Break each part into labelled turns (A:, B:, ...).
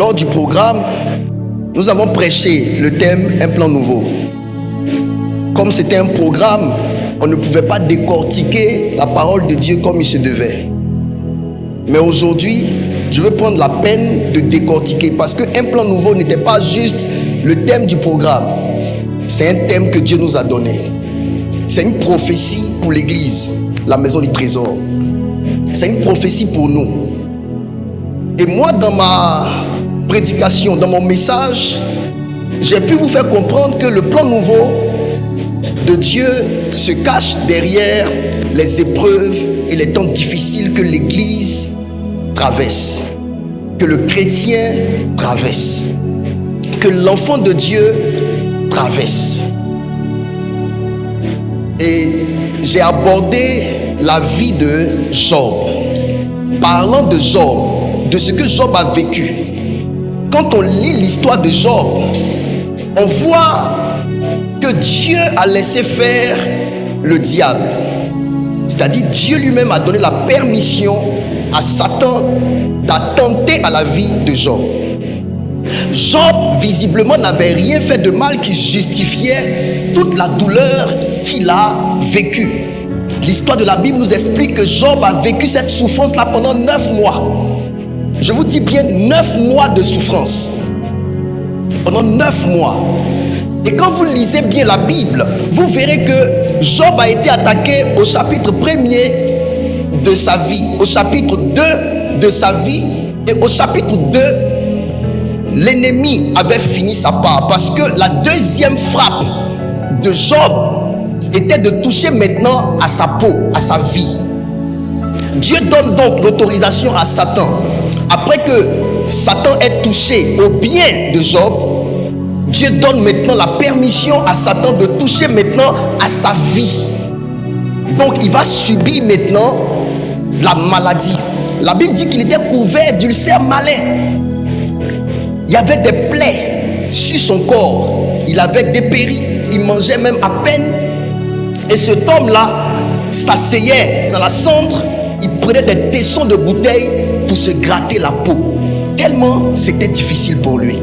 A: lors du programme, nous avons prêché le thème « Un plan nouveau ». Comme c'était un programme, on ne pouvait pas décortiquer la parole de Dieu comme il se devait. Mais aujourd'hui, je veux prendre la peine de décortiquer parce qu'un plan nouveau n'était pas juste le thème du programme. C'est un thème que Dieu nous a donné. C'est une prophétie pour l'Église, la maison du trésor. C'est une prophétie pour nous. Et moi, dans ma prédication, dans mon message, j'ai pu vous faire comprendre que le plan nouveau de Dieu se cache derrière les épreuves et les temps difficiles que l'Église traverse, que le chrétien traverse, que l'enfant de Dieu traverse. Et j'ai abordé la vie de Job, parlant de Job, de ce que Job a vécu. Quand on lit l'histoire de Job, on voit que Dieu a laissé faire le diable. C'est-à-dire Dieu lui-même a donné la permission à Satan d'attenter à la vie de Job. Job, visiblement, n'avait rien fait de mal qui justifiait toute la douleur qu'il a vécue. L'histoire de la Bible nous explique que Job a vécu cette souffrance-là pendant 9 mois. Je vous dis bien 9 mois de souffrance. Pendant 9 mois. Et quand vous lisez bien la Bible, vous verrez que Job a été attaqué au chapitre 1er de sa vie, au chapitre 2 de sa vie, et au chapitre 2, l'ennemi avait fini sa part parce que la deuxième frappe de Job était de toucher maintenant à sa peau, à sa vie. Dieu donne donc l'autorisation à Satan. Après que Satan ait touché au bien de Job, Dieu donne maintenant la permission à Satan de toucher maintenant à sa vie. Donc il va subir maintenant la maladie. La Bible dit qu'il était couvert d'ulcères malins. Il y avait des plaies sur son corps. Il avait dépéri. Il mangeait même à peine. Et cet homme-là s'asseyait dans la cendre. Il prenait des tessons de bouteille pour se gratter la peau. Tellement c'était difficile pour lui.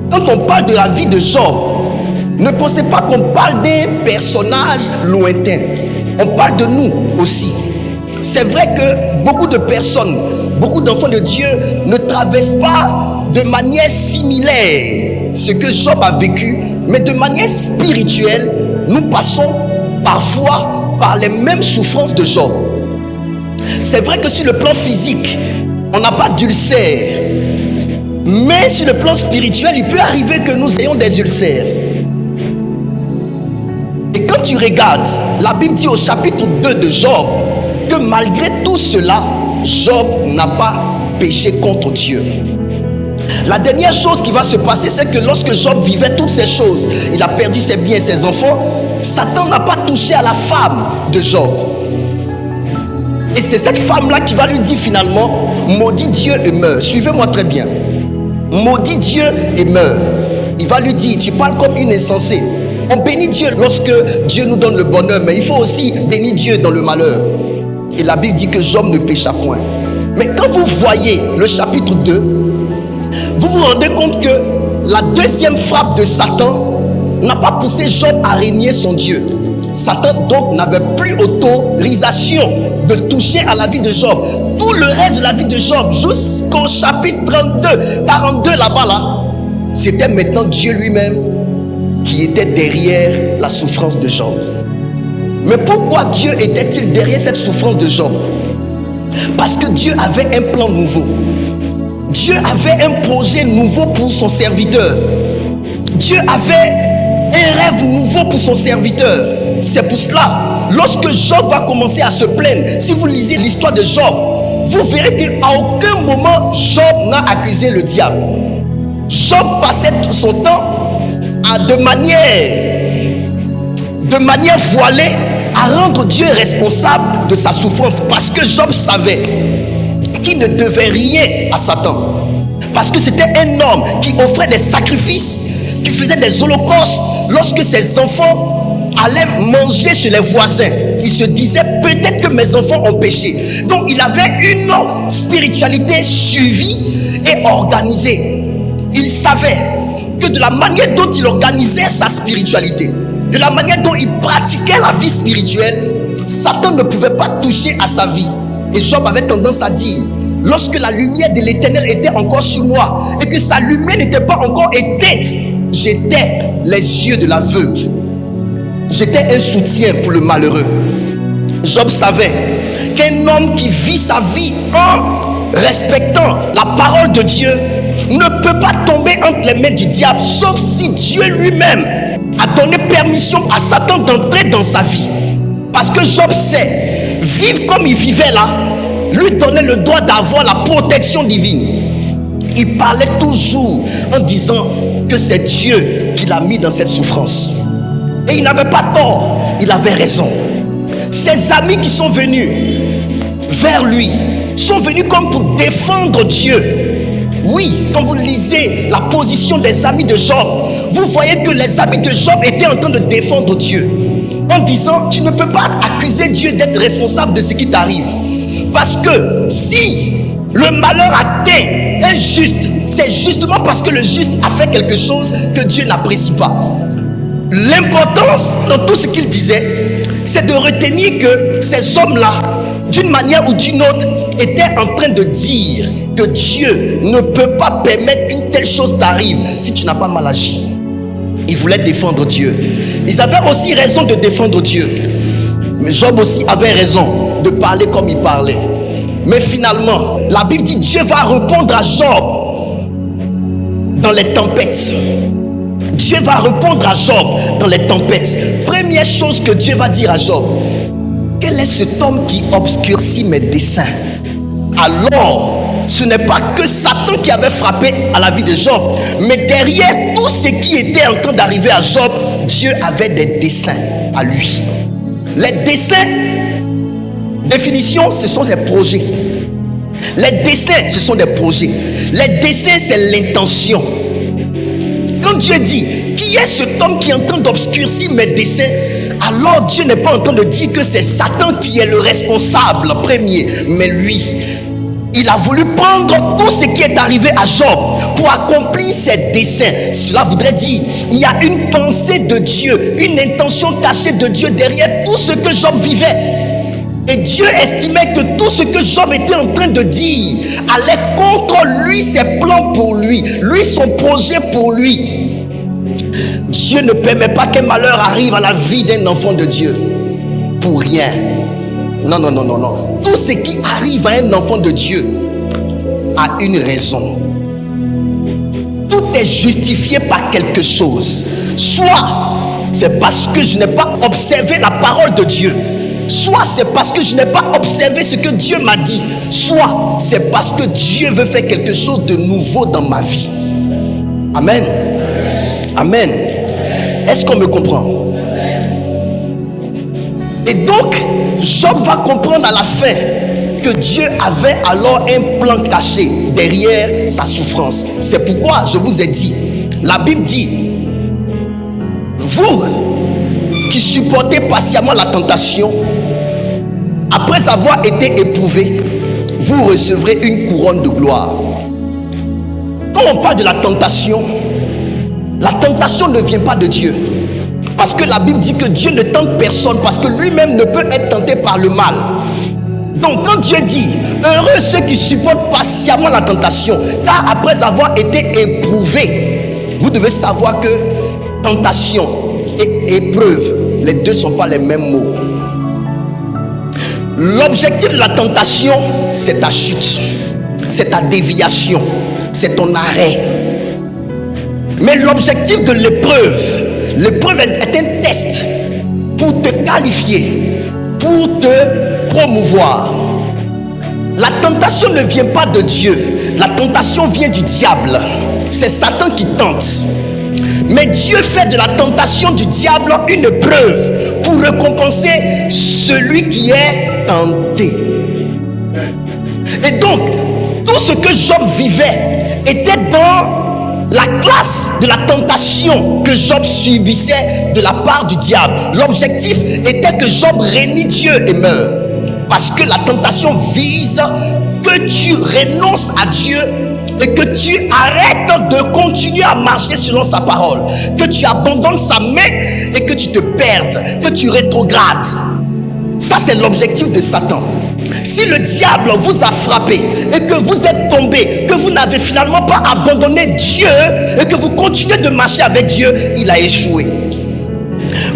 A: Quand on parle de la vie de Job, ne pensez pas qu'on parle d'un personnage lointain. On parle de nous aussi. C'est vrai que beaucoup de personnes, beaucoup d'enfants de Dieu ne traversent pas de manière similaire ce que Job a vécu, mais de manière spirituelle, nous passons parfois par les mêmes souffrances de Job. C'est vrai que sur le plan physique, on n'a pas d'ulcère. Mais sur le plan spirituel, il peut arriver que nous ayons des ulcères. Et quand tu regardes, la Bible dit au chapitre 2 de Job que malgré tout cela, Job n'a pas péché contre Dieu. La dernière chose qui va se passer, c'est que lorsque Job vivait toutes ces choses, il a perdu ses biens et ses enfants, Satan n'a pas touché à la femme de Job. Et c'est cette femme-là qui va lui dire finalement, maudit Dieu et meurs. Suivez-moi très bien. Maudit Dieu et meurt. Il va lui dire, tu parles comme une insensée. On bénit Dieu lorsque Dieu nous donne le bonheur, mais il faut aussi bénir Dieu dans le malheur. Et la Bible dit que Job ne pécha point. Mais quand vous voyez le chapitre 2, vous vous rendez compte que la deuxième frappe de Satan n'a pas poussé Job à régner son Dieu. Satan donc n'avait plus autorisation de toucher à la vie de Job. Tout le reste de la vie de Job jusqu'au chapitre 32, 42 là-bas là, c'était maintenant Dieu lui-même qui était derrière la souffrance de Job. Mais pourquoi Dieu était-il derrière cette souffrance de Job? Parce que Dieu avait un plan nouveau. Dieu avait un projet nouveau pour son serviteur. Dieu avait un rêve nouveau pour son serviteur. C'est pour cela, lorsque Job va commencer à se plaindre, si vous lisez l'histoire de Job, vous verrez qu'à aucun moment Job n'a accusé le diable. Job passait tout son temps de manière voilée à rendre Dieu responsable de sa souffrance, parce que Job savait qu'il ne devait rien à Satan, parce que c'était un homme qui offrait des sacrifices, qui faisait des holocaustes lorsque ses enfants allait manger chez les voisins. Il se disait peut-être que mes enfants ont péché. Donc il avait une spiritualité suivie et organisée. Il savait que de la manière dont il organisait sa spiritualité, de la manière dont il pratiquait la vie spirituelle, Satan ne pouvait pas toucher à sa vie. Et Job avait tendance à dire, lorsque la lumière de l'Éternel était encore sur moi et que sa lumière n'était pas encore éteinte, j'étais les yeux de l'aveugle. J'étais un soutien pour le malheureux. Job savait qu'un homme qui vit sa vie en respectant la parole de Dieu ne peut pas tomber entre les mains du diable, sauf si Dieu lui-même a donné permission à Satan d'entrer dans sa vie. Parce que Job sait, vivre comme il vivait là, lui donnait le droit d'avoir la protection divine. Il parlait toujours en disant que c'est Dieu qui l'a mis dans cette souffrance. Et il n'avait pas tort, il avait raison. Ses amis qui sont venus vers lui sont venus comme pour défendre Dieu. Oui, quand vous lisez la position des amis de Job, vous voyez que les amis de Job étaient en train de défendre Dieu, en disant, tu ne peux pas accuser Dieu d'être responsable de ce qui t'arrive. Parce que si le malheur atteint un juste, c'est justement parce que le juste a fait quelque chose que Dieu n'apprécie pas. L'importance dans tout ce qu'il disait, c'est de retenir que ces hommes-là, d'une manière ou d'une autre, étaient en train de dire que Dieu ne peut pas permettre qu'une telle chose t'arrive si tu n'as pas mal agi. Ils voulaient défendre Dieu. Ils avaient aussi raison de défendre Dieu. Mais Job aussi avait raison de parler comme il parlait. Mais finalement, la Bible dit Dieu va répondre à Job dans les tempêtes. Dieu va répondre à Job dans les tempêtes. Première chose que Dieu va dire à Job, quel est cet homme qui obscurcit mes desseins? Alors, ce n'est pas que Satan qui avait frappé à la vie de Job, mais derrière tout ce qui était en train d'arriver à Job, Dieu avait des desseins à lui. Les desseins, définition, ce sont des projets. Les desseins, ce sont des projets. Les desseins, c'est l'intention. Quand Dieu dit, qui est cet homme qui est en train d'obscurcir mes desseins? Alors Dieu n'est pas en train de dire que c'est Satan qui est le responsable premier, mais lui. Il a voulu prendre tout ce qui est arrivé à Job pour accomplir ses desseins. Cela voudrait dire, il y a une pensée de Dieu, une intention cachée de Dieu derrière tout ce que Job vivait. Et Dieu estimait que tout ce que Job était en train de dire allait contre lui, ses plans pour lui, son projet pour lui. Dieu ne permet pas qu'un malheur arrive à la vie d'un enfant de Dieu pour rien. Non. Tout ce qui arrive à un enfant de Dieu a une raison. Tout est justifié par quelque chose. Soit c'est parce que je n'ai pas observé la parole de Dieu, soit c'est parce que je n'ai pas observé ce que Dieu m'a dit, soit c'est parce que Dieu veut faire quelque chose de nouveau dans ma vie. Amen. Amen. Est-ce qu'on me comprend? Et donc, Job va comprendre à la fin que Dieu avait alors un plan caché derrière sa souffrance. C'est pourquoi je vous ai dit, la Bible dit, vous qui supportez patiemment la tentation, après avoir été éprouvé, vous recevrez une couronne de gloire. Quand on parle de la tentation ne vient pas de Dieu. Parce que la Bible dit que Dieu ne tente personne, parce que lui-même ne peut être tenté par le mal. Donc quand Dieu dit, heureux ceux qui supportent patiemment la tentation, car après avoir été éprouvés, vous devez savoir que tentation et épreuve, les deux ne sont pas les mêmes mots. L'objectif de la tentation, c'est ta chute, c'est ta déviation, c'est ton arrêt. Mais l'objectif de l'épreuve est un test pour te qualifier, pour te promouvoir. La tentation ne vient pas de Dieu, la tentation vient du diable. C'est Satan qui tente. Mais Dieu fait de la tentation du diable une preuve pour récompenser celui qui est tenté. Et donc, tout ce que Job vivait était dans la classe de la tentation que Job subissait de la part du diable. L'objectif était que Job rénie Dieu et meure. Parce que la tentation vise que tu renonces à Dieu et que tu arrêtes de continuer à marcher selon sa parole, que tu abandonnes sa main et que tu te perdes, que tu rétrogrades. Ça, c'est l'objectif de Satan. Si le diable vous a frappé et que vous êtes tombé, que vous n'avez finalement pas abandonné Dieu et que vous continuez de marcher avec Dieu, il a échoué.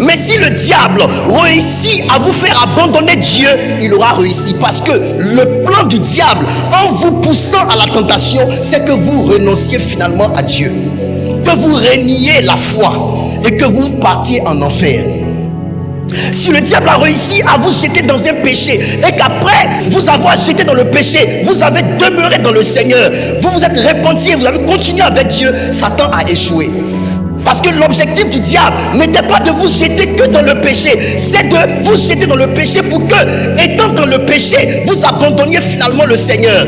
A: Mais si le diable réussit à vous faire abandonner Dieu, il aura réussi. Parce que le plan du diable, en vous poussant à la tentation, c'est que vous renonciez finalement à Dieu, que vous reniez la foi et que vous partiez en enfer. Si le diable a réussi à vous jeter dans un péché et qu'après vous avoir jeté dans le péché, vous avez demeuré dans le Seigneur, vous vous êtes repenti et vous avez continué avec Dieu, Satan a échoué. Parce que l'objectif du diable n'était pas de vous jeter que dans le péché, c'est de vous jeter dans le péché pour que, étant dans le péché, vous abandonniez finalement le Seigneur.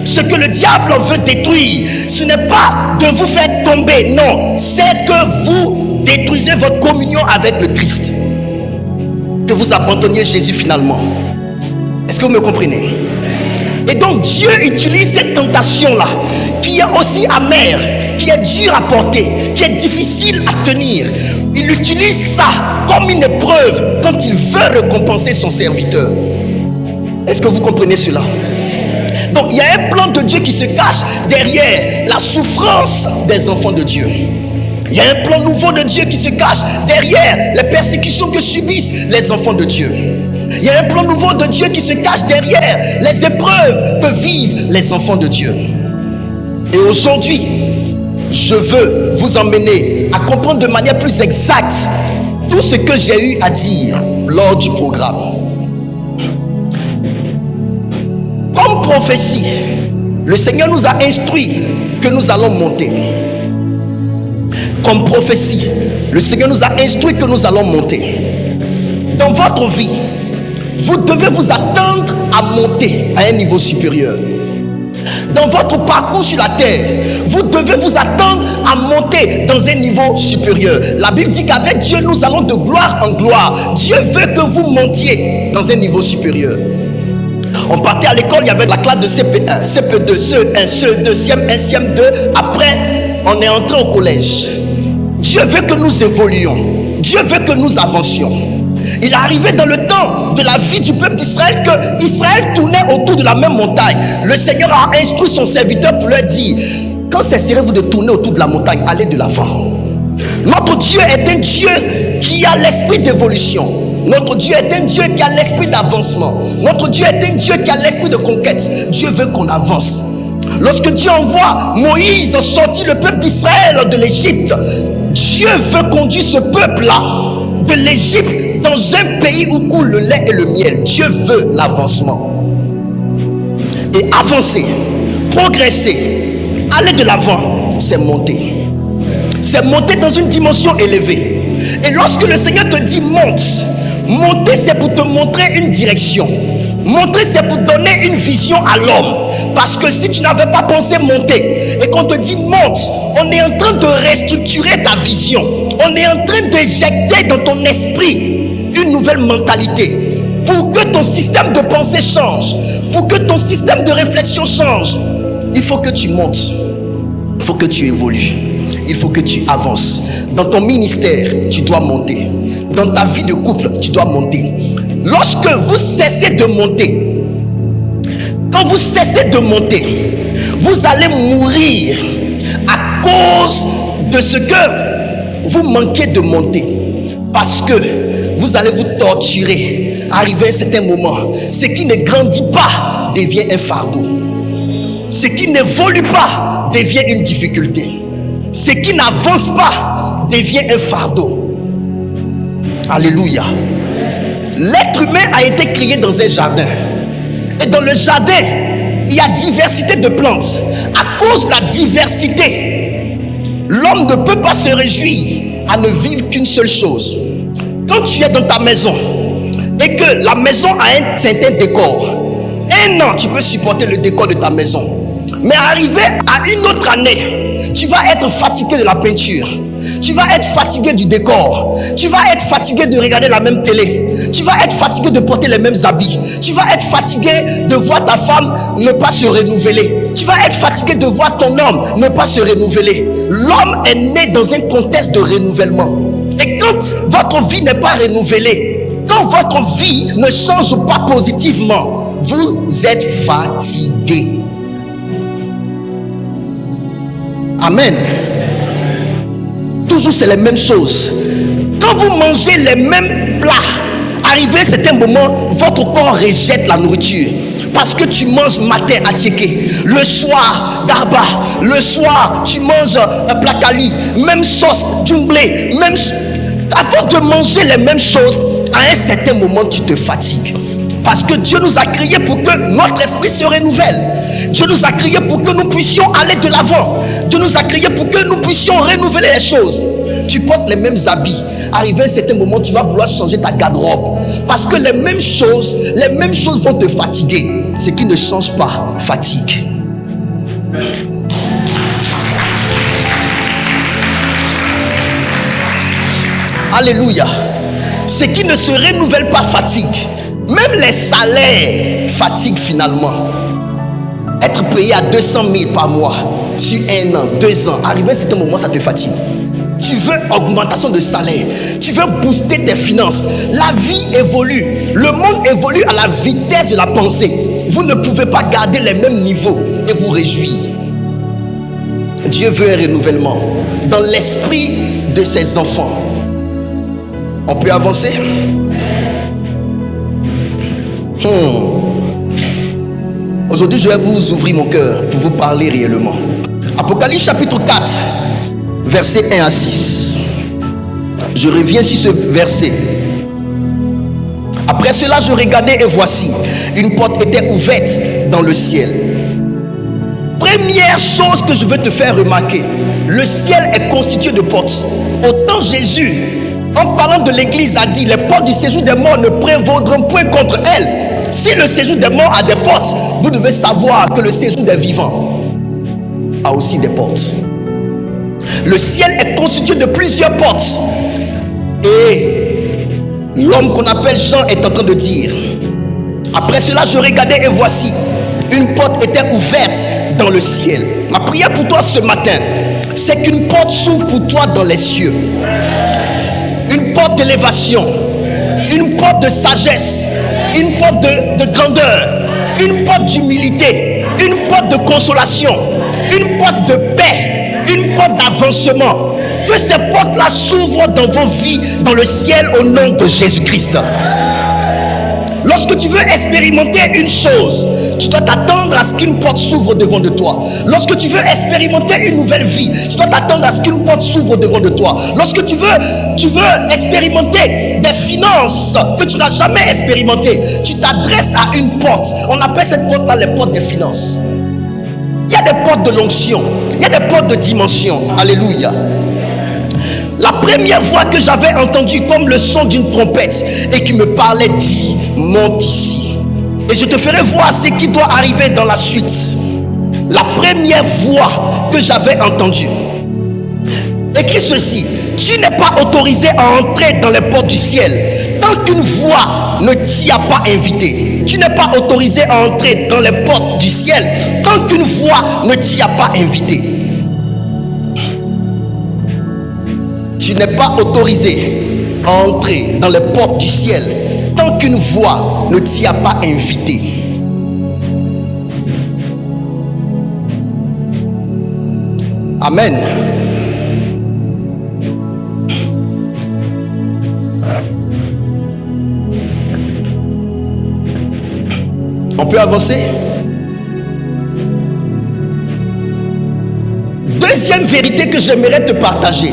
A: Ce que le diable veut détruire, ce n'est pas de vous faire tomber, non, c'est que vous détruisez votre communion avec le Christ, que vous abandonniez Jésus finalement. Est-ce que vous me comprenez? Et donc Dieu utilise cette tentation-là, qui est aussi amère, qui est dure à porter, qui est difficile à tenir. Il utilise ça comme une épreuve quand il veut récompenser son serviteur. Est-ce que vous comprenez cela? Donc il y a un plan de Dieu qui se cache derrière la souffrance des enfants de Dieu. Il y a un plan nouveau de Dieu qui se cache derrière les persécutions que subissent les enfants de Dieu. Il y a un plan nouveau de Dieu qui se cache derrière les épreuves que vivent les enfants de Dieu. Et aujourd'hui, je veux vous emmener à comprendre de manière plus exacte tout ce que j'ai eu à dire lors du programme. Comme prophétie, le Seigneur nous a instruit que nous allons monter. Comme prophétie, le Seigneur nous a instruit que nous allons monter. Dans votre vie, vous devez vous attendre à monter à un niveau supérieur. Dans votre parcours sur la terre, vous devez vous attendre à monter dans un niveau supérieur. La Bible dit qu'avec Dieu, nous allons de gloire en gloire. Dieu veut que vous montiez dans un niveau supérieur. On partait à l'école, il y avait la classe de CP1, CP2, CE1, CE2, CM1, CM2. Après, on est entré au collège. Dieu veut que nous évoluions. Dieu veut que nous avancions. Il est arrivé dans le temps de la vie du peuple d'Israël que Israël tournait autour de la même montagne. Le Seigneur a instruit son serviteur pour leur dire: quand cesserez-vous de tourner autour de la montagne, allez de l'avant. Notre Dieu est un Dieu qui a l'esprit d'évolution. Notre Dieu est un Dieu qui a l'esprit d'avancement. Notre Dieu est un Dieu qui a l'esprit de conquête. Dieu veut qu'on avance. Lorsque Dieu envoie Moïse sortir le peuple d'Israël de l'Égypte, Dieu veut conduire ce peuple-là de l'Égypte dans un pays où coule le lait et le miel. Dieu veut l'avancement. Et avancer, progresser, aller de l'avant, c'est monter. C'est monter dans une dimension élevée. Et lorsque le Seigneur te dit monte, monter c'est pour te montrer une direction. Monter c'est pour donner une vision à l'homme. Parce que si tu n'avais pas pensé monter et qu'on te dit monte, on est en train de restructurer ta vision. On est en train d'éjecter dans ton esprit une nouvelle mentalité. Pour que ton système de pensée change, pour que ton système de réflexion change, il faut que tu montes. Il faut que tu évolues. Il faut que tu avances. Dans ton ministère, tu dois monter. Dans ta vie de couple, tu dois monter. Lorsque vous cessez de monter, quand vous cessez de monter, vous allez mourir à cause de ce que vous manquez de monter. Parce que vous allez vous torturer. Arrivé à un certain moment, ce qui ne grandit pas devient un fardeau. Ce qui n'évolue pas devient une difficulté. Ce qui n'avance pas devient un fardeau. Alléluia. L'être humain a été créé dans un jardin. Et dans le jardin, il y a diversité de plantes. À cause de la diversité, l'homme ne peut pas se réjouir à ne vivre qu'une seule chose. Quand tu es dans ta maison et que la maison a un certain décor, un an tu peux supporter le décor de ta maison. Mais arrivé à une autre année, tu vas être fatigué de la peinture. Tu vas être fatigué du décor. Tu vas être fatigué de regarder la même télé. Tu vas être fatigué de porter les mêmes habits. Tu vas être fatigué de voir ta femme ne pas se renouveler. Tu vas être fatigué de voir ton homme ne pas se renouveler. L'homme est né dans un contexte de renouvellement. Et quand votre vie n'est pas renouvelée, quand votre vie ne change pas positivement, vous êtes fatigué. Amen. Toujours c'est les mêmes choses. Quand vous mangez les mêmes plats, arrivé à un certain moment, votre corps rejette la nourriture. Parce que tu manges matin à Tiéké, le soir Garba, le soir tu manges Plakali, même sauce, djumblé, même. Avant de manger les mêmes choses, à un certain moment tu te fatigues. Parce que Dieu nous a créés pour que notre esprit se renouvelle. Dieu nous a créés pour que nous puissions aller de l'avant. Dieu nous a créés pour que nous puissions renouveler les choses. Tu portes les mêmes habits. Arrivé à un certain moment, tu vas vouloir changer ta garde-robe. Parce que les mêmes choses vont te fatiguer. Ce qui ne change pas fatigue. Alléluia. Ce qui ne se renouvelle pas fatigue. Même les salaires fatiguent finalement. Être payé à 200 000 par mois sur 1 an, 2 ans, arrivé à un certain moment, ça te fatigue. Tu veux augmentation de salaire, tu veux booster tes finances. La vie évolue, le monde évolue à la vitesse de la pensée. Vous ne pouvez pas garder les mêmes niveaux et vous réjouir. Dieu veut un renouvellement dans l'esprit de ses enfants. On peut avancer? Aujourd'hui, je vais vous ouvrir mon cœur pour vous parler réellement. Apocalypse chapitre 4, versets 1 à 6. Je reviens sur ce verset. Après cela, je regardais et voici, une porte était ouverte dans le ciel. Première chose que je veux te faire remarquer, le ciel est constitué de portes. Autant Jésus, en parlant de l'église, a dit, les portes du séjour des morts ne prévaudront point contre elle. Si le séjour des morts a des portes, vous devez savoir que le séjour des vivants a aussi des portes. Le ciel est constitué de plusieurs portes. Et l'homme qu'on appelle Jean est en train de dire, après cela je regardais et voici, une porte était ouverte dans le ciel. Ma prière pour toi ce matin, c'est qu'une porte s'ouvre pour toi dans les cieux. Une porte d'élévation, une porte de sagesse, une porte de grandeur, une porte d'humilité, une porte de consolation, une porte de paix, une porte d'avancement. Que ces portes-là s'ouvrent dans vos vies, dans le ciel, au nom de Jésus-Christ. Lorsque tu veux expérimenter une chose, tu dois t'attendre à ce qu'une porte s'ouvre devant de toi. Lorsque tu veux expérimenter une nouvelle vie, tu dois t'attendre à ce qu'une porte s'ouvre devant de toi. Lorsque tu veux expérimenter des finances que tu n'as jamais expérimentées, tu t'adresses à une porte. On appelle cette porte-là les portes des finances. Il y a des portes de l'onction, il y a des portes de dimension. Alléluia. La première voix que j'avais entendue comme le son d'une trompette et qui me parlait dit, monte ici et je te ferai voir ce qui doit arriver dans la suite. La première voix que j'avais entendue écrit ceci: tu n'es pas autorisé à entrer dans les portes du ciel tant qu'une voix ne t'y a pas invité. Tu n'es pas autorisé à entrer dans les portes du ciel tant qu'une voix ne t'y a pas invité. Tu n'es pas autorisé à entrer dans les portes du ciel tant qu'une voix ne t'y a pas invité. Amen. On peut avancer? Deuxième vérité que j'aimerais te partager.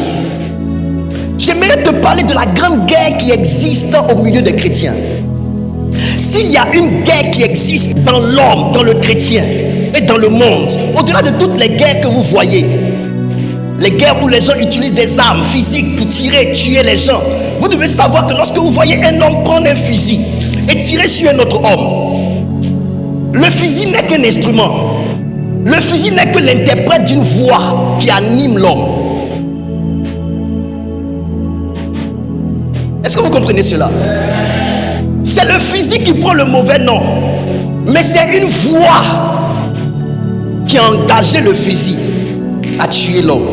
A: J'aimerais te parler de la grande guerre qui existe au milieu des chrétiens. S'il y a une guerre qui existe dans l'homme, dans le chrétien et dans le monde, au-delà de toutes les guerres que vous voyez, les guerres où les gens utilisent des armes physiques pour tirer, tuer les gens, vous devez savoir que lorsque vous voyez un homme prendre un fusil et tirer sur un autre homme, le fusil n'est qu'un instrument. Le fusil n'est que l'interprète d'une voix qui anime l'homme. Est-ce que vous comprenez cela? C'est le fusil qui prend le mauvais nom, mais c'est une voix qui a engagé le fusil à tuer l'homme.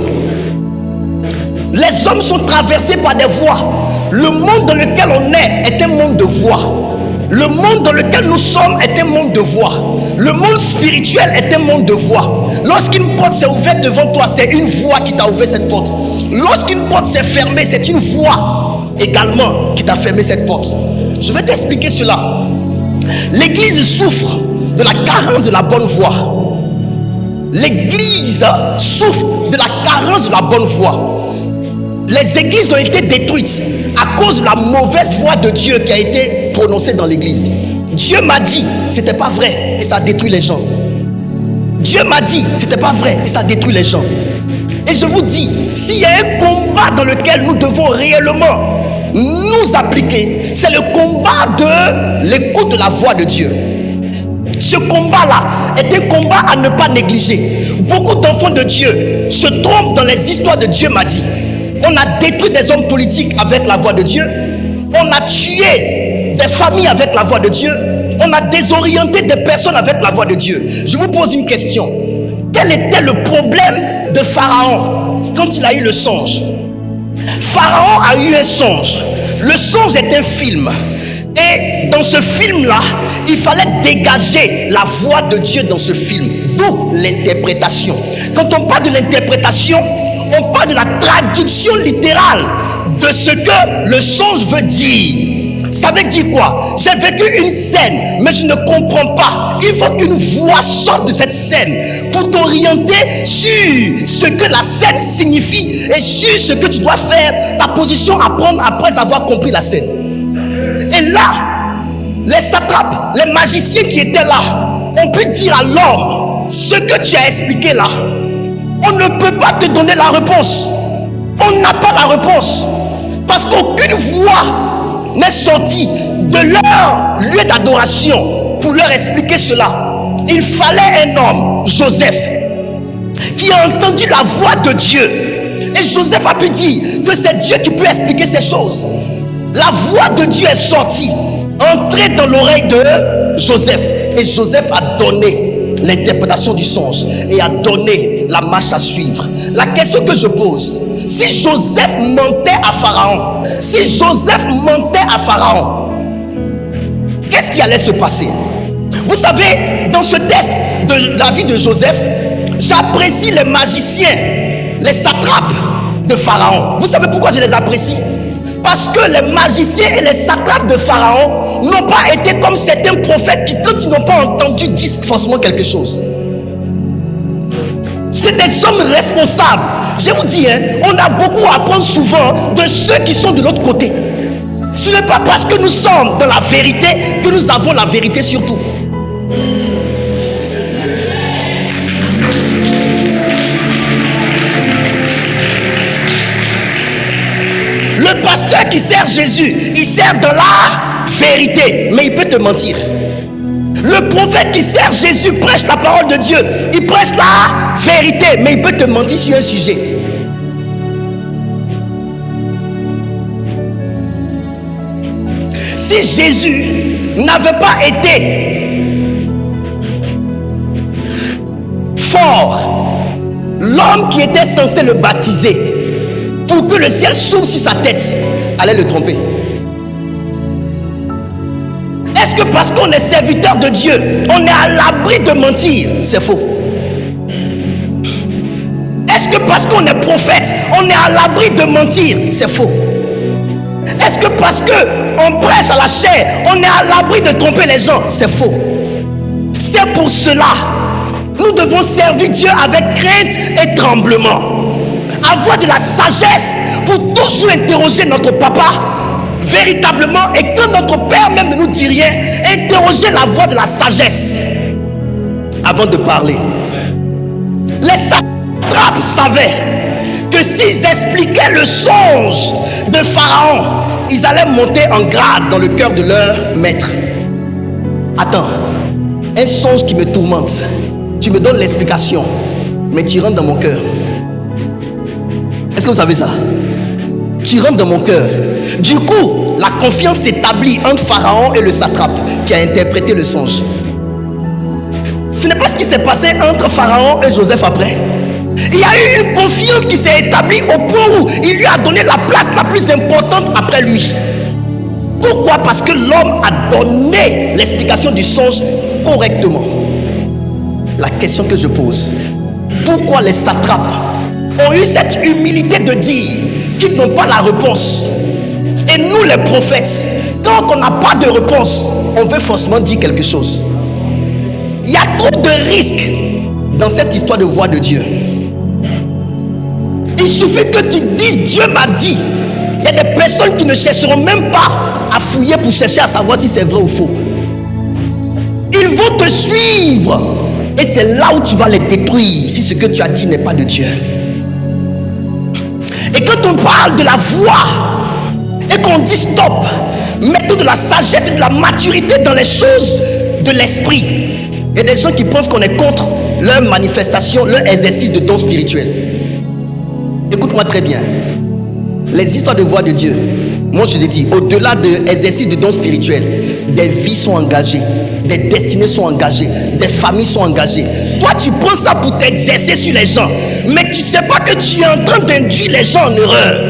A: Les hommes sont traversés par des voix. Le monde dans lequel on est un monde de voix. Le monde dans lequel nous sommes est un monde de voix. Le monde spirituel est un monde de voix. Lorsqu'une porte s'est ouverte devant toi, c'est une voix qui t'a ouvert cette porte. Lorsqu'une porte s'est fermée, c'est une voix également qui t'a fermé cette porte. Je vais t'expliquer cela. L'église souffre de la carence de la bonne voix. L'église souffre de la carence de la bonne voix. Les églises ont été détruites à cause de la mauvaise voix de Dieu qui a été prononcée dans l'église. Dieu m'a dit, c'était pas vrai, et ça a détruit les gens. Dieu m'a dit, c'était pas vrai, et ça a détruit les gens. Et je vous dis, s'il y a un combat dans lequel nous devons réellement nous appliquer, c'est le combat de l'écoute de la voix de Dieu. Ce combat-là est un combat à ne pas négliger. Beaucoup d'enfants de Dieu se trompent dans les histoires de Dieu m'a dit. On a détruit des hommes politiques avec la voix de Dieu. On a tué des familles avec la voix de Dieu. On a désorienté des personnes avec la voix de Dieu. Je vous pose une question. Quel était le problème de Pharaon quand il a eu le songe? Pharaon a eu un songe. Le songe est un film. Et dans ce film-là, il fallait dégager la voix de Dieu dans ce film. D'où l'interprétation. Quand on parle de l'interprétation, on parle de la traduction littérale de ce que le songe veut dire. Ça veut dire quoi? J'ai vécu une scène, mais je ne comprends pas. Il faut qu'une voix sorte de cette scène pour t'orienter sur ce que la scène signifie et sur ce que tu dois faire, ta position à prendre après avoir compris la scène. Et là, les satrapes, les magiciens qui étaient là, ont pu dire à l'homme, ce que tu as expliqué là, on ne peut pas te donner la réponse. On n'a pas la réponse. Parce qu'aucune voix n'est sortie de leur lieu d'adoration pour leur expliquer cela. Il fallait un homme, Joseph, qui a entendu la voix de Dieu. Et Joseph a pu dire que c'est Dieu qui peut expliquer ces choses. La voix de Dieu est sortie, entrée dans l'oreille de Joseph. Et Joseph a donné l'interprétation du songe et a donné la marche à suivre. La question que je pose, si Joseph mentait à Pharaon, qu'est-ce qui allait se passer? Vous savez, dans ce test de la vie de Joseph, j'apprécie les magiciens, les satrapes de Pharaon. Vous savez pourquoi je les apprécie? Parce que les magiciens et les satrapes de Pharaon n'ont pas été comme certains prophètes qui, quand ils n'ont pas entendu, disent forcément quelque chose. C'est des hommes responsables. Je vous dis, on a beaucoup à apprendre souvent de ceux qui sont de l'autre côté. Ce n'est pas parce que nous sommes dans la vérité que nous avons la vérité sur tout. Le pasteur qui sert Jésus, il sert dans la vérité, mais il peut te mentir. Le prophète qui sert Jésus prêche la parole de Dieu, il prêche la vérité, mais il peut te mentir sur un sujet. Si Jésus n'avait pas été fort, l'homme qui était censé le baptiser pour que le ciel s'ouvre sur sa tête allait le tromper. Est-ce que parce qu'on est serviteur de Dieu, on est à l'abri de mentir? C'est faux. Est-ce que parce qu'on est prophète, on est à l'abri de mentir? C'est faux. Est-ce que parce qu'on prêche à la chair, on est à l'abri de tromper les gens? C'est faux. C'est pour cela, nous devons servir Dieu avec crainte et tremblement. Avoir de la sagesse pour toujours interroger notre papa véritablement, et quand notre père même ne nous dit rien, interroger la voix de la sagesse avant de parler. Les satrapes savaient que s'ils expliquaient le songe de Pharaon, ils allaient monter en grade dans le cœur de leur maître. Attends, un songe qui me tourmente, tu me donnes l'explication, mais tu rentres dans mon cœur. Est-ce que vous savez ça? Tu rentres dans mon cœur. Du coup, la confiance s'établit entre Pharaon et le satrape qui a interprété le songe. Ce n'est pas ce qui s'est passé entre Pharaon et Joseph après. Il y a eu une confiance qui s'est établie au point où il lui a donné la place la plus importante après lui. Pourquoi? Parce que l'homme a donné l'explication du songe correctement. La question que je pose, pourquoi les satrapes ont eu cette humilité de dire qu'ils n'ont pas la réponse? Et nous les prophètes, quand on n'a pas de réponse, on veut forcément dire quelque chose. Il y a trop de risques dans cette histoire de voix de Dieu. Il suffit que tu dises Dieu m'a dit. Il y a des personnes qui ne chercheront même pas à fouiller pour chercher à savoir si c'est vrai ou faux. Ils vont te suivre et c'est là où tu vas les détruire si ce que tu as dit n'est pas de Dieu. Et quand on parle de la voix et qu'on dit stop, mettons de la sagesse et de la maturité dans les choses de l'esprit. Il y a des gens qui pensent qu'on est contre leur manifestation, leur exercice de don spirituel. Écoute-moi très bien. Les histoires de voix de Dieu, moi je te dis, au-delà de l'exercice de don spirituel, des vies sont engagées, des destinées sont engagées, des familles sont engagées. Toi tu prends ça pour t'exercer sur les gens, mais tu ne sais pas que tu es en train d'induire les gens en erreur.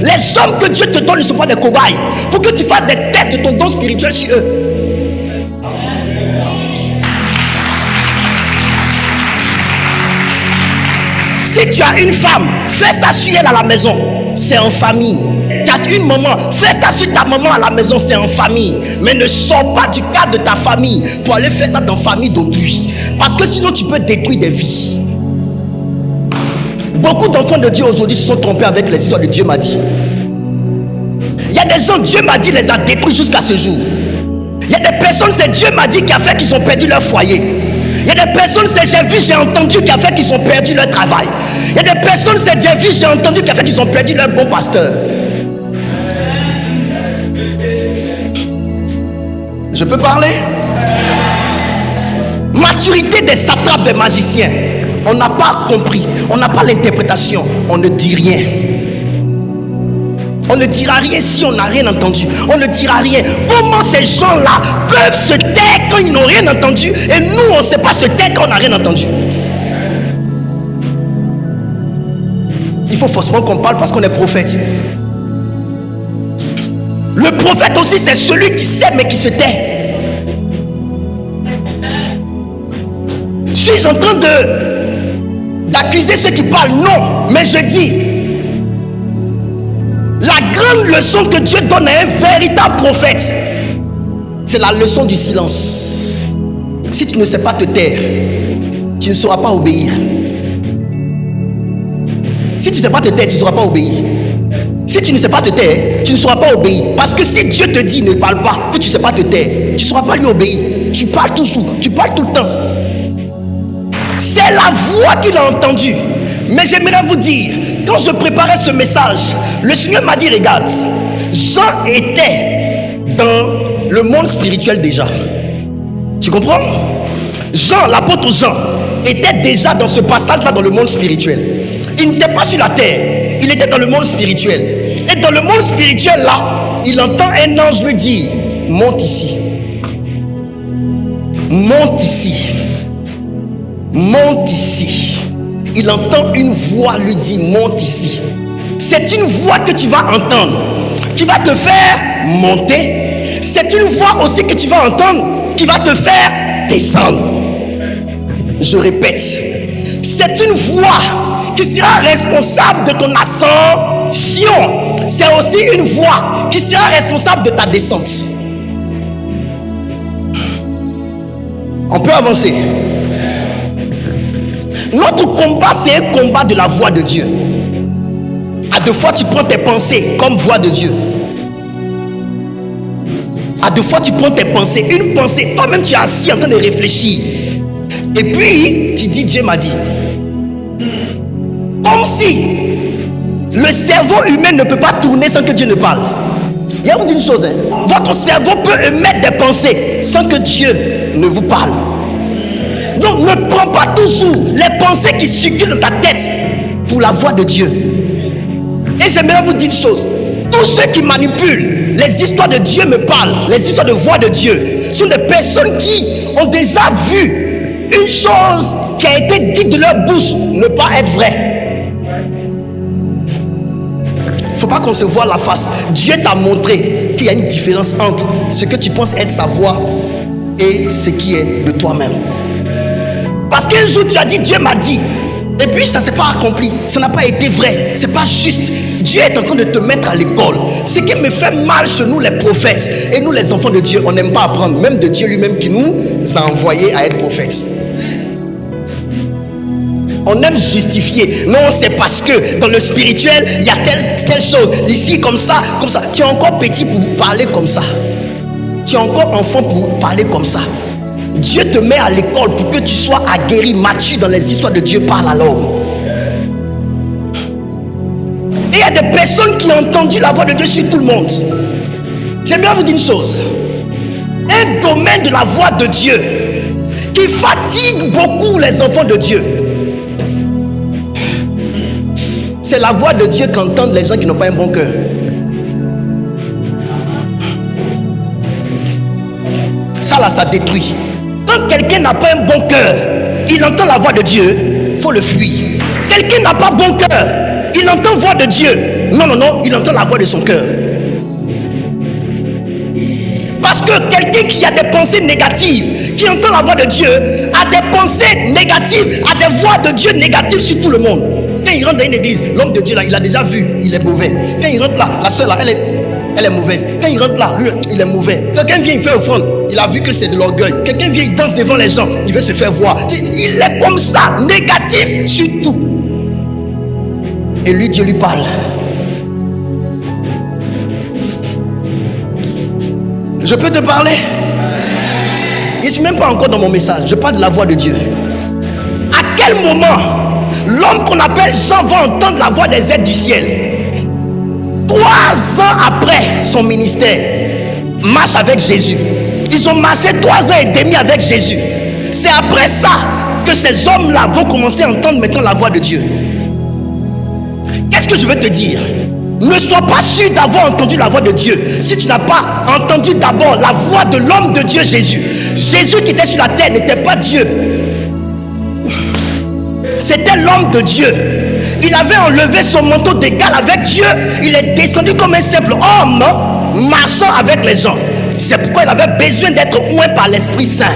A: Les hommes que Dieu te donne ne sont pas des cobayes pour que tu fasses des tests de ton don spirituel sur eux. Si tu as une femme, fais ça sur elle à la maison, c'est en famille. Tu as une maman, fais ça sur ta maman à la maison, c'est en famille. Mais ne sors pas du cadre de ta famille pour aller faire ça dans la famille d'autrui. Parce que sinon tu peux détruire des vies. Beaucoup d'enfants de Dieu aujourd'hui se sont trompés avec les histoires de Dieu m'a dit. Il y a des gens, Dieu m'a dit, les a détruits jusqu'à ce jour. Il y a des personnes, c'est Dieu m'a dit qui a fait qu'ils ont perdu leur foyer. Il y a des personnes, c'est j'ai vu, j'ai entendu qui a fait qu'ils ont perdu leur travail. Il y a des personnes, c'est j'ai vu, j'ai entendu qui a fait qu'ils ont perdu leur bon pasteur. Je peux parler? Maturité des satrapes, des magiciens. On n'a pas compris, on n'a pas l'interprétation, on ne dit rien. On ne dira rien si on n'a rien entendu. On ne dira rien. Comment ces gens-là peuvent se taire quand ils n'ont rien entendu et nous, on ne sait pas se taire quand on n'a rien entendu? Il faut forcément qu'on parle parce qu'on est prophète. Le prophète aussi, c'est celui qui sait mais qui se tait. Suis-je en train d'accuser ceux qui parlent? Non, mais je dis, la grande leçon que Dieu donne à un véritable prophète, c'est la leçon du silence. Si tu ne sais pas te taire, tu ne sauras pas obéir. Si tu ne sais pas te taire, tu ne sauras pas obéir. Si tu ne sais pas te taire, tu ne sauras pas obéir. Parce que si Dieu te dit ne parle pas, que tu ne sais pas te taire, tu ne sauras pas lui obéir. Tu parles toujours, tu parles tout le temps. C'est la voix qu'il a entendue. Mais j'aimerais vous dire, quand je préparais ce message, le Seigneur m'a dit, regarde, Jean était dans le monde spirituel déjà. Tu comprends? Jean, l'apôtre Jean, était déjà dans ce passage-là dans le monde spirituel. Il n'était pas sur la terre, il était dans le monde spirituel. Et dans le monde spirituel là, il entend un ange lui dire, monte ici. Monte ici. Monte ici. Il entend une voix lui dire, monte ici. C'est une voix que tu vas entendre, qui va te faire monter. C'est une voix aussi que tu vas entendre, qui va te faire descendre. Je répète, c'est une voix qui sera responsable de ton ascension. C'est aussi une voix qui sera responsable de ta descente. On peut avancer. Notre combat, c'est un combat de la voix de Dieu. À deux fois, tu prends tes pensées comme voix de Dieu. À deux fois, tu prends tes pensées. Une pensée, toi-même, tu es assis en train de réfléchir. Et puis, tu dis, Dieu m'a dit. Comme si le cerveau humain ne peut pas tourner sans que Dieu ne parle. Il y a vous dit une chose, hein? Votre cerveau peut émettre des pensées sans que Dieu ne vous parle. Donc, Donc ne prends pas toujours les pensées qui circulent dans ta tête pour la voix de Dieu. Et j'aimerais vous dire une chose. Tous ceux qui manipulent les histoires de Dieu me parlent, les histoires de voix de Dieu, sont des personnes qui ont déjà vu une chose qui a été dite de leur bouche ne pas être vraie. Il ne faut pas qu'on se voie la face. Dieu t'a montré qu'il y a une différence entre ce que tu penses être sa voix et ce qui est de toi-même. Parce qu'un jour tu as dit Dieu m'a dit, et puis ça ne s'est pas accompli, ça n'a pas été vrai, c'est pas juste. Dieu est en train de te mettre à l'école. Ce qui me fait mal chez nous les prophètes et nous les enfants de Dieu, on n'aime pas apprendre, même de Dieu lui-même qui nous a envoyés à être prophètes. On aime justifier. Non, c'est parce que dans le spirituel il y a telle chose, ici comme ça, comme ça. Tu es encore petit pour parler comme ça. Tu es encore enfant pour parler comme ça. Dieu te met à l'école pour que tu sois aguerri, mature dans les histoires de Dieu par la l'homme. Et il y a des personnes qui ont entendu la voix de Dieu sur tout le monde. J'aimerais vous dire une chose. Un domaine de la voix de Dieu qui fatigue beaucoup les enfants de Dieu, c'est la voix de Dieu qu'entendent les gens qui n'ont pas un bon cœur. Ça là, ça détruit. Quand quelqu'un n'a pas un bon cœur, il entend la voix de Dieu, il faut le fuir. Quelqu'un n'a pas bon cœur, il entend la voix de Dieu. Non, non, non, il entend la voix de son cœur. Parce que quelqu'un qui a des pensées négatives, qui entend la voix de Dieu, a des pensées négatives, a des voix de Dieu négatives sur tout le monde. Quand il rentre dans une église, l'homme de Dieu là, il a déjà vu, il est mauvais. Quand il rentre là, la soeur là, elle est mauvaise. Quand il rentre là, lui, il est mauvais. Quelqu'un vient, il fait offrande, il a vu que c'est de l'orgueil. Quelqu'un vient, il danse devant les gens, il veut se faire voir. Il est comme ça, négatif sur tout. Et lui, Dieu lui parle. Je peux te parler? Je ne suis même pas encore dans mon message. Je parle de la voix de Dieu. À quel moment l'homme qu'on appelle Jean va entendre la voix des êtres du ciel? 3 ans après son ministère, marche avec Jésus. Ils ont marché 3 ans et demi avec Jésus. C'est après ça que ces hommes-là vont commencer à entendre maintenant la voix de Dieu. Qu'est-ce que je veux te dire? Ne sois pas sûr d'avoir entendu la voix de Dieu si tu n'as pas entendu d'abord la voix de l'homme de Dieu Jésus. Jésus qui était sur la terre n'était pas Dieu. C'était l'homme de Dieu. Il avait enlevé son manteau d'égal avec Dieu. Il est descendu comme un simple homme marchant avec les gens. C'est pourquoi il avait besoin d'être oint par l'Esprit Saint.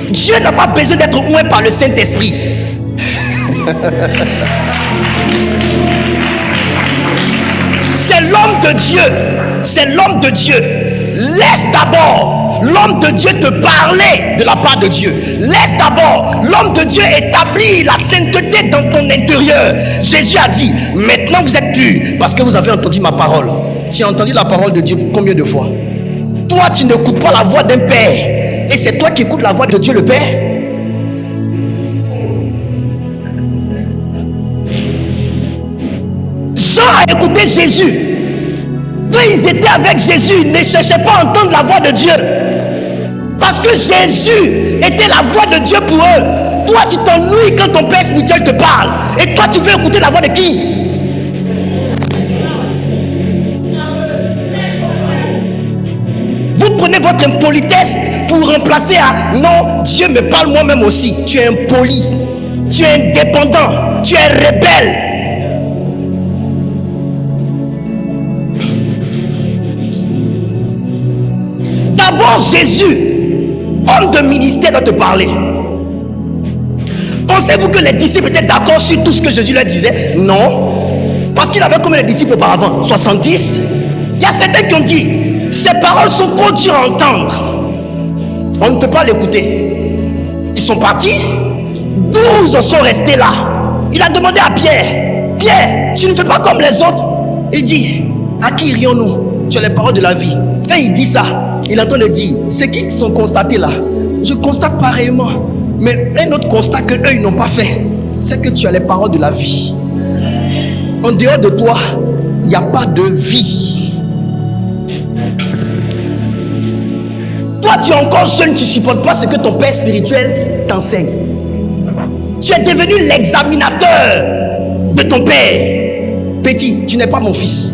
A: Dieu n'a pas besoin d'être oint par le Saint-Esprit. C'est l'homme de Dieu. C'est l'homme de Dieu. Laisse d'abord l'homme de Dieu te parler de la part de Dieu. Laisse d'abord l'homme de Dieu établir la sainteté dans ton intérieur. Jésus a dit, maintenant vous êtes purs parce que vous avez entendu ma parole. Tu as entendu la parole de Dieu combien de fois? Toi, tu n'écoutes pas la voix d'un père. Et c'est toi qui écoutes la voix de Dieu le Père. Jean a écouté Jésus. Quand ils étaient avec Jésus, ils ne cherchaient pas à entendre la voix de Dieu. Parce que Jésus était la voix de Dieu pour eux. Toi, tu t'ennuies quand ton père spirituel te parle. Et toi, tu veux écouter la voix de qui? Vous prenez votre impolitesse pour remplacer à non, Dieu me parle moi-même aussi. Tu es impoli. Tu es indépendant. Tu es rebelle. D'abord Jésus, homme de ministère, doit te parler. Pensez-vous que les disciples étaient d'accord sur tout ce que Jésus leur disait? Non. Parce qu'il avait combien de disciples auparavant? 70. Il y a certains qui ont dit, ces paroles sont trop dures à entendre. On ne peut pas l'écouter. Ils sont partis. 12 sont restés là. Il a demandé à Pierre, Pierre, tu ne fais pas comme les autres? Il dit, à qui irions-nous? Tu as les paroles de la vie. Quand il dit ça, il est en train de dire, ceux qui sont constatés là, je constate pareillement. Mais un autre constat que eux ils n'ont pas fait, c'est que tu as les paroles de la vie. En dehors de toi, il n'y a pas de vie. Toi, tu es encore jeune, tu ne supportes pas ce que ton père spirituel t'enseigne. Tu es devenu l'examinateur de ton père. Petit, tu n'es pas mon fils.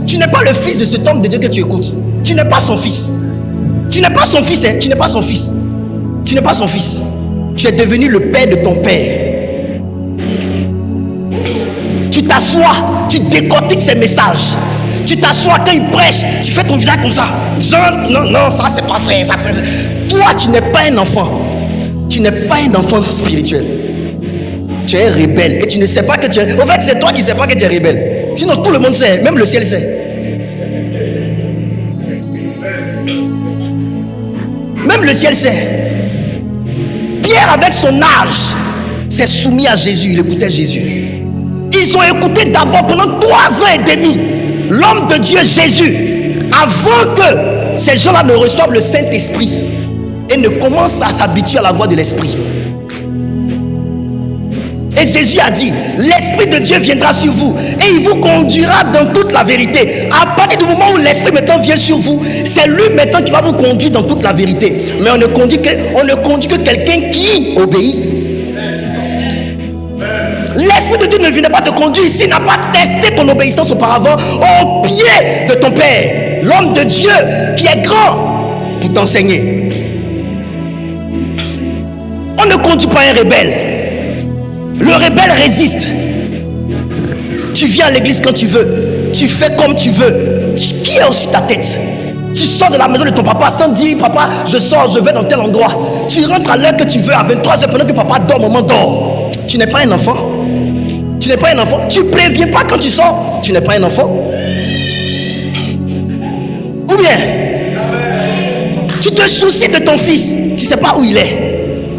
A: Tu n'es pas le fils de cet homme de Dieu que tu écoutes. Tu n'es pas son fils. Tu n'es pas son fils, hein? Tu n'es pas son fils. Tu n'es pas son fils. Tu es devenu le père de ton père. Tu t'assois, tu décortiques ses messages. Tu t'assois quand il prêche, tu fais ton visage comme ça. Genre, non, ça c'est pas vrai. Toi, tu n'es pas un enfant. Tu n'es pas un enfant spirituel. Tu es rebelle et tu ne sais pas que tu es. En fait, c'est toi qui ne sais pas que tu es rebelle. Sinon, tout le monde sait, même le ciel sait. Même le ciel sait. Pierre, avec son âge, s'est soumis à Jésus. Il écoutait Jésus. Ils ont écouté d'abord pendant 3 ans et demi l'homme de Dieu Jésus, avant que ces gens-là ne reçoivent le Saint-Esprit et ne commencent à s'habituer à la voix de l'Esprit. Et Jésus a dit, l'Esprit de Dieu viendra sur vous et il vous conduira dans toute la vérité. À partir du moment où l'Esprit maintenant vient sur vous, c'est lui maintenant qui va vous conduire dans toute la vérité. Mais on ne conduit que quelqu'un qui obéit. L'Esprit de Dieu ne vient pas te conduire s'il n'a pas testé ton obéissance auparavant au pied de ton Père, l'homme de Dieu qui est grand pour t'enseigner. On ne conduit pas un rebelle. Le rebelle résiste. Tu viens à l'église quand tu veux, tu fais comme tu veux. Qui est aussi ta tête? Tu sors de la maison de ton papa sans dire papa je sors, je vais dans tel endroit. Tu rentres à l'heure que tu veux, à 23h pendant que papa dort, maman dort. Tu n'es pas un enfant. Tu n'es pas un enfant. Tu préviens pas quand tu sors. Tu n'es pas un enfant. Ou bien tu te soucies de ton fils. Tu ne sais pas où il est.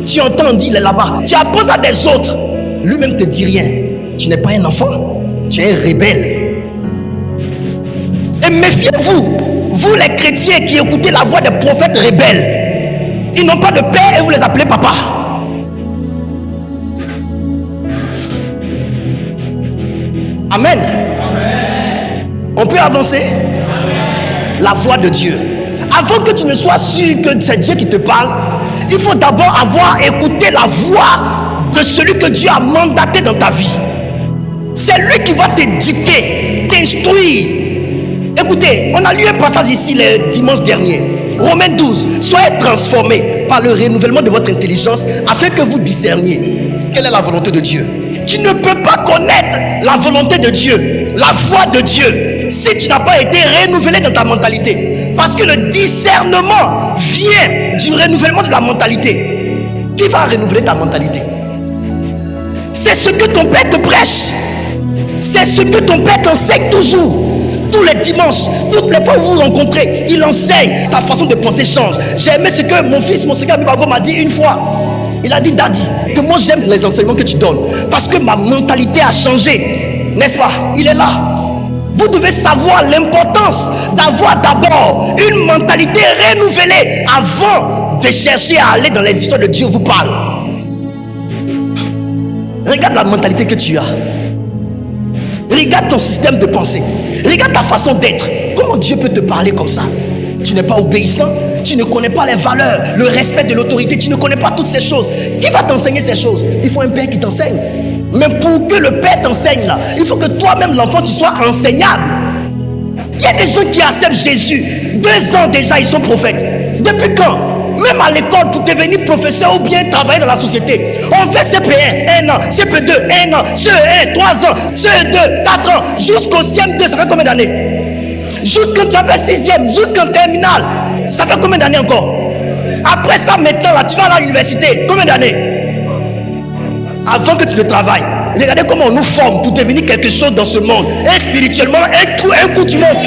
A: Tu entends dire il est là-bas. Tu apprends à des autres. Lui-même te dit rien. Tu n'es pas un enfant. Tu es un rebelle. Et méfiez-vous, vous les chrétiens qui écoutez la voix des prophètes rebelles. Ils n'ont pas de père et vous les appelez papa. Amen. On peut avancer. La voix de Dieu. Avant que tu ne sois sûr que c'est Dieu qui te parle, il faut d'abord avoir écouté la voix de celui que Dieu a mandaté dans ta vie. C'est lui qui va t'éduquer, t'instruire. Écoutez, on a lu un passage ici le dimanche dernier. Romains 12. Soyez transformés par le renouvellement de votre intelligence afin que vous discerniez quelle est la volonté de Dieu. Tu ne peux pas connaître la volonté de Dieu, la voix de Dieu, si tu n'as pas été renouvelé dans ta mentalité. Parce que le discernement vient du renouvellement de la mentalité. Qui va renouveler ta mentalité? C'est ce que ton père te prêche. C'est ce que ton père t'enseigne toujours. Tous les dimanches, toutes les fois où vous vous rencontrez, il enseigne. Ta façon de penser change. J'ai aimé ce que mon fils, mon secrétaire Bibago m'a dit une fois. Il a dit, Daddy, que moi j'aime les enseignements que tu donnes parce que ma mentalité a changé. N'est-ce pas? Il est là. Vous devez savoir l'importance d'avoir d'abord une mentalité renouvelée avant de chercher à aller dans les histoires de Dieu vous parle. Regarde la mentalité que tu as. Regarde ton système de pensée. Regarde ta façon d'être. Comment Dieu peut te parler comme ça? Tu n'es pas obéissant. Tu ne connais pas les valeurs, le respect de l'autorité. Tu ne connais pas toutes ces choses. Qui va t'enseigner ces choses? Il faut un père qui t'enseigne. Mais pour que le père t'enseigne là, il faut que toi-même l'enfant tu sois enseignable. Il y a des gens qui acceptent Jésus. 2 ans déjà ils sont prophètes. Depuis quand? Même à l'école pour devenir professeur ou bien travailler dans la société, on fait CP1 1 an, CP2 1 an, CE1 3 ans, CE2 4 ans, jusqu'au CM2. Ça fait combien d'années? Jusqu'en tu appelles 6e, jusqu'en terminale. Ça fait combien d'années encore? Après ça maintenant là, tu vas à l'université. Combien d'années? Avant que tu ne travailles. Regardez comment on nous forme pour devenir quelque chose dans ce monde. Et spirituellement, un coup tu montes.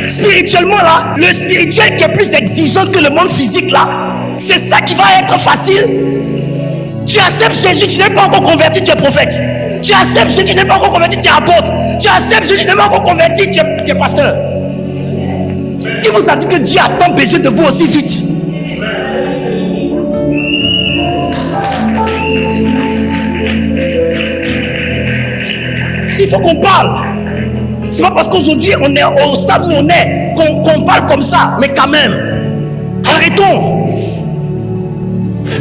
A: Spirituellement là, le spirituel qui est plus exigeant que le monde physique là, c'est ça qui va être facile. Tu acceptes Jésus, tu n'es pas encore converti, tu es prophète. Tu acceptes Jésus, tu n'es pas encore converti, tu es apôtre. Tu acceptes Jésus, tu n'es pas encore converti, tu es pasteur. Il vous a dit que Dieu a tant besoin de vous aussi vite. Il faut qu'on parle. C'est pas parce qu'aujourd'hui on est au stade où on est qu'on parle comme ça. Mais quand même, arrêtons.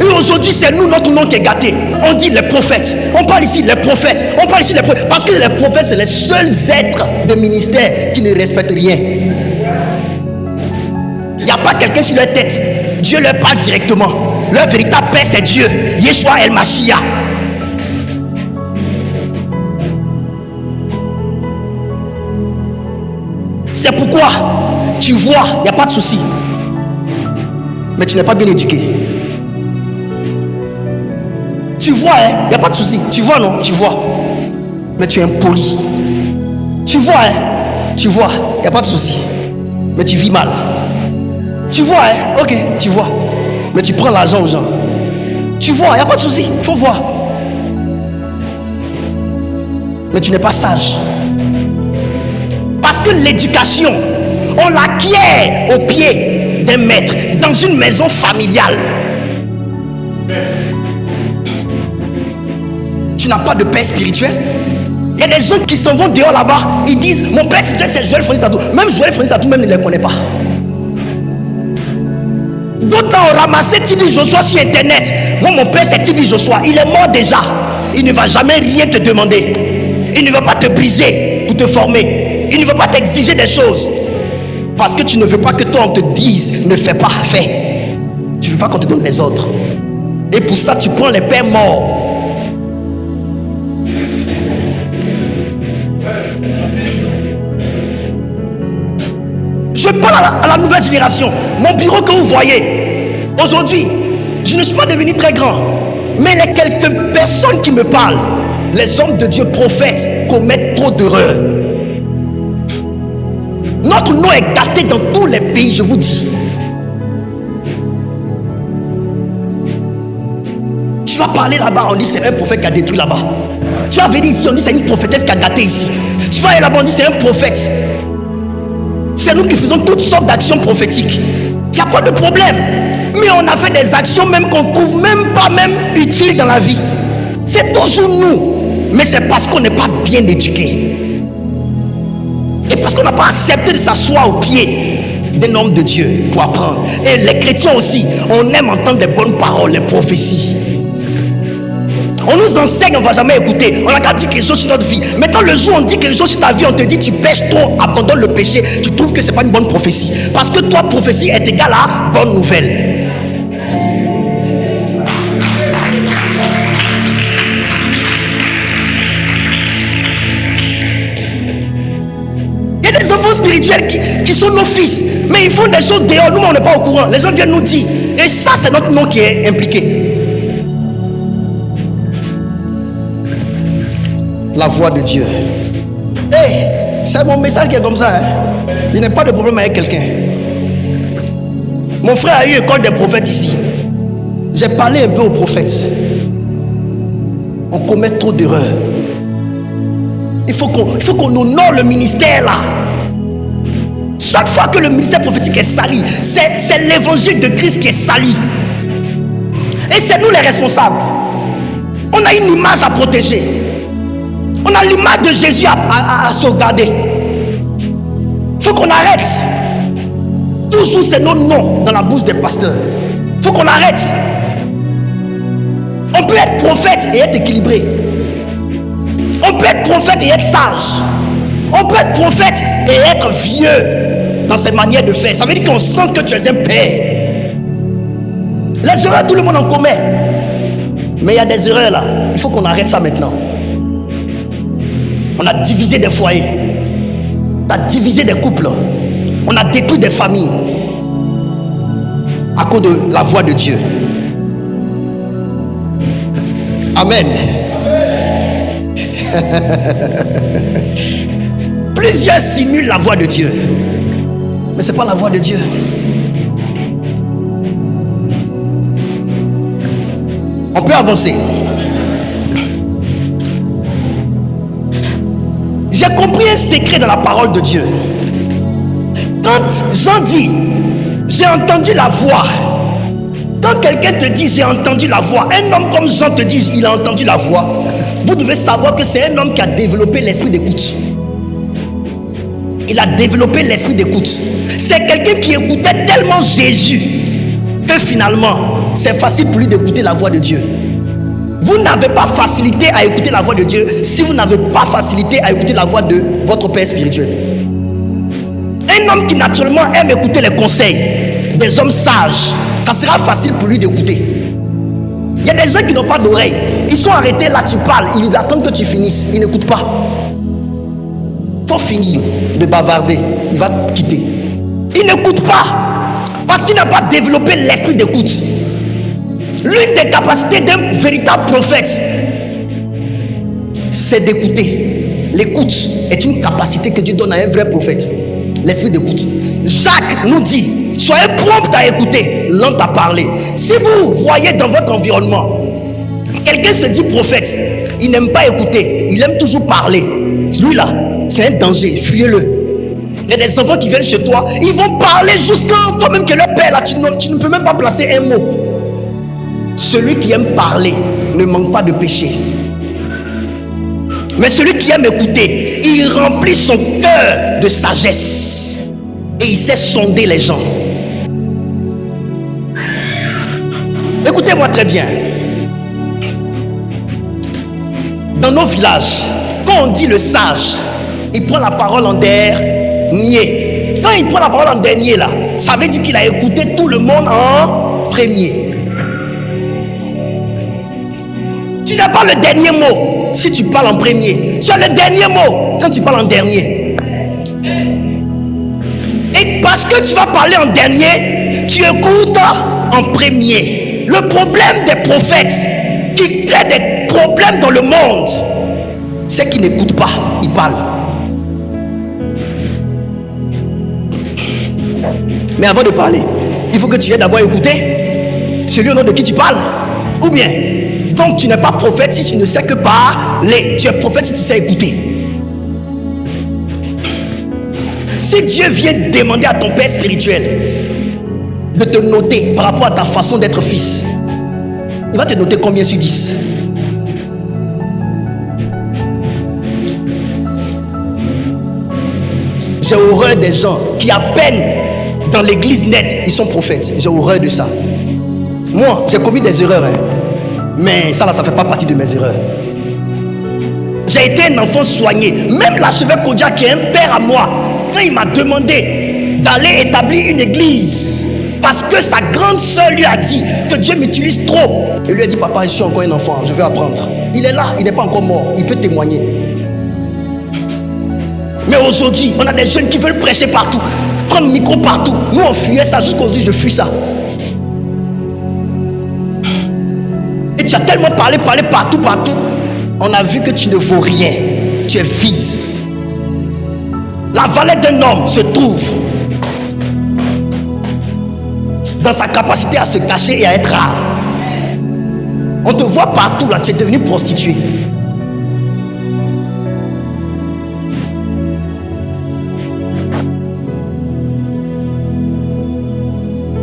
A: Et aujourd'hui, c'est nous, notre nom qui est gâté. On dit les prophètes. On parle ici les prophètes. On parle ici les prophètes. Parce que les prophètes, c'est les seuls êtres de ministère qui ne respectent rien. Il n'y a pas quelqu'un sur leur tête. Dieu leur parle directement. Leur véritable père, c'est Dieu. Yeshua El Mashiach. C'est pourquoi tu vois, il n'y a pas de souci. Mais tu n'es pas bien éduqué. Tu vois, il n'y a pas de souci. Tu vois, non? Tu vois. Mais tu es impoli. Tu vois, tu vois, il n'y a pas de souci. Mais tu vis mal. Tu vois, ok, tu vois. Mais tu prends l'argent aux gens. Tu vois, il n'y a pas de souci. Il faut voir. Mais tu n'es pas sage. Parce que l'éducation, on l'acquiert au pied d'un maître, dans une maison familiale. Tu n'as pas de père spirituel. Il y a des gens qui s'en vont dehors là-bas. Ils disent, mon père spirituel c'est Joël Francis Tatou. Même Joël Francis Tatou même ne les connaît pas. D'autres ont ramassé Tibi Joshua sur internet. Moi mon père c'est Tibi Joshua. Il est mort déjà. Il ne va jamais rien te demander. Il ne va pas te briser pour te former. Il ne va pas t'exiger des choses. Parce que tu ne veux pas que toi on te dise, ne fais pas, fais. Tu ne veux pas qu'on te donne les ordres. Et pour ça tu prends les pères morts. Je parle à la nouvelle génération. Mon bureau que vous voyez aujourd'hui, je ne suis pas devenu très grand, mais les quelques personnes qui me parlent, les hommes de Dieu prophètes, commettent trop d'erreurs. Notre nom est gâté dans tous les pays, je vous dis. Tu vas parler là-bas, on dit c'est un prophète qui a détruit là-bas. Tu vas venir ici, on dit c'est une prophétesse qui a gâté ici. Tu vas aller là-bas, on dit c'est un prophète. C'est nous qui faisons toutes sortes d'actions prophétiques. Il n'y a pas de problème. Mais on a fait des actions même qu'on ne trouve même pas utiles dans la vie. C'est toujours nous. Mais c'est parce qu'on n'est pas bien éduqué. Et parce qu'on n'a pas accepté de s'asseoir au pied d'un homme de Dieu pour apprendre. Et les chrétiens aussi, on aime entendre des bonnes paroles, les prophéties. On nous enseigne, on ne va jamais écouter. On a qu'à dire quelque chose sur notre vie. Maintenant, le jour où on dit quelque chose sur ta vie, on te dit tu pêches trop, abandonne le péché. Tu trouves que ce n'est pas une bonne prophétie. Parce que toi, prophétie est égale à bonne nouvelle. Il y a des enfants spirituels qui sont nos fils. Mais ils font des choses dehors. Nous, on n'est pas au courant. Les gens viennent nous dire. Et ça, c'est notre nom qui est impliqué. La voix de Dieu. Hey, c'est mon message qui est comme ça. Il n'y a pas de problème avec quelqu'un. Mon frère a eu école des prophètes ici. J'ai parlé un peu aux prophètes. On commet trop d'erreurs. Il faut qu'on honore le ministère là. Chaque fois que le ministère prophétique est sali, c'est l'évangile de Christ qui est sali. Et c'est nous les responsables. On a une image à protéger. On a l'image de Jésus à sauvegarder. Il faut qu'on arrête. Toujours c'est nos noms dans la bouche des pasteurs. Il faut qu'on arrête. On peut être prophète et être équilibré. On peut être prophète et être sage. On peut être prophète et être vieux dans ses manières de faire. Ça veut dire qu'on sent que tu es un père. Les erreurs, tout le monde en commet. Mais il y a des erreurs là. Il faut qu'on arrête ça maintenant. On a divisé des foyers. On a divisé des couples. On a détruit des familles. À cause de la voix de Dieu. Amen. Plusieurs simulent la voix de Dieu. Mais ce n'est pas la voix de Dieu. On peut avancer. J'ai compris un secret dans la parole de Dieu. Quand Jean dit, j'ai entendu la voix. Quand quelqu'un te dit, j'ai entendu la voix, un homme comme Jean te dit, il a entendu la voix. Vous devez savoir que c'est un homme qui a développé l'esprit d'écoute. Il a développé l'esprit d'écoute. C'est quelqu'un qui écoutait tellement Jésus que finalement, c'est facile pour lui d'écouter la voix de Dieu. Vous n'avez pas facilité à écouter la voix de Dieu si vous n'avez pas facilité à écouter la voix de votre Père spirituel. Un homme qui naturellement aime écouter les conseils des hommes sages, ça sera facile pour lui d'écouter. Il y a des gens qui n'ont pas d'oreilles. Ils sont arrêtés là, tu parles, ils attendent que tu finisses. Ils n'écoutent pas. Il faut finir de bavarder. Il va quitter. Il n'écoute pas parce qu'il n'a pas développé l'esprit d'écoute. L'une des capacités d'un véritable prophète, c'est d'écouter. L'écoute est une capacité que Dieu donne à un vrai prophète. L'esprit d'écoute. Jacques nous dit, soyez prompt à écouter, lent à parler. Si vous voyez dans votre environnement, quelqu'un se dit prophète, il n'aime pas écouter, il aime toujours parler. Lui là, c'est un danger, fuyez-le. Il y a des enfants qui viennent chez toi, ils vont parler jusqu'à toi-même que leur père là, tu ne peux même pas placer un mot. Celui qui aime parler ne manque pas de péché. Mais celui qui aime écouter, il remplit son cœur de sagesse. Et il sait sonder les gens. Écoutez-moi très bien. Dans nos villages, quand on dit le sage, il prend la parole en dernier. Quand il prend la parole en dernier là, ça veut dire qu'il a écouté tout le monde en premier. Tu n'as pas le dernier mot si tu parles en premier. Tu as le dernier mot quand tu parles en dernier. Et parce que tu vas parler en dernier, tu écoutes en premier. Le problème des prophètes qui créent des problèmes dans le monde, c'est qu'ils n'écoutent pas, ils parlent. Mais avant de parler, il faut que tu aies d'abord écouté celui au nom de qui tu parles. Ou bien, donc tu n'es pas prophète si tu ne sais que parler. Tu es prophète si tu sais écouter. Si Dieu vient demander à ton père spirituel de te noter par rapport à ta façon d'être fils, il va te noter combien sur 10? J'ai horreur des gens qui à peine dans l'église nette, ils sont prophètes. J'ai horreur de ça. Moi, j'ai commis des erreurs, hein. Mais ça là, ça fait pas partie de mes erreurs. J'ai été un enfant soigné. Même l'archevêque Kodia, qui est un père à moi, quand il m'a demandé d'aller établir une église, parce que sa grande soeur lui a dit que Dieu m'utilise trop, il lui a dit, papa, je suis encore un enfant, je vais apprendre. Il est là, il n'est pas encore mort, il peut témoigner. Mais aujourd'hui, on a des jeunes qui veulent prêcher partout, prendre le micro partout. Nous, on fuyait ça, jusqu'aujourd'hui, je fuis ça. Et tu as tellement parlé partout. On a vu que tu ne vaux rien. Tu es vide. La valeur d'un homme se trouve dans sa capacité à se cacher et à être rare. On te voit partout là, tu es devenu prostituée.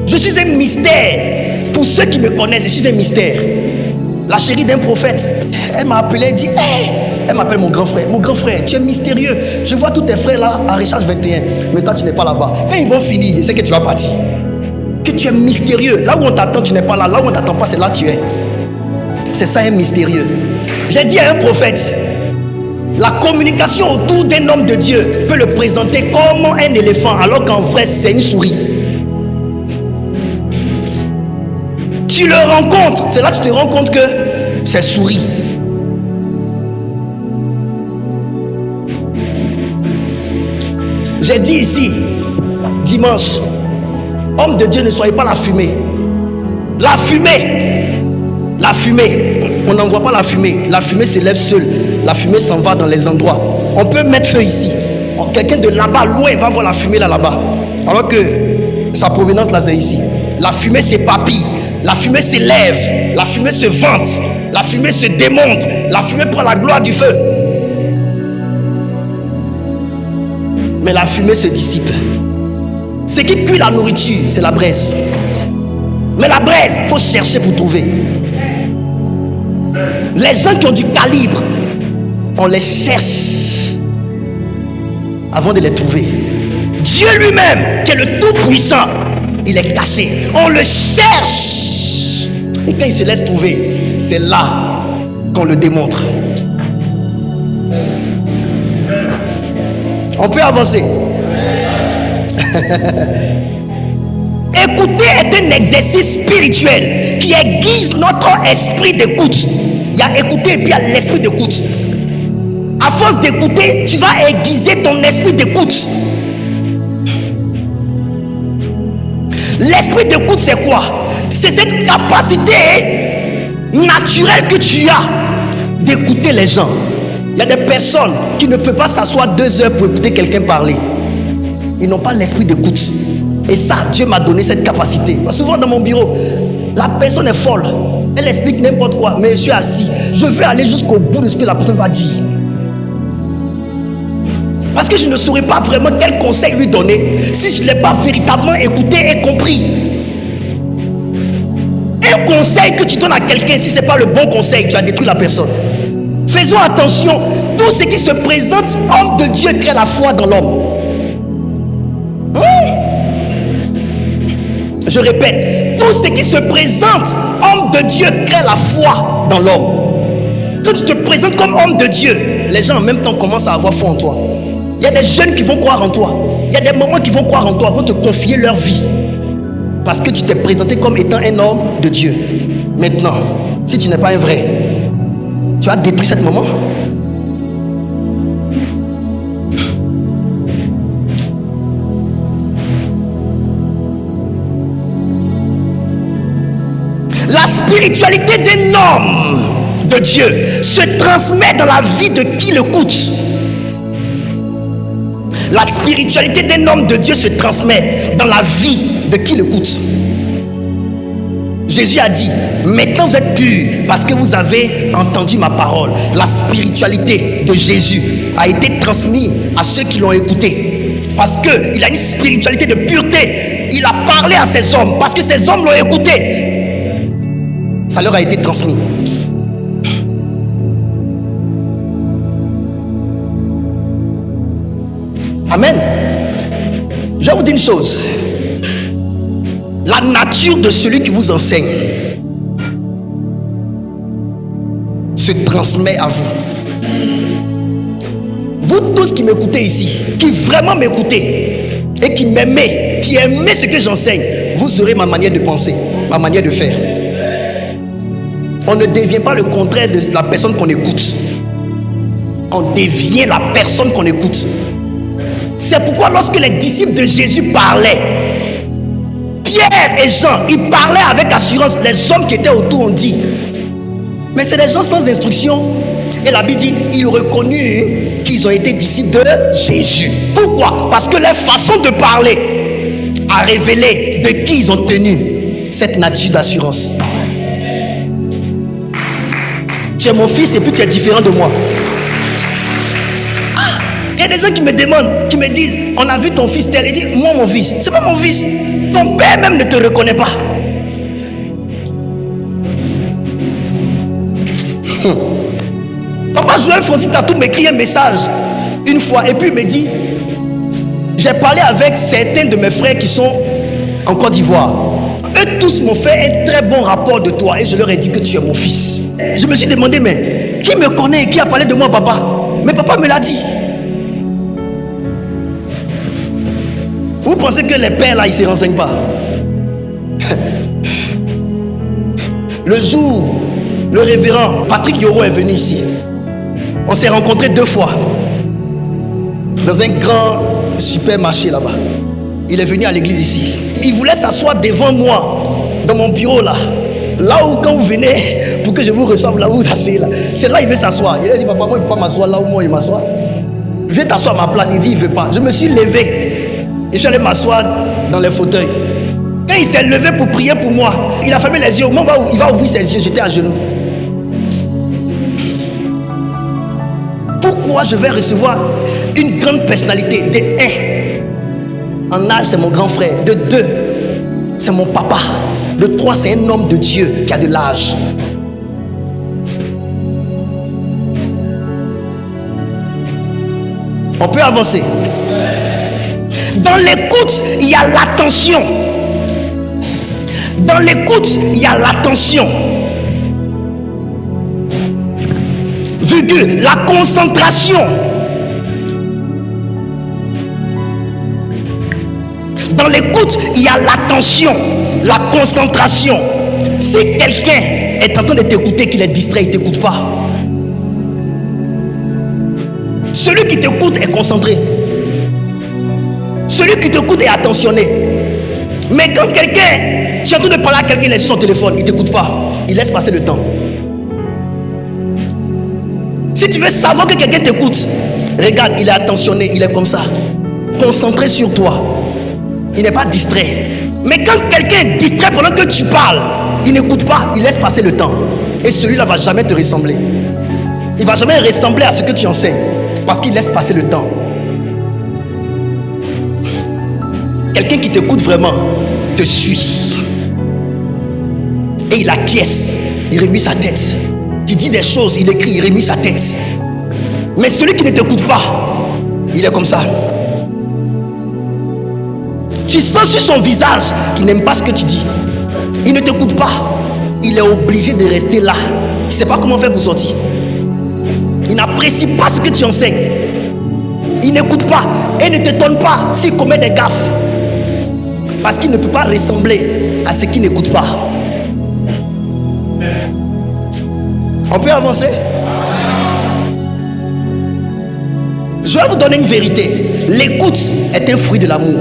A: Je suis un mystère. Pour ceux qui me connaissent, je suis un mystère. La chérie d'un prophète, elle m'a appelé, elle dit, hey! Elle m'appelle mon grand frère. Mon grand frère, tu es mystérieux. Je vois tous tes frères là à Recharge 21. Mais toi, tu n'es pas là-bas. Quand ils vont finir, je sais que tu vas partir. Que tu es mystérieux. Là où on t'attend, tu n'es pas là. Là où on t'attend pas, c'est là que tu es. C'est ça un mystérieux. J'ai dit à un prophète, la communication autour d'un homme de Dieu peut le présenter comme un éléphant, alors qu'en vrai, c'est une souris. Tu le rencontres, c'est là que tu te rends compte que c'est souris. J'ai dit ici, dimanche, homme de Dieu, ne soyez pas la fumée. La fumée, on n'envoie pas la fumée. La fumée se lève seule. La fumée s'en va dans les endroits. On peut mettre feu ici. Quelqu'un de là-bas, loin, va voir la fumée là-bas. Alors que sa provenance là, c'est ici. La fumée s'éparpille. La fumée s'élève, la fumée se vante, la fumée se démonte, la fumée prend la gloire du feu. Mais la fumée se dissipe. Ce qui cuit la nourriture, c'est la braise. Mais la braise, il faut chercher pour trouver. Les gens qui ont du calibre, on les cherche. avant de les trouver. Dieu lui-même, qui est le Tout-Puissant, il est caché. On le cherche. Et quand il se laisse trouver, c'est là qu'on le démontre. On peut avancer. Écouter est un exercice spirituel qui aiguise notre esprit d'écoute. Il y a écouter et puis il y a l'esprit d'écoute. À force d'écouter, tu vas aiguiser ton esprit d'écoute. L'esprit d'écoute, c'est quoi? C'est cette capacité naturelle que tu as d'écouter les gens. Il y a des personnes qui ne peuvent pas s'asseoir 2 heures pour écouter quelqu'un parler. Ils n'ont pas l'esprit d'écoute. Et ça, Dieu m'a donné cette capacité. Souvent dans mon bureau, la personne est folle. Elle explique n'importe quoi, mais je suis assis. Je veux aller jusqu'au bout de ce que la personne va dire. Parce que je ne saurais pas vraiment quel conseil lui donner si je ne l'ai pas véritablement écouté et compris. Un conseil que tu donnes à quelqu'un, si ce n'est pas le bon conseil, tu as détruit la personne. Faisons attention. Tout ce qui se présente, homme de Dieu crée la foi dans l'homme. Je répète, tout ce qui se présente, homme de Dieu crée la foi dans l'homme. Quand tu te présentes comme homme de Dieu, les gens en même temps commencent à avoir foi en toi. Il y a des jeunes qui vont croire en toi. Il y a des mamans qui vont croire en toi, vont te confier leur vie. Parce que tu t'es présenté comme étant un homme de Dieu. Maintenant, si tu n'es pas un vrai, tu as détruit cette maman. La spiritualité d'un homme de Dieu se transmet dans la vie de qui l'écoute. La spiritualité d'un homme de Dieu se transmet dans la vie de qui l'écoute. Jésus a dit, maintenant vous êtes purs parce que vous avez entendu ma parole. La spiritualité de Jésus a été transmise à ceux qui l'ont écouté. Parce qu'il a une spiritualité de pureté. Il a parlé à ces hommes parce que ces hommes l'ont écouté. Ça leur a été transmis. Amen. Je vais vous dire une chose. La nature de celui qui vous enseigne se transmet à vous. Vous tous qui m'écoutez ici, qui vraiment m'écoutez et qui m'aimez, qui aimez ce que j'enseigne, vous aurez ma manière de penser, ma manière de faire. On ne devient pas le contraire de la personne qu'on écoute. On devient la personne qu'on écoute. C'est pourquoi lorsque les disciples de Jésus parlaient, Pierre et Jean, ils parlaient avec assurance. Les hommes qui étaient autour ont dit, mais c'est des gens sans instruction. Et la Bible dit, ils reconnurent qu'ils ont été disciples de Jésus. Pourquoi? Parce que leur façon de parler a révélé de qui ils ont tenu cette nature d'assurance. Tu es mon fils et puis tu es différent de moi. Il y a des gens qui me demandent, qui me disent, on a vu ton fils tel. Il dit, moi mon fils, c'est pas mon fils. Ton père même ne te reconnaît pas. Papa Joël Francis Tatou m'écrit un message une fois et puis il me dit, j'ai parlé avec certains de mes frères qui sont en Côte d'Ivoire. Eux tous m'ont fait un très bon rapport de toi et je leur ai dit que tu es mon fils. Je me suis demandé, mais qui me connaît et qui a parlé de moi, papa? Mais papa me l'a dit. Vous pensez que les pères là, ils ne se renseignent pas? Le jour, le révérend Patrick Yoro est venu ici. On s'est rencontrés 2 fois dans un grand supermarché là-bas. Il est venu à l'église ici. Il voulait s'asseoir devant moi dans mon bureau là. Là où quand vous venez pour que je vous reçoive, là où vous asseyez là. C'est là il veut s'asseoir. Il a dit, papa, moi je ne peux pas m'asseoir là où moi il m'assoit. Viens t'asseoir à ma place. Il dit, il ne veut pas. Je me suis levé. Et je suis allé m'asseoir dans les fauteuils. Quand il s'est levé pour prier pour moi, il a fermé les yeux. Au moment où il va ouvrir ses yeux, j'étais à genoux. Pourquoi je vais recevoir une grande personnalité? De 1, en âge, c'est mon grand frère. De 2, c'est mon papa. De 3, c'est un homme de Dieu qui a de l'âge. On peut avancer. Dans l'écoute, il y a l'attention. Dans l'écoute, il y a l'attention. Virgule, la concentration. Dans l'écoute, il y a l'attention, la concentration. Si quelqu'un est en train de t'écouter, qu'il est distrait, il ne t'écoute pas. Celui qui t'écoute est concentré. Celui qui t'écoute est attentionné. Mais quand quelqu'un, tu es en train de parler à quelqu'un, il est sur son téléphone, il ne t'écoute pas. Il laisse passer le temps. Si tu veux savoir que quelqu'un t'écoute, regarde, il est attentionné, il est comme ça, concentré sur toi. Il n'est pas distrait. Mais quand quelqu'un est distrait pendant que tu parles, il n'écoute pas, il laisse passer le temps. Et celui-là ne va jamais te ressembler. Il ne va jamais ressembler à ce que tu enseignes. Parce qu'il laisse passer le temps. Quelqu'un qui t'écoute vraiment te suit. Et il acquiesce. Il remue sa tête. Tu dis des choses, il écrit, il remue sa tête. Mais celui qui ne t'écoute pas, il est comme ça. Tu sens sur son visage qu'il n'aime pas ce que tu dis. Il ne t'écoute pas. Il est obligé de rester là. Il ne sait pas comment faire pour sortir. Il n'apprécie pas ce que tu enseignes. Il n'écoute pas. Et ne t'étonne pas s'il commet des gaffes. Parce qu'il ne peut pas ressembler à ce qu'il n'écoute pas. On peut avancer? Je vais vous donner une vérité. L'écoute est un fruit de l'amour.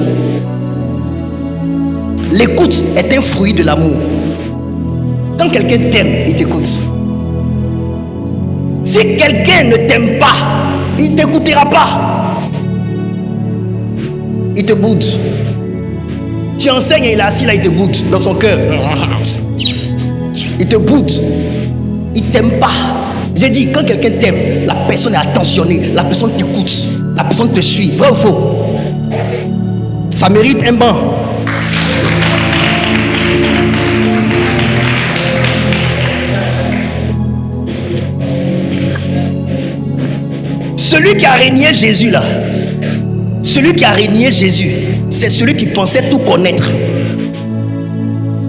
A: L'écoute est un fruit de l'amour. Quand quelqu'un t'aime, il t'écoute. Si quelqu'un ne t'aime pas, il ne t'écoutera pas. Il te boude. Tu enseignes et il est assis là, il te boude dans son cœur. Il te boude. Il ne t'aime pas. J'ai dit, quand quelqu'un t'aime, la personne est attentionnée, la personne t'écoute, la personne te suit. Vrai ou faux? Ça mérite un banc. Celui qui a régné Jésus là, celui qui a régné Jésus, c'est celui qui pensait tout connaître.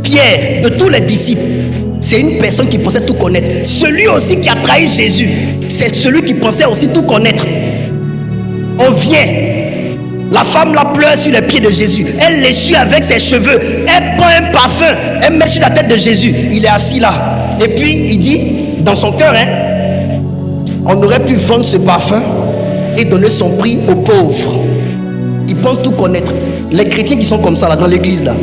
A: Pierre, de tous les disciples, c'est une personne qui pensait tout connaître. Celui aussi qui a trahi Jésus, c'est celui qui pensait aussi tout connaître. On vient, la femme la pleure sur les pieds de Jésus, elle l'essuie avec ses cheveux, elle prend un parfum, elle met sur la tête de Jésus, il est assis là. Et puis il dit dans son cœur, on aurait pu vendre ce parfum et donner son prix aux pauvres. Ils pensent tout connaître. Les chrétiens qui sont comme ça là dans l'église là,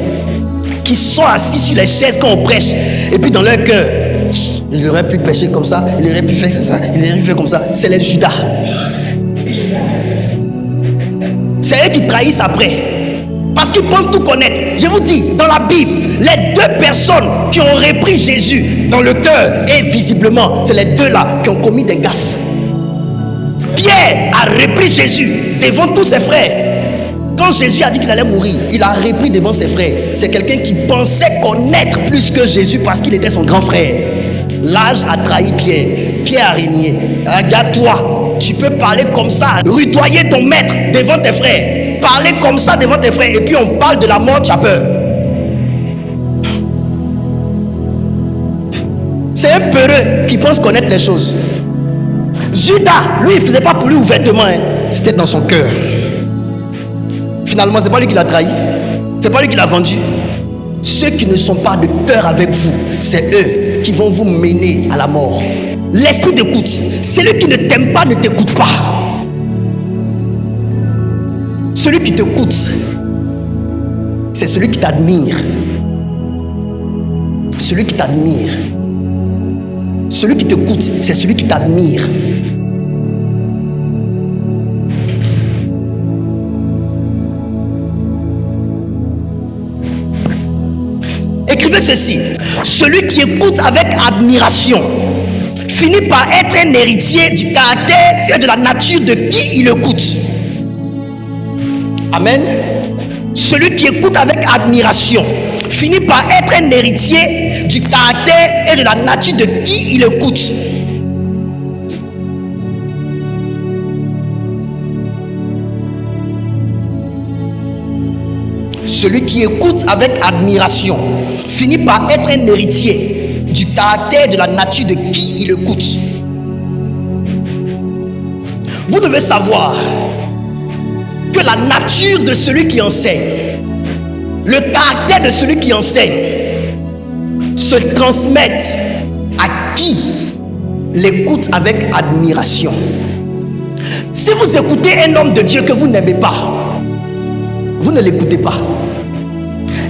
A: qui sont assis sur les chaises quand on prêche, et puis dans leur cœur, il aurait pu prêcher comme ça, il aurait pu faire ça, il aurait pu faire comme ça. C'est les Judas. C'est eux qui trahissent après. Parce qu'ils pensent tout connaître. Je vous dis, dans la Bible, les deux personnes qui ont repris Jésus dans le cœur et visiblement, c'est les deux là qui ont commis des gaffes. Pierre a repris Jésus devant tous ses frères. Quand Jésus a dit qu'il allait mourir, il a repris devant ses frères. C'est quelqu'un qui pensait connaître plus que Jésus parce qu'il était son grand frère. L'âge a trahi Pierre. Pierre a régné. Regarde-toi, tu peux parler comme ça, rudoyer ton maître devant tes frères. Parler comme ça devant tes frères et puis on parle de la mort, tu as peur. C'est un peureux qui pense connaître les choses. Judas, lui, il ne faisait pas pour lui ouvertement, c'était dans son cœur. Finalement, c'est pas lui qui l'a trahi, c'est pas lui qui l'a vendu. Ceux qui ne sont pas de cœur avec vous, c'est eux qui vont vous mener à la mort. L'esprit d'écoute, celui qui ne t'aime pas ne t'écoute pas. Celui qui t'écoute, c'est celui qui t'admire. Celui qui t'admire. Celui qui t'écoute, c'est celui qui t'admire. Écrivez ceci: celui qui écoute avec admiration finit par être un héritier du caractère et de la nature de qui il écoute. Amen. Celui qui écoute avec admiration finit par être un héritier du caractère et de la nature de qui il écoute. celui qui écoute avec admiration, finit par être un héritier du caractère et de la nature de qui il écoute. Vous devez savoir que la nature de celui qui enseigne, le caractère de celui qui enseigne, se transmettent à qui l'écoute avec admiration. Si vous écoutez un homme de Dieu que vous n'aimez pas, vous ne l'écoutez pas.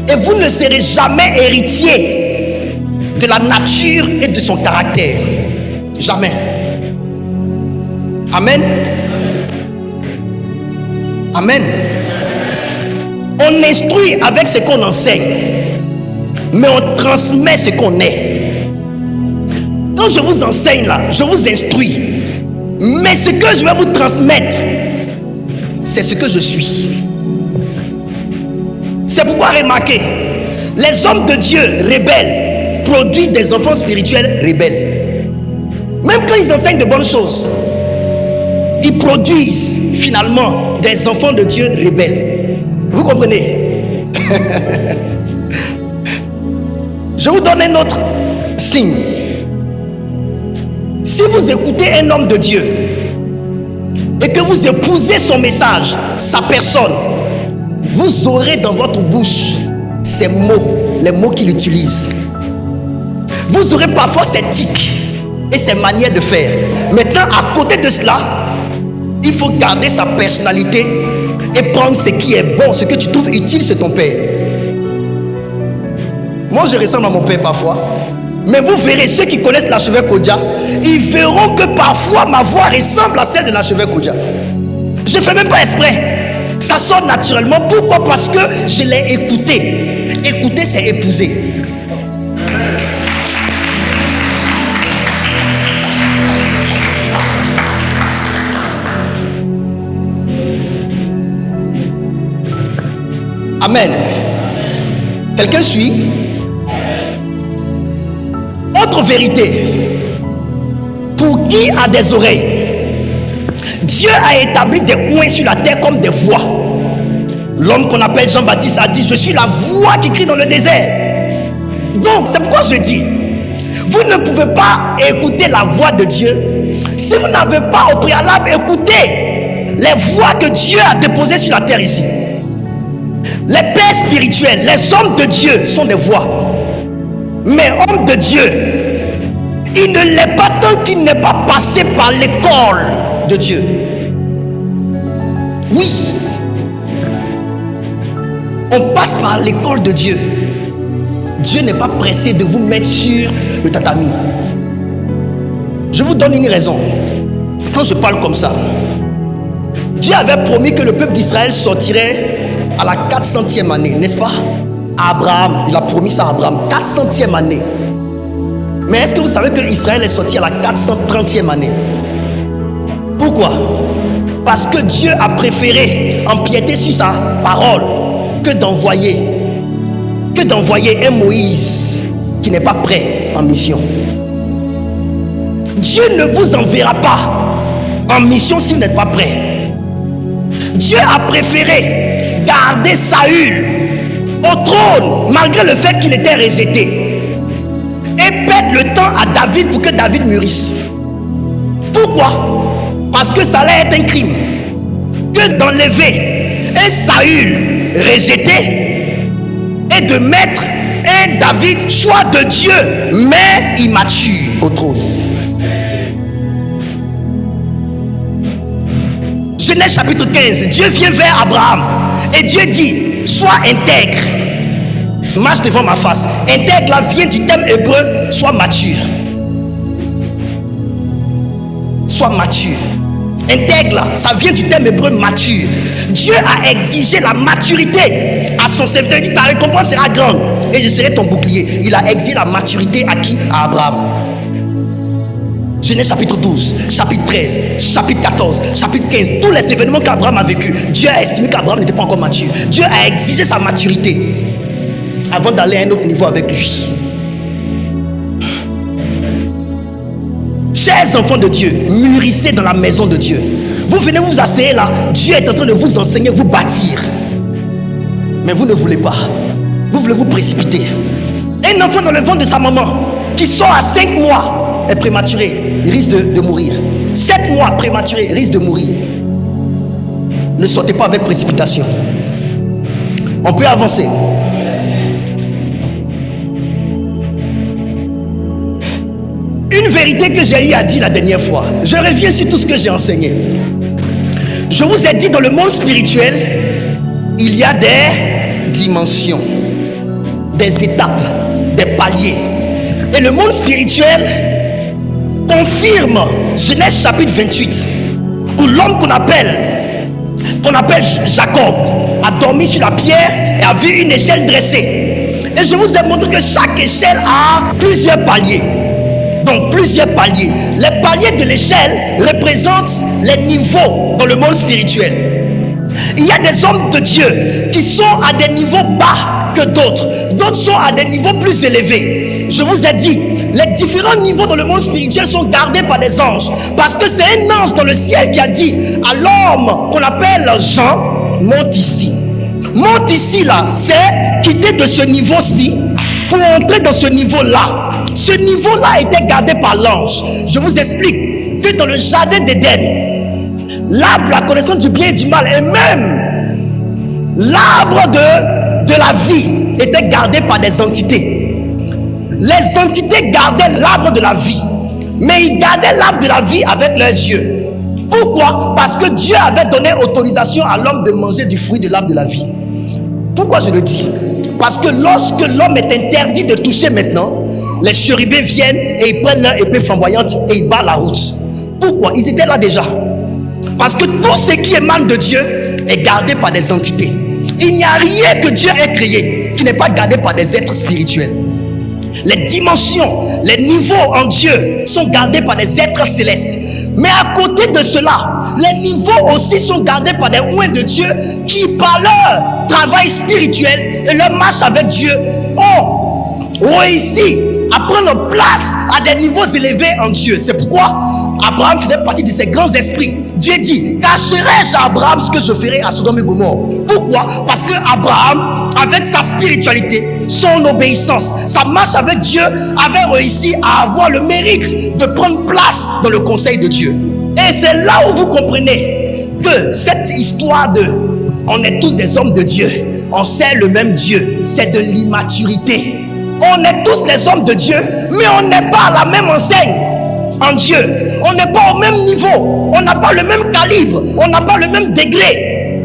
A: Et vous ne serez jamais héritier de la nature et de son caractère. Jamais. Amen. Amen. On instruit avec ce qu'on enseigne, mais on transmet ce qu'on est. Quand je vous enseigne là, je vous instruis, mais ce que je vais vous transmettre, c'est ce que je suis. C'est pourquoi remarquez, les hommes de Dieu rebelles produisent des enfants spirituels rebelles. Même quand ils enseignent de bonnes choses, ils produisent finalement des enfants de Dieu rebelles. Vous comprenez? Je vous donne un autre signe. Si vous écoutez un homme de Dieu et que vous épousez son message, sa personne, vous aurez dans votre bouche ces mots, les mots qu'il utilise. Vous aurez parfois ses tics et ses manières de faire. Maintenant, à côté de cela, il faut garder sa personnalité et prendre ce qui est bon, ce que tu trouves utile, c'est ton père. Moi, je ressemble à mon père parfois. Mais vous verrez, ceux qui connaissent l'archevêque Odia, ils verront que parfois ma voix ressemble à celle de l'archevêque Odia. Je ne fais même pas exprès. Ça sort naturellement. Pourquoi? Parce que je l'ai écouté. Écouter, c'est épouser. Amen. Quelqu'un suit? Autre vérité. Pour qui a des oreilles, Dieu a établi des points sur la terre comme des voix. L'homme qu'on appelle Jean-Baptiste a dit: je suis la voix qui crie dans le désert. Donc c'est pourquoi je dis, vous ne pouvez pas écouter la voix de Dieu si vous n'avez pas au préalable écouté les voix que Dieu a déposées sur la terre ici. Les pères spirituels, les hommes de Dieu sont des voix. Mais homme de Dieu, il ne l'est pas tant qu'il n'est pas passé par l'école de Dieu. Oui, on passe par l'école de Dieu. Dieu n'est pas pressé de vous mettre sur le tatami. Je vous donne une raison. Quand je parle comme ça, Dieu avait promis que le peuple d'Israël sortirait à la 400e année, n'est-ce pas? À Abraham, il a promis ça à Abraham, 400e année. Mais est-ce que vous savez que Israël est sorti à la 430e année? Pourquoi? Parce que Dieu a préféré empiéter sur sa parole que d'envoyer un Moïse qui n'est pas prêt en mission. Dieu ne vous enverra pas en mission si vous n'êtes pas prêt. Dieu a préféré garder Saül au trône malgré le fait qu'il était rejeté et perdre le temps à David pour que David mûrisse. Pourquoi? Parce que ça allait être un crime que d'enlever un Saül rejeté et de mettre un David, choix de Dieu, mais immature, au trône. Genèse chapitre 15, Dieu vient vers Abraham et Dieu dit: sois intègre, marche devant ma face. Intègre là vient du thème hébreu, sois mature. Sois mature. Intègre là, ça vient du thème hébreu mature. Dieu a exigé la maturité à son serviteur. Il dit: ta récompense sera grande et je serai ton bouclier. Il a exigé la maturité à qui? À Abraham. Genèse chapitre 12, chapitre 13, chapitre 14, chapitre 15, tous les événements qu'Abraham a vécu, Dieu a estimé qu'Abraham n'était pas encore mature. Dieu a exigé sa maturité avant d'aller à un autre niveau avec lui. Chers enfants de Dieu, mûrissez dans la maison de Dieu. Vous venez vous asseoir là, Dieu est en train de vous enseigner, vous bâtir. Mais vous ne voulez pas. Vous voulez vous précipiter. Un enfant dans le ventre de sa maman qui sort à 5 mois est prématuré, il risque de mourir. 7 mois prématuré, il risque de mourir. Ne sortez pas avec précipitation. On peut avancer. Une vérité que j'ai eu à dire la dernière fois. Je reviens sur tout ce que j'ai enseigné. Je vous ai dit, dans le monde spirituel, il y a des dimensions, des étapes, des paliers. Et le monde spirituel confirme Genèse chapitre 28, où l'homme qu'on appelle Jacob a dormi sur la pierre et a vu une échelle dressée. Et je vous ai montré que chaque échelle a plusieurs paliers. Donc plusieurs paliers. Les paliers de l'échelle représentent les niveaux dans le monde spirituel. Il y a des hommes de Dieu qui sont à des niveaux bas que d'autres. D'autres sont à des niveaux plus élevés. Je vous ai dit, les différents niveaux dans le monde spirituel sont gardés par des anges. Parce que c'est un ange dans le ciel qui a dit à l'homme qu'on appelle Jean, monte ici. Monte ici là, c'est quitter de ce niveau-ci pour entrer dans ce niveau-là. Ce niveau-là était gardé par l'ange. Je vous explique que dans le jardin d'Éden, l'arbre, la connaissance du bien et du mal, et même l'arbre de la vie était gardé par des entités. Les entités gardaient l'arbre de la vie, mais ils gardaient l'arbre de la vie avec leurs yeux. Pourquoi? Parce que Dieu avait donné autorisation à l'homme de manger du fruit de l'arbre de la vie. Pourquoi je le dis? Parce que lorsque l'homme est interdit de toucher maintenant, les chérubins viennent et ils prennent leur épée flamboyante et ils barrent la route. Pourquoi? Ils étaient là déjà. Parce que tout ce qui émane de Dieu est gardé par des entités. Il n'y a rien que Dieu ait créé qui n'est pas gardé par des êtres spirituels. Les dimensions, les niveaux en Dieu sont gardés par des êtres célestes. Mais à côté de cela, les niveaux aussi sont gardés par des oints de Dieu qui, par leur travail spirituel et leur marche avec Dieu, ont réussi à prendre place à des niveaux élevés en Dieu. C'est pourquoi Abraham faisait partie de ces grands esprits. Dieu dit, cacherai-je à Abraham ce que je ferai à Sodome et Gomorrhe? Pourquoi? Parce que Abraham, avec sa spiritualité, son obéissance, sa marche avec Dieu, avait réussi à avoir le mérite de prendre place dans le conseil de Dieu. Et c'est là où vous comprenez que cette histoire de on est tous des hommes de Dieu, on sait le même Dieu, c'est de l'immaturité. On est tous les hommes de Dieu, mais on n'est pas à la même enseigne en Dieu. On n'est pas au même niveau, on n'a pas le même calibre, on n'a pas le même degré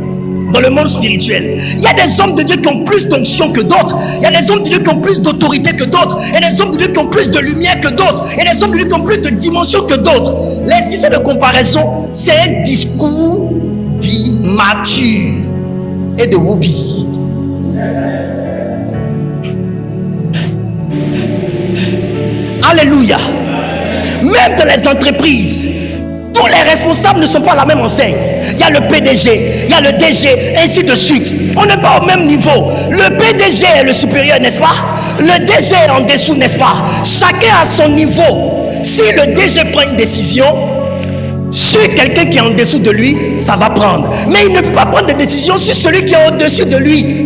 A: dans le monde spirituel. Il y a des hommes de Dieu qui ont plus d'onction que d'autres. Il y a des hommes de Dieu qui ont plus d'autorité que d'autres. Il y a des hommes de Dieu qui ont plus de lumière que d'autres. Il y a des hommes de Dieu qui ont plus de dimension que d'autres. Les histoires de comparaison, c'est un discours d'immature et de whoopi. Alléluia. Même dans les entreprises, tous les responsables ne sont pas à la même enseigne. Il y a le PDG, il y a le DG, ainsi de suite. On n'est pas au même niveau. Le PDG est le supérieur, n'est-ce pas? Le DG est en dessous, n'est-ce pas? Chacun a son niveau. Si le DG prend une décision, sur quelqu'un qui est en dessous de lui, ça va prendre. Mais il ne peut pas prendre de décision sur celui qui est au-dessus de lui.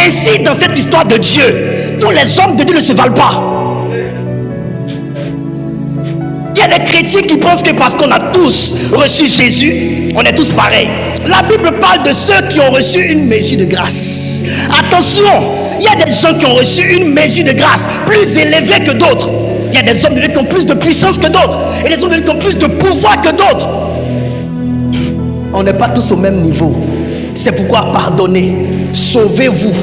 A: Ainsi, dans cette histoire de Dieu, tous les hommes de Dieu ne se valent pas. Il y a des chrétiens qui pensent que parce qu'on a tous reçu Jésus, on est tous pareils. La Bible parle de ceux qui ont reçu une mesure de grâce. Attention, il y a des gens qui ont reçu une mesure de grâce plus élevée que d'autres. Il y a des hommes de Dieu qui ont plus de puissance que d'autres. Et des hommes de Dieu qui ont plus de pouvoir que d'autres. On n'est pas tous au même niveau. C'est pourquoi pardonnez, sauvez-vous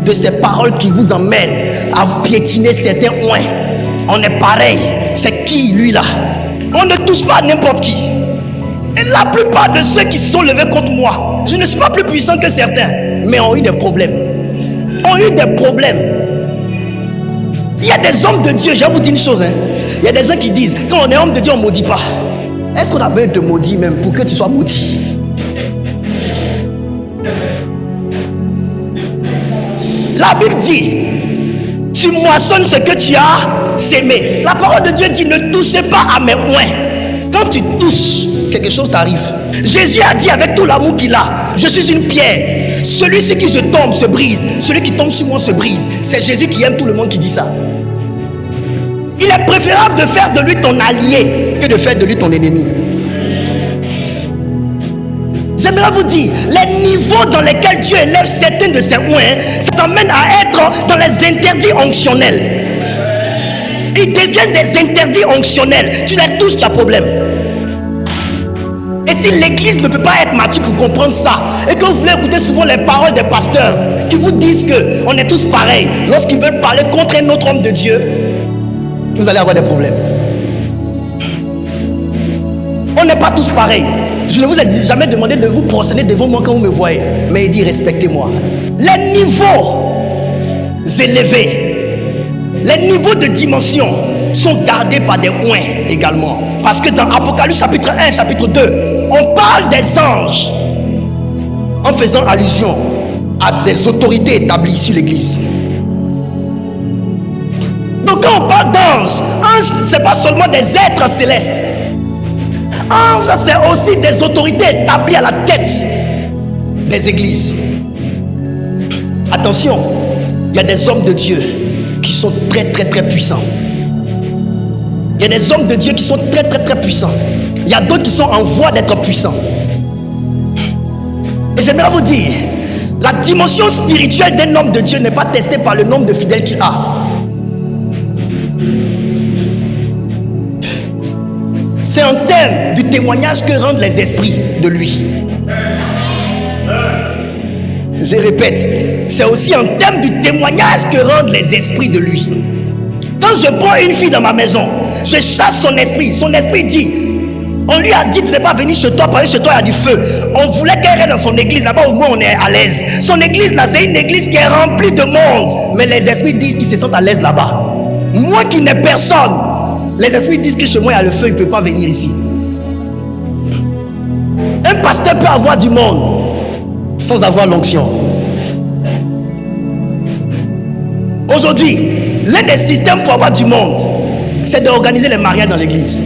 A: de ces paroles qui vous emmènent à piétiner certains oints. On est pareil. C'est qui lui là? On ne touche pas à n'importe qui. Et la plupart de ceux qui se sont levés contre moi, je ne suis pas plus puissant que certains, mais ont eu des problèmes. Ont eu des problèmes. Il y a des hommes de Dieu, je vais vous dire une chose. Il y a des gens qui disent, quand on est homme de Dieu, on ne maudit pas. Est-ce qu'on a besoin de te maudire même pour que tu sois maudit? La Bible dit, tu moissonnes ce que tu as sémé. La parole de Dieu dit, ne touchez pas à mes oins. Quand tu touches, quelque chose t'arrive. Jésus a dit avec tout l'amour qu'il a, je suis une pierre Celui sur qui je tombe se brise. Celui qui tombe sur moi se brise. C'est Jésus qui aime tout le monde qui dit ça. Il est préférable de faire de lui ton allié que de faire de lui ton ennemi. J'aimerais vous dire, les niveaux dans lesquels Dieu élève certains de ses oins, ça amène à être dans les interdits onctionnels. Ils deviennent des interdits onctionnels. Tu les touches, tu as problème. Et si l'église ne peut pas être mature pour comprendre ça, et que vous voulez écouter souvent les paroles des pasteurs qui vous disent qu'on est tous pareils, lorsqu'ils veulent parler contre un autre homme de Dieu, vous allez avoir des problèmes. On n'est pas tous pareils. Je ne vous ai jamais demandé de vous prosterner devant moi quand vous me voyez, mais il dit respectez-moi. Les niveaux élevés, les niveaux de dimension sont gardés par des oins également. Parce que dans Apocalypse chapitre 1, chapitre 2, on parle des anges en faisant allusion à des autorités établies sur l'église. Donc quand on parle d'anges, anges, ce n'est pas seulement des êtres célestes. Anges, c'est aussi des autorités établies à la tête des églises. Attention, il y a des hommes de Dieu qui sont très puissants. Il y a des hommes de Dieu qui sont très puissants. Il y a d'autres qui sont en voie d'être puissants. Et j'aimerais vous dire, la dimension spirituelle d'un homme de Dieu n'est pas testée par le nombre de fidèles qu'il a. C'est en termes du témoignage que rendent les esprits de lui. Je répète, c'est aussi en termes du témoignage que rendent les esprits de lui. Quand je prends une fille dans ma maison, je chasse son esprit. Son esprit dit, on lui a dit de ne pas venir chez toi parce que chez toi il y a du feu. On voulait qu'elle reste dans son église, là-bas au moins on est à l'aise. Son église là, c'est une église qui est remplie de monde. Mais les esprits disent qu'ils se sentent à l'aise là-bas. Moi qui n'ai personne, les esprits disent que chez moi il y a le feu, il ne peut pas venir ici. Un pasteur peut avoir du monde sans avoir l'onction. Aujourd'hui, l'un des systèmes pour avoir du monde, c'est d'organiser les mariages dans l'église.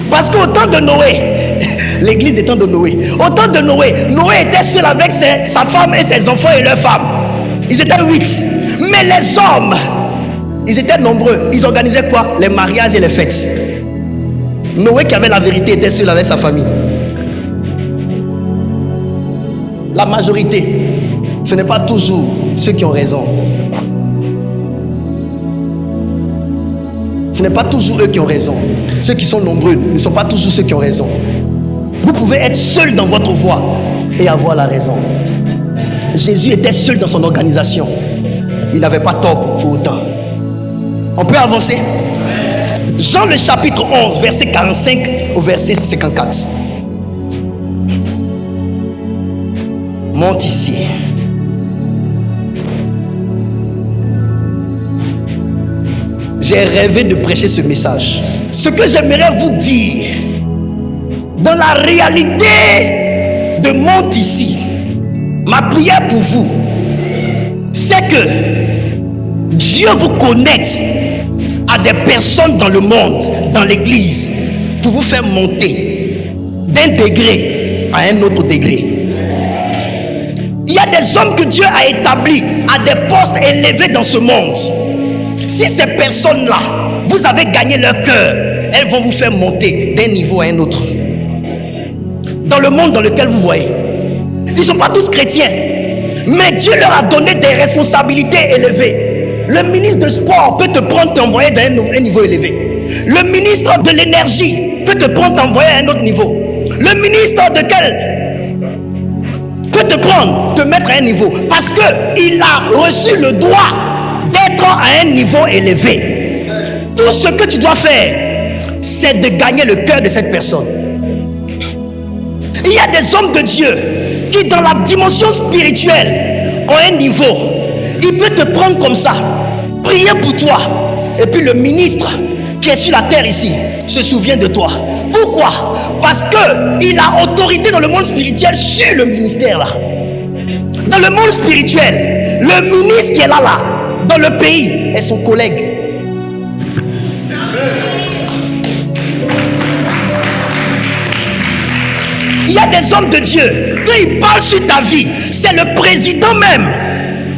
A: Parce qu'au temps de Noé, l'église des temps de Noé, au temps de Noé, Noé était seul avec sa femme et ses enfants et leurs femmes. Ils étaient 8. Mais les hommes, ils étaient nombreux. Ils organisaient quoi? Les mariages et les fêtes. Noé qui avait la vérité était seul avec sa famille. La majorité, ce n'est pas toujours ceux qui ont raison. Ce n'est pas toujours eux qui ont raison. Ceux qui sont nombreux ne sont pas toujours ceux qui ont raison. Vous pouvez être seul dans votre voie et avoir la raison. Jésus était seul dans son organisation. Il n'avait pas tort pour autant. On peut avancer? Jean le chapitre 11, verset 45 au verset 54. Monte ici. J'ai rêvé de prêcher ce message. Ce que j'aimerais vous dire, dans la réalité de Monte ici, ma prière pour vous, c'est que Dieu vous connecte à des personnes dans le monde, dans l'église, pour vous faire monter d'un degré à un autre degré. Il y a des hommes que Dieu a établis à des postes élevés dans ce monde. Si ces personnes-là, vous avez gagné leur cœur, elles vont vous faire monter d'un niveau à un autre. Dans le monde dans lequel vous voyez, ils ne sont pas tous chrétiens, mais Dieu leur a donné des responsabilités élevées. Le ministre de sport peut te prendre, t'envoyer dans un niveau élevé. Le ministre de l'énergie peut te prendre, t'envoyer à un autre niveau. Le ministre de quel peut te prendre, te mettre à un niveau, parce qu'il a reçu le droit d'être à un niveau élevé. Tout ce que tu dois faire, c'est de gagner le cœur de cette personne. Il y a des hommes de Dieu qui, dans la dimension spirituelle, ont un niveau. Il peut te prendre comme ça, prier pour toi, et puis le ministre qui est sur la terre ici se souvient de toi. Pourquoi? Parce qu'il a autorité dans le monde spirituel sur le ministère là. Dans le monde spirituel, le ministre qui est là, dans le pays, est son collègue. Il y a des hommes de Dieu, Quand il parle sur ta vie, c'est le président même.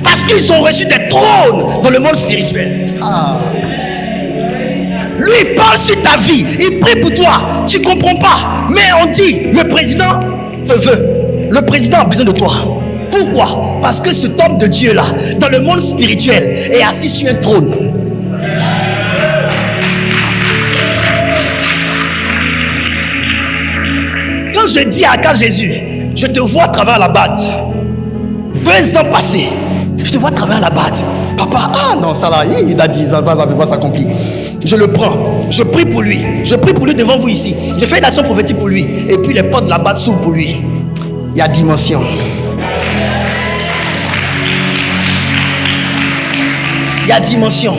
A: Parce qu'ils ont reçu des trônes dans le monde spirituel. Lui, il parle sur ta vie. Il prie pour toi. Tu ne comprends pas. Mais on dit, le président te veut. Le président a besoin de toi. Pourquoi? Parce que cet homme de Dieu-là, dans le monde spirituel, est assis sur un trône. Quand je dis à Jésus, je te vois à travers la batte. 2 ans passés, je te vois à travers la batte. Papa, non, ça là, il a dit, ça ne peut pas s'accomplir. Je le prends, je prie pour lui. Je prie pour lui devant vous ici. Je fais une action prophétique pour lui. Et puis les portes de la batte s'ouvrent pour lui. Il y a dimension. Il y a dimension.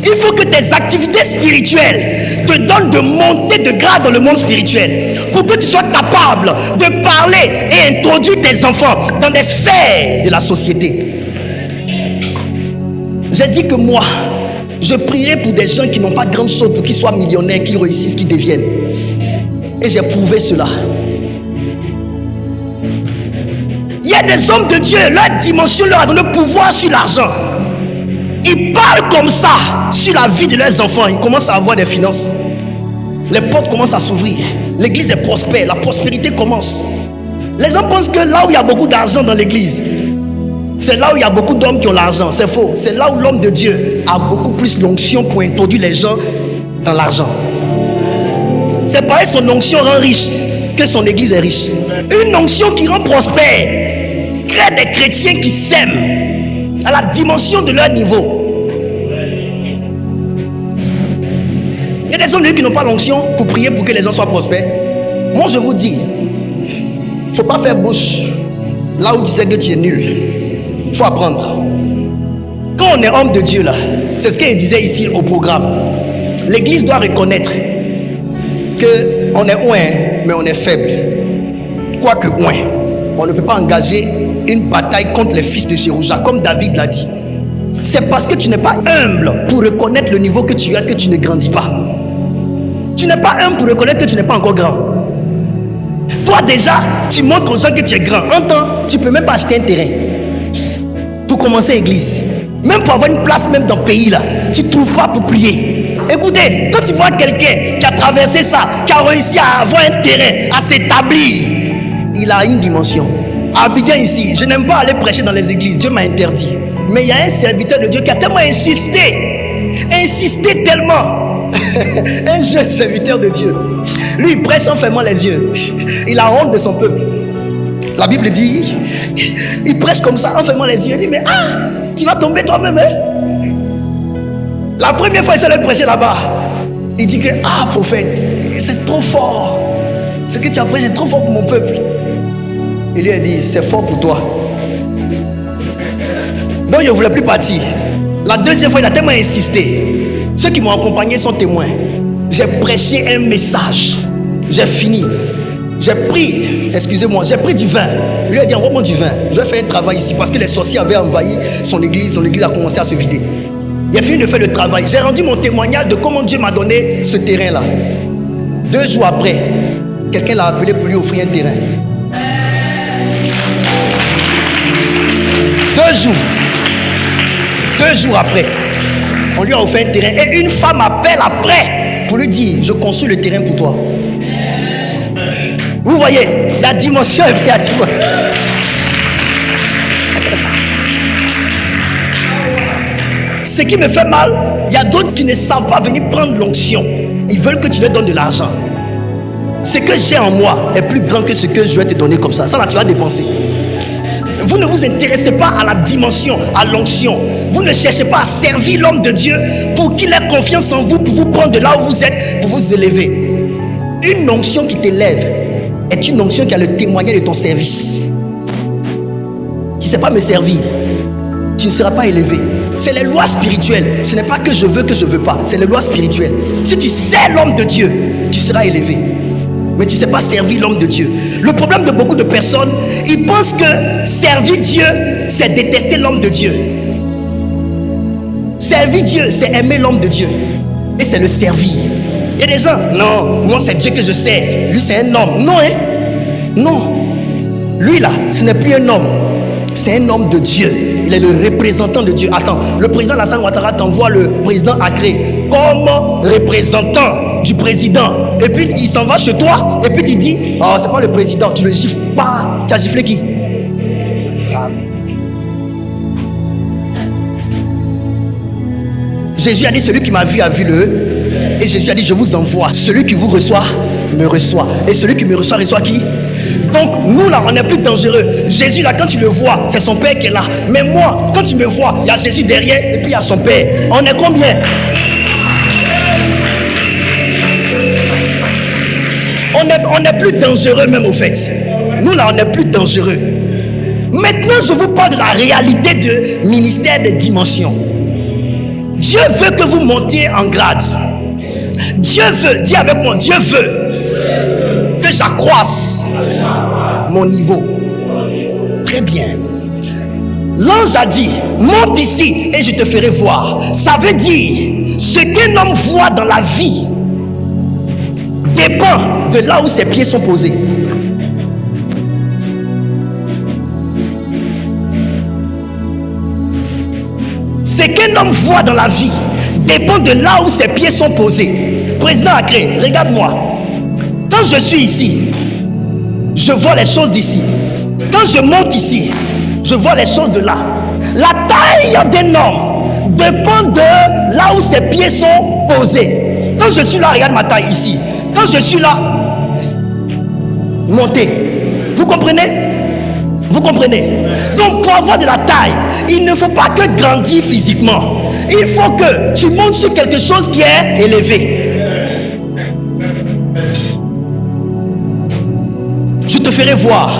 A: Il faut que tes activités spirituelles te donnent de monter de grade dans le monde spirituel. Pour que tu sois capable de parler et introduire tes enfants dans des sphères de la société. J'ai dit que moi, je prierai pour des gens qui n'ont pas grande chose, pour qu'ils soient millionnaires, qu'ils réussissent, qu'ils deviennent. Et j'ai prouvé cela. Il y a des hommes de Dieu, leur dimension leur a donné le pouvoir sur l'argent. Ils parlent comme ça sur la vie de leurs enfants. Ils commencent à avoir des finances. Les portes commencent à s'ouvrir. L'église est prospère. La prospérité commence. Les gens pensent que là où il y a beaucoup d'argent dans l'église, c'est là où il y a beaucoup d'hommes qui ont l'argent. C'est faux. C'est là où l'homme de Dieu a beaucoup plus l'onction pour introduire les gens dans l'argent. C'est pareil, son onction rend riche que son église est riche. Une onction qui rend prospère crée des chrétiens qui s'aiment à la dimension de leur niveau. Il y a des hommes qui n'ont pas l'onction pour prier pour que les gens soient prospères. Moi je vous dis, il ne faut pas faire bouche là où tu sais que tu es nul. Il faut apprendre. Quand on est homme de Dieu là, c'est ce qu'il disait ici au programme. L'église doit reconnaître qu'on est loin, mais on est faible. Quoique loin, on ne peut pas engager une bataille contre les fils de Jérusalem, comme David l'a dit. C'est parce que tu n'es pas humble pour reconnaître le niveau que tu as que tu ne grandis pas. Tu n'es pas humble pour reconnaître que tu n'es pas encore grand. Toi déjà, tu montres aux gens que tu es grand. En temps, tu ne peux même pas acheter un terrain pour commencer l'église. Même pour avoir une place même dans le pays là, tu ne trouves pas pour prier. Écoutez, quand tu vois quelqu'un qui a traversé ça, qui a réussi à avoir un terrain, à s'établir, il a une dimension. À Abidjan ici, je n'aime pas aller prêcher dans les églises, Dieu m'a interdit. Mais il y a un serviteur de Dieu qui a tellement insisté tellement. Un jeune serviteur de Dieu. Lui, il prêche en fermant les yeux. Il a honte de son peuple. La Bible dit, il prêche comme ça en fermant les yeux. Il dit, mais tu vas tomber toi-même. Hein? La première fois, il s'est allé prêcher là-bas. Il dit que, prophète, c'est trop fort. Ce que tu as prêché est trop fort pour mon peuple. Il lui a dit, c'est fort pour toi. Donc, il ne voulait plus partir. La deuxième fois, il a tellement insisté. Ceux qui m'ont accompagné sont témoins. J'ai prêché un message. J'ai fini. J'ai pris, excusez-moi, j'ai pris du vin. Il lui a dit, envoie-moi du vin. Je vais faire un travail ici parce que les sorciers avaient envahi son église. Son église a commencé à se vider. Il a fini de faire le travail. J'ai rendu mon témoignage de comment Dieu m'a donné ce terrain-là. 2 jours après, quelqu'un l'a appelé pour lui offrir un terrain. 2 jours après, on lui a offert un terrain. Et une femme appelle après pour lui dire, je construis le terrain pour toi. Vous voyez, la dimension et puis la dimension. Ce qui me fait mal, il y a d'autres qui ne savent pas venir prendre l'onction. Ils veulent que tu leur donnes de l'argent. Ce que j'ai en moi est plus grand que ce que je vais te donner comme ça. Ça là, tu vas dépenser. Vous ne vous intéressez pas à la dimension, à l'onction. Vous ne cherchez pas à servir l'homme de Dieu pour qu'il ait confiance en vous, pour vous prendre de là où vous êtes, pour vous élever. Une onction qui t'élève est une onction qui a le témoignage de ton service. Tu ne sais pas me servir, tu ne seras pas élevé. C'est les lois spirituelles. Ce n'est pas que je veux pas. C'est les lois spirituelles. Si tu sais l'homme de Dieu, tu seras élevé. Mais tu ne sais pas servir l'homme de Dieu. Le problème de beaucoup de personnes, ils pensent que servir Dieu, c'est détester l'homme de Dieu. Servir Dieu, c'est aimer l'homme de Dieu. Et c'est le servir. Il y a des gens, non, moi c'est Dieu que je sers. Lui c'est un homme. Non, hein? Non. Lui là, ce n'est plus un homme, c'est un homme de Dieu. Il est le représentant de Dieu. Attends, le président Alassane Ouattara t'envoie le président Accré comme représentant du président. Et puis il s'en va chez toi. Et puis tu dis, oh, c'est pas le président. Tu le gifles pas. Tu as giflé qui? Jésus a dit, celui qui m'a vu a vu le. Et Jésus a dit, je vous envoie. Celui qui vous reçoit, me reçoit. Et celui qui me reçoit, reçoit qui? Donc nous là, on est plus dangereux. Jésus là, quand tu le vois, c'est son Père qui est là. Mais moi, quand tu me vois, il y a Jésus derrière et puis il y a son Père. On est combien? On est plus dangereux même au fait. Nous là, on est plus dangereux. Maintenant, je vous parle de la réalité de ministère de dimension. Dieu veut que vous montiez en grade. Dieu veut, dis avec moi, Dieu veut que j'accroisse mon niveau. Très bien. L'ange a dit, monte ici et je te ferai voir. Ça veut dire, ce qu'un homme voit dans la vie dépend de là où ses pieds sont posés. Ce qu'un homme voit dans la vie dépend de là où ses pieds sont posés. Président Accré, regarde-moi. Quand je suis ici, je vois les choses d'ici. Quand je monte ici, je vois les choses de là. La taille d'un homme dépend de là où ses pieds sont posés. Quand je suis là, regarde ma taille ici. Quand je suis là, montez. Vous comprenez? Vous comprenez? Donc pour avoir de la taille, il ne faut pas que grandir physiquement. Il faut que tu montes sur quelque chose qui est élevé. Je te ferai voir.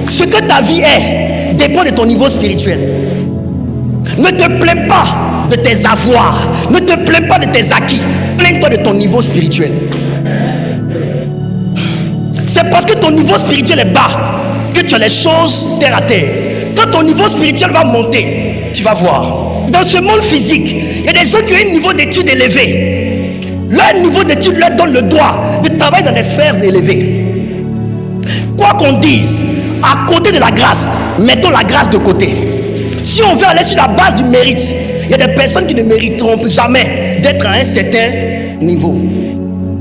A: Ce que ta vie est dépend de ton niveau spirituel. Ne te plains pas de tes avoirs. Ne te plains pas de tes acquis. Plains-toi de ton niveau spirituel. C'est parce que ton niveau spirituel est bas que tu as les choses terre à terre. Quand ton niveau spirituel va monter, tu vas voir. Dans ce monde physique, il y a des gens qui ont un niveau d'études élevé. Leur niveau d'études leur donne le droit de travailler dans des sphères élevées. Quoi qu'on dise, à côté de la grâce, mettons la grâce de côté. Si on veut aller sur la base du mérite, il y a des personnes qui ne mériteront jamais d'être à un certain niveau.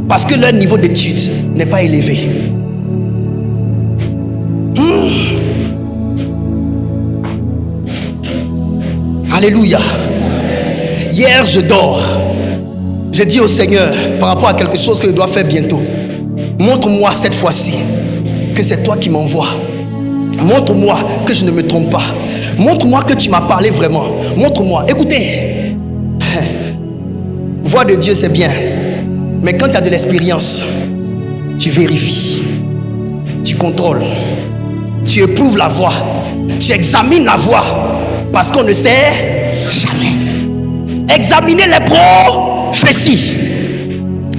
A: Parce que leur niveau d'études n'est pas élevé. Alléluia. Hier, je dors. J'ai dit au Seigneur, par rapport à quelque chose que je dois faire bientôt, montre-moi cette fois-ci que c'est toi qui m'envoies. Montre-moi que je ne me trompe pas. Montre-moi que tu m'as parlé vraiment. Montre-moi. Écoutez, voix de Dieu, c'est bien. Mais quand tu as de l'expérience, tu vérifies, tu contrôles, tu éprouves la voix, tu examines la voix. Parce qu'on ne sait jamais. Examinez les prophéties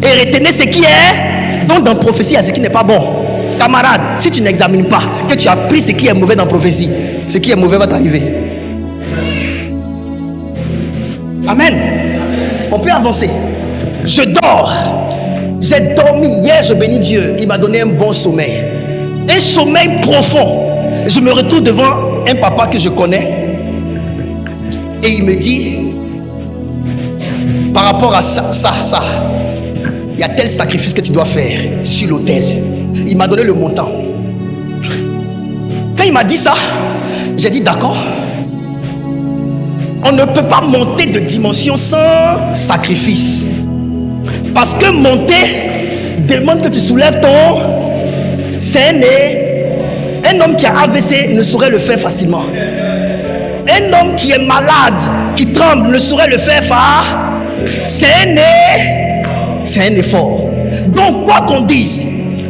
A: et retenez ce qui est. Donc dans prophétie, il y a ce qui n'est pas bon. Camarade, si tu n'examines pas, que tu as pris ce qui est mauvais dans prophétie, ce qui est mauvais va t'arriver. Amen. On peut avancer. Je dors. J'ai dormi. Hier, je bénis Dieu. Il m'a donné un bon sommeil. Un sommeil profond. Je me retrouve devant un papa que je connais. Et il me dit, par rapport à ça, il y a tel sacrifice que tu dois faire sur l'autel. Il m'a donné le montant. Quand il m'a dit ça, j'ai dit d'accord. On ne peut pas monter de dimension sans sacrifice. Parce que monter demande que tu soulèves ton... C'est un homme qui a AVC ne saurait le faire facilement. Un homme qui est malade, qui tremble, ne saurait le faire. C'est un effort. Donc, quoi qu'on dise,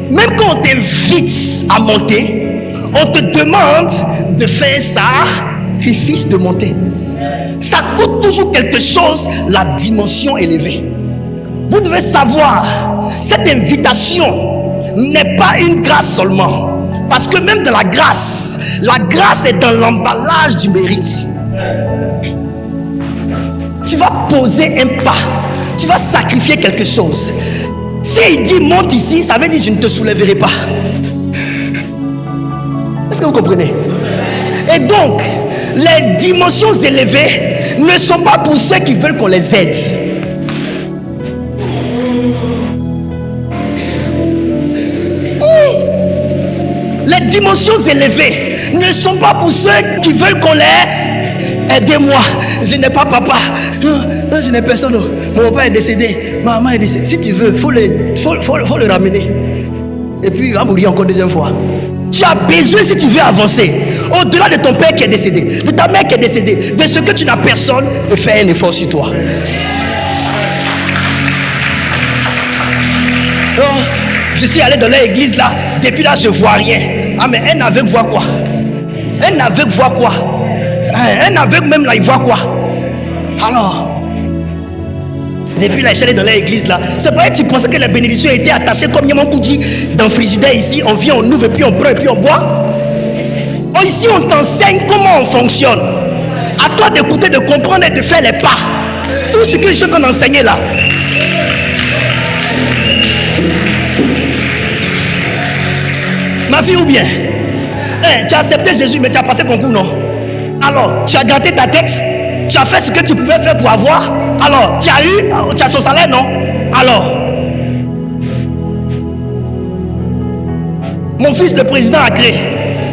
A: même quand on t'invite à monter, on te demande de faire un sacrifice de monter. Ça coûte toujours quelque chose, la dimension élevée. Vous devez savoir, cette invitation n'est pas une grâce seulement. Parce que même dans la grâce est dans l'emballage du mérite. Tu vas poser un pas, tu vas sacrifier quelque chose. S'il dit monte ici, ça veut dire je ne te soulèverai pas. Est-ce que vous comprenez? Et donc, les dimensions élevées ne sont pas pour ceux qui veulent qu'on les aide. Les dimensions élevées ne sont pas pour ceux qui veulent qu'on les... Aidez-moi, je n'ai pas papa, je n'ai personne, mon papa est décédé, ma maman est décédée. Si tu veux, faut le ramener. Et puis il va mourir encore deuxième fois. Tu as besoin, si tu veux avancer, au-delà de ton père qui est décédé, de ta mère qui est décédée, de ce que tu n'as personne, de faire un effort sur toi. Oh, je suis allé dans l'église là, depuis là je vois rien. Ah mais un aveugle voit quoi? Un aveugle voit quoi? Un aveugle même là il voit quoi? Alors, depuis là je suis allé dans l'église là, c'est pas que tu pensais que les bénédictions étaient attachées comme Yaman dit dans le frigidaire ici, on vient, on ouvre et puis on prend et puis on boit. Oh, ici on t'enseigne comment on fonctionne. À toi d'écouter, de comprendre et de faire les pas. Tout ce que je qu'on enseignait là. Ma fille ou bien tu as accepté Jésus mais tu as passé concours, non? Alors tu as gratté ta tête, tu as fait ce que tu pouvais faire pour avoir. Alors tu as son salaire, non? Alors mon fils le président a créé,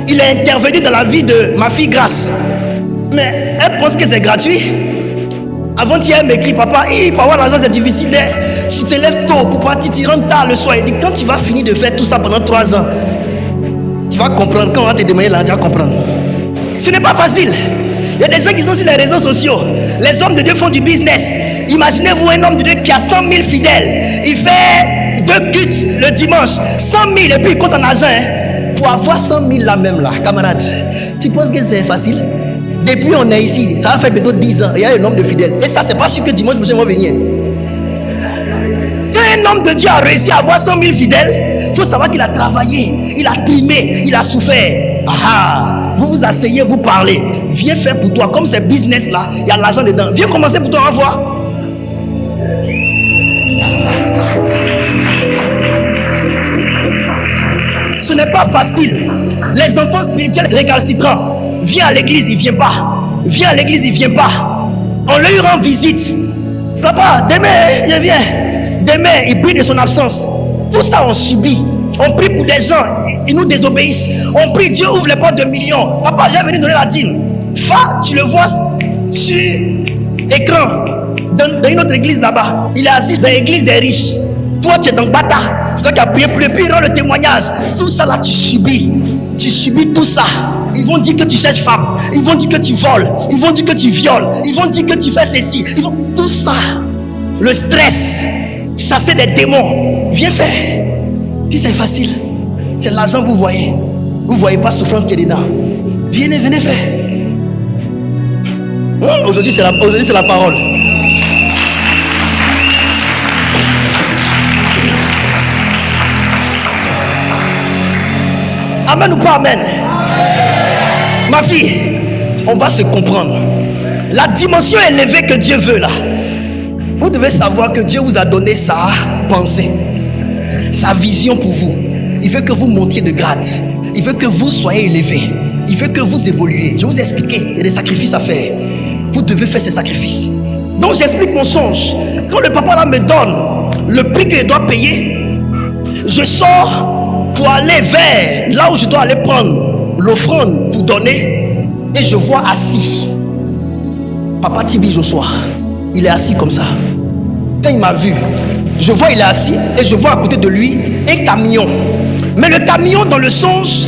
A: il est intervenu dans la vie de ma fille Grâce, mais elle pense que c'est gratuit. Avant-hier elle m'écrit, papa, pour avoir l'argent c'est difficile, tu te lèves tôt pour partir, tu rentres tard le soir. Il dit quand tu vas finir de faire tout ça pendant 3 ans, tu vas comprendre. Quand on va te demander là, tu vas comprendre. Ce n'est pas facile. Il y a des gens qui sont sur les réseaux sociaux. Les hommes de Dieu font du business. Imaginez-vous un homme de Dieu qui a 100 000 fidèles. Il fait 2 cultes le dimanche, 100 000 et puis il compte en argent. Pour avoir 100 000 là même là, camarade, tu penses que c'est facile? Depuis on est ici, ça va faire bientôt 10 ans. Il y a un homme de fidèles. Et ça, c'est pas sûr que dimanche prochain va venir. Quand un homme de Dieu a réussi à avoir 100 000 fidèles, il faut savoir qu'il a travaillé, il a trimé, il a souffert. Vous vous asseyez, vous parlez. Viens faire pour toi. Comme c'est business là, il y a l'argent dedans. Viens commencer pour toi, on va voir. Ce n'est pas facile. Les enfants spirituels récalcitrants. Viens à l'église, il ne vient pas. Viens à l'église, il ne vient pas. On lui rend visite. Papa, demain, je viens. Demain, il prie de son absence. Tout ça, on subit. On prie pour des gens, ils nous désobéissent. On prie, Dieu ouvre les portes de millions. Papa, j'ai venu donner la dîme. Tu le vois sur écran dans une autre église là-bas. Il est assis dans l'église des riches. Toi, tu es dans le bata. C'est toi qui as prié pour lui, puis il rend le témoignage. Tout ça là, tu subis. Tu subis tout ça. Ils vont dire que tu cherches femme. Ils vont dire que tu voles. Ils vont dire que tu violes. Ils vont dire que tu fais ceci. Tout ça. Le stress. Chasser des démons. Viens faire. Puis c'est facile. C'est l'argent vous voyez. Vous ne voyez pas la souffrance qui est dedans. Venez faire. Aujourd'hui c'est la parole. Amen ou pas amen? Ma fille, on va se comprendre. La dimension élevée que Dieu veut là, vous devez savoir que Dieu vous a donné sa pensée, sa vision pour vous. Il veut que vous montiez de grade. Il veut que vous soyez élevés. Il veut que vous évoluiez. Je vais vous expliquer, il y a des sacrifices à faire. Vous devez faire ces sacrifices. Donc j'explique mon songe. Quand le papa là me donne le prix que je dois payer, je sors pour aller vers là où je dois aller prendre l'offrande pour donner. Et je vois assis Papa Tibi Joshua. Il est assis comme ça. Quand il m'a vu, je vois il est assis et je vois à côté de lui un camion. Mais le camion dans le songe,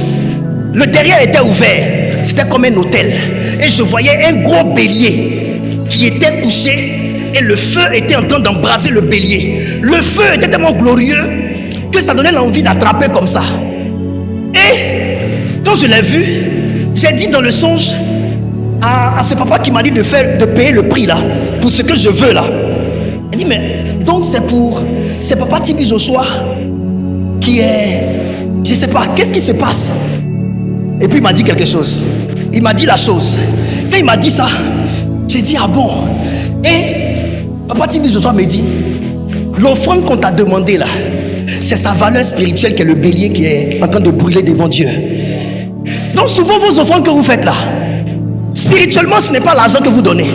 A: le derrière était ouvert. C'était comme un hôtel. Et je voyais un gros bélier qui était couché et le feu était en train d'embraser le bélier. Le feu était tellement glorieux que ça donnait l'envie d'attraper comme ça. Et quand je l'ai vu, j'ai dit dans le songe à ce papa qui m'a dit de payer le prix là pour ce que je veux là. Il dit mais donc c'est papa Tibi Joshua qui est, je sais pas, qu'est-ce qui se passe? Et puis il m'a dit quelque chose. Il m'a dit la chose. Quand il m'a dit ça, j'ai dit ah bon. Et papa Tibi Joshua me dit l'offrande qu'on t'a demandé là, c'est sa valeur spirituelle qui est le bélier qui est en train de brûler devant Dieu. Donc souvent vos offrandes que vous faites là, spirituellement ce n'est pas l'argent que vous donnez.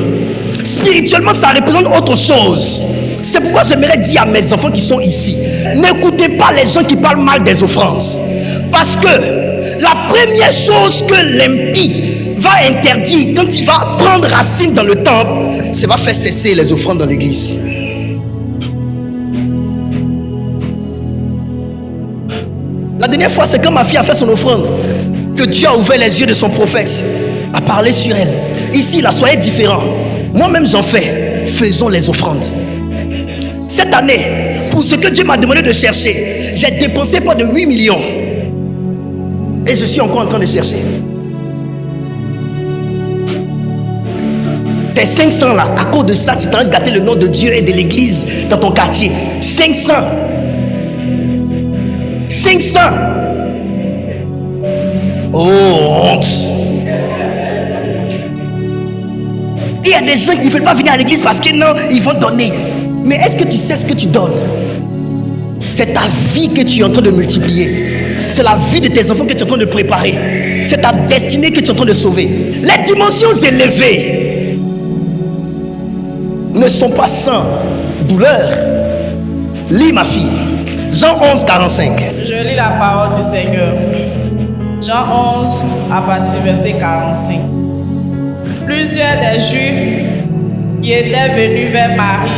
A: Spirituellement ça représente autre chose. C'est pourquoi j'aimerais dire à mes enfants qui sont ici, n'écoutez pas les gens qui parlent mal des offrandes. Parce que la première chose que l'impie va interdire quand il va prendre racine dans le temple, c'est va faire cesser les offrandes dans l'église. La dernière fois, c'est quand ma fille a fait son offrande que Dieu a ouvert les yeux de son prophète, a parlé sur elle. Ici, là, soyez différents. Moi-même, j'en fais. Faisons les offrandes. Cette année, pour ce que Dieu m'a demandé de chercher, j'ai dépensé pas de 8 millions. Et je suis encore en train de chercher. Tes 500 là, à cause de ça, tu t'en as gâté le nom de Dieu et de l'église dans ton quartier. 500. 500. Oh, honte. Il y a des gens qui ne veulent pas venir à l'église parce que non, ils vont donner. Mais est-ce que tu sais ce que tu donnes? C'est ta vie que tu es en train de multiplier. C'est la vie de tes enfants que tu es en train de préparer. C'est ta destinée que tu es en train de sauver. Les dimensions élevées ne sont pas sans douleur. Lis ma fille. Jean 11, 45.
B: Je lis la parole du Seigneur. Jean 11, à partir du verset 45. Plusieurs des Juifs qui étaient venus vers Marie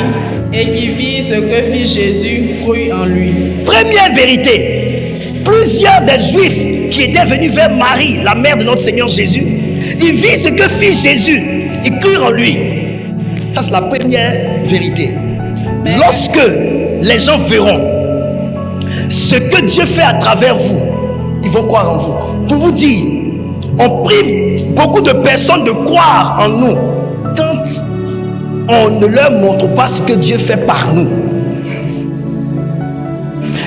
B: et qui virent ce que fit Jésus crurent en lui.
A: Première vérité. Plusieurs des Juifs qui étaient venus vers Marie, la mère de notre Seigneur Jésus, ils virent ce que fit Jésus. Ils crurent en lui. Ça, c'est la première vérité. Mais lorsque les gens verront ce que Dieu fait à travers vous, ils vont croire en vous. Pour vous dire, on prive beaucoup de personnes de croire en nous quand on ne leur montre pas ce que Dieu fait par nous.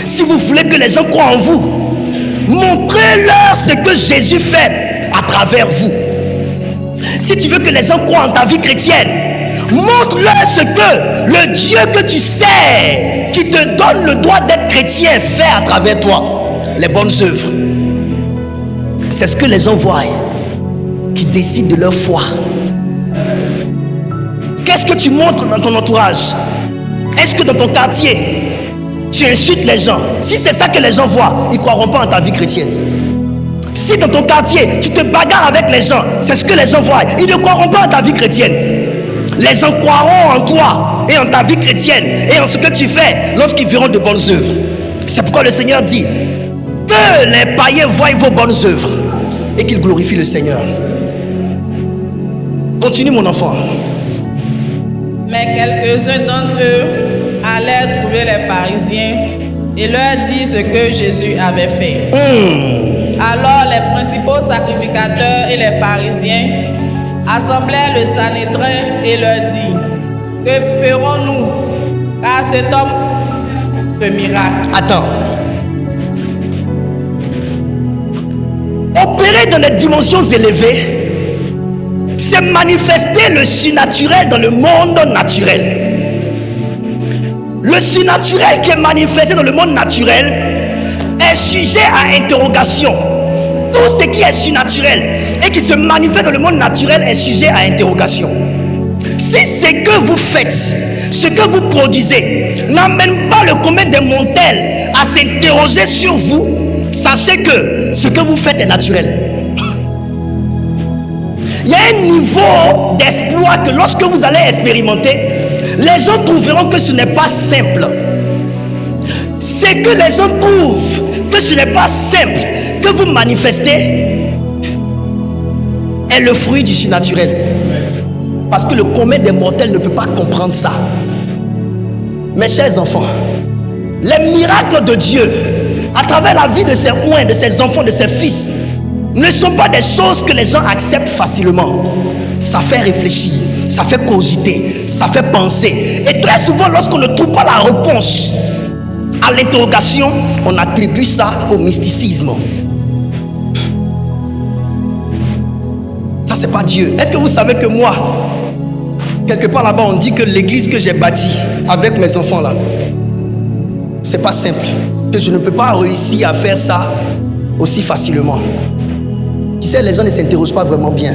A: Si vous voulez que les gens croient en vous, montrez-leur ce que Jésus fait à travers vous. Si tu veux que les gens croient en ta vie chrétienne, montre-leur ce que le Dieu que tu sais, qui te donne le droit d'être chrétien, fait à travers toi. Les bonnes œuvres. C'est ce que les gens voient, qui décident de leur foi. Qu'est-ce que tu montres dans ton entourage? Est-ce que dans ton quartier, tu insultes les gens? Si c'est ça que les gens voient, ils ne croiront pas en ta vie chrétienne. Si dans ton quartier, tu te bagarres avec les gens, c'est ce que les gens voient, ils ne croiront pas en ta vie chrétienne. Les gens croiront en toi et en ta vie chrétienne et en ce que tu fais lorsqu'ils verront de bonnes œuvres. C'est pourquoi le Seigneur dit que les païens voient vos bonnes œuvres et qu'ils glorifient le Seigneur. Continue mon enfant.
B: Mais quelques-uns d'entre eux allèrent trouver les pharisiens et leur dirent ce que Jésus avait fait. Alors les principaux sacrificateurs et les pharisiens assemblèrent le Sanhédrin et leur dirent: que ferons-nous? Car cet homme fait miracle.
A: Attends. Opérer dans les dimensions élevées, c'est manifester le surnaturel dans le monde naturel. Le surnaturel qui est manifesté dans le monde naturel est sujet à interrogation. Tout ce qui est surnaturel et qui se manifeste dans le monde naturel est sujet à interrogation. Si ce que vous faites, ce que vous produisez, n'amène pas le commun des mortels à s'interroger sur vous, sachez que ce que vous faites est naturel. Il y a un niveau d'exploit que lorsque vous allez expérimenter, les gens trouveront que ce n'est pas simple. C'est que les gens trouvent que ce n'est pas simple que vous manifestez est le fruit du surnaturel. Parce que le commun des mortels ne peut pas comprendre ça. Mes chers enfants, les miracles de Dieu à travers la vie de ses oins, de ses enfants, de ses fils ne sont pas des choses que les gens acceptent facilement. Ça fait réfléchir, ça fait cogiter, ça fait penser. Et très souvent, lorsqu'on ne trouve pas la réponse à l'interrogation, on attribue ça au mysticisme. Ça, c'est pas Dieu. Est-ce que vous savez que moi, quelque part là-bas, on dit que l'église que j'ai bâtie avec mes enfants là, c'est pas simple. Que je ne peux pas réussir à faire ça aussi facilement. Tu sais, les gens ne s'interrogent pas vraiment bien.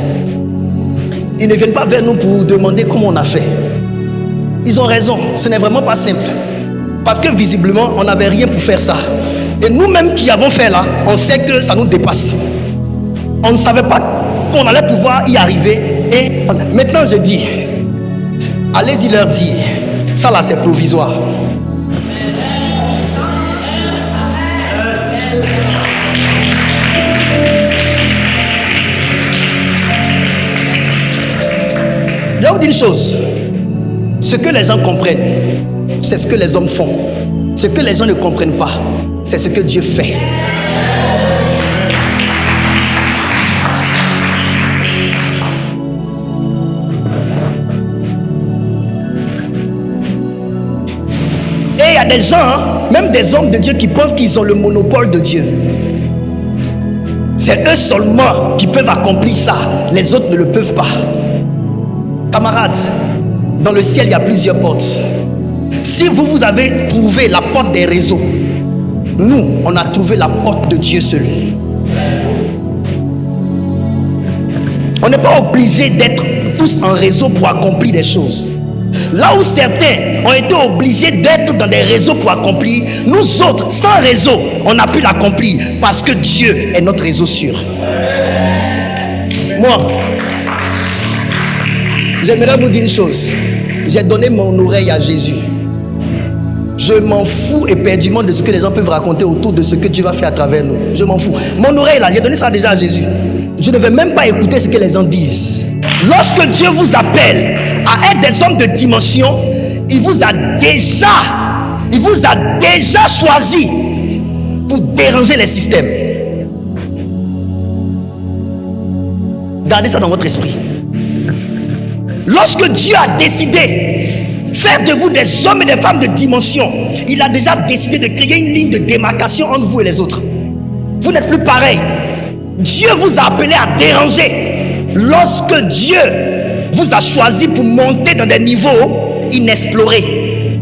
A: Ils ne viennent pas vers nous pour demander comment on a fait. Ils ont raison, ce n'est vraiment pas simple. Parce que visiblement, on n'avait rien pour faire ça. Et nous-mêmes qui avons fait là, on sait que ça nous dépasse. On ne savait pas qu'on allait pouvoir y arriver. Et maintenant je dis, allez-y leur dire, ça là c'est provisoire. Je vais vous dire une chose. Ce que les gens comprennent, c'est ce que les hommes font. Ce que les gens ne comprennent pas, c'est ce que Dieu fait. Et il y a des gens, même des hommes de Dieu, qui pensent qu'ils ont le monopole de Dieu. C'est eux seulement qui peuvent accomplir ça. Les autres ne le peuvent pas. Camarades, dans le ciel, il y a plusieurs portes. Si vous avez trouvé la porte des réseaux, nous, on a trouvé la porte de Dieu seul. On n'est pas obligé d'être tous en réseau pour accomplir des choses. Là où certains ont été obligés d'être dans des réseaux pour accomplir, nous autres, sans réseau, on a pu l'accomplir parce que Dieu est notre réseau sûr. Moi, j'aimerais vous dire une chose. J'ai donné mon oreille à Jésus. Je m'en fous éperdument de ce que les gens peuvent raconter autour de ce que Dieu va faire à travers nous. Je m'en fous. Mon oreille là, j'ai donné ça déjà à Jésus. Je ne vais même pas écouter ce que les gens disent. Lorsque Dieu vous appelle à être des hommes de dimension, il vous a déjà choisi pour déranger les systèmes. Gardez ça dans votre esprit. Lorsque Dieu a décidé faire de vous des hommes et des femmes de dimension, il a déjà décidé de créer une ligne de démarcation entre vous et les autres. Vous n'êtes plus pareil. Dieu vous a appelé à déranger. Lorsque Dieu vous a choisi pour monter dans des niveaux inexplorés.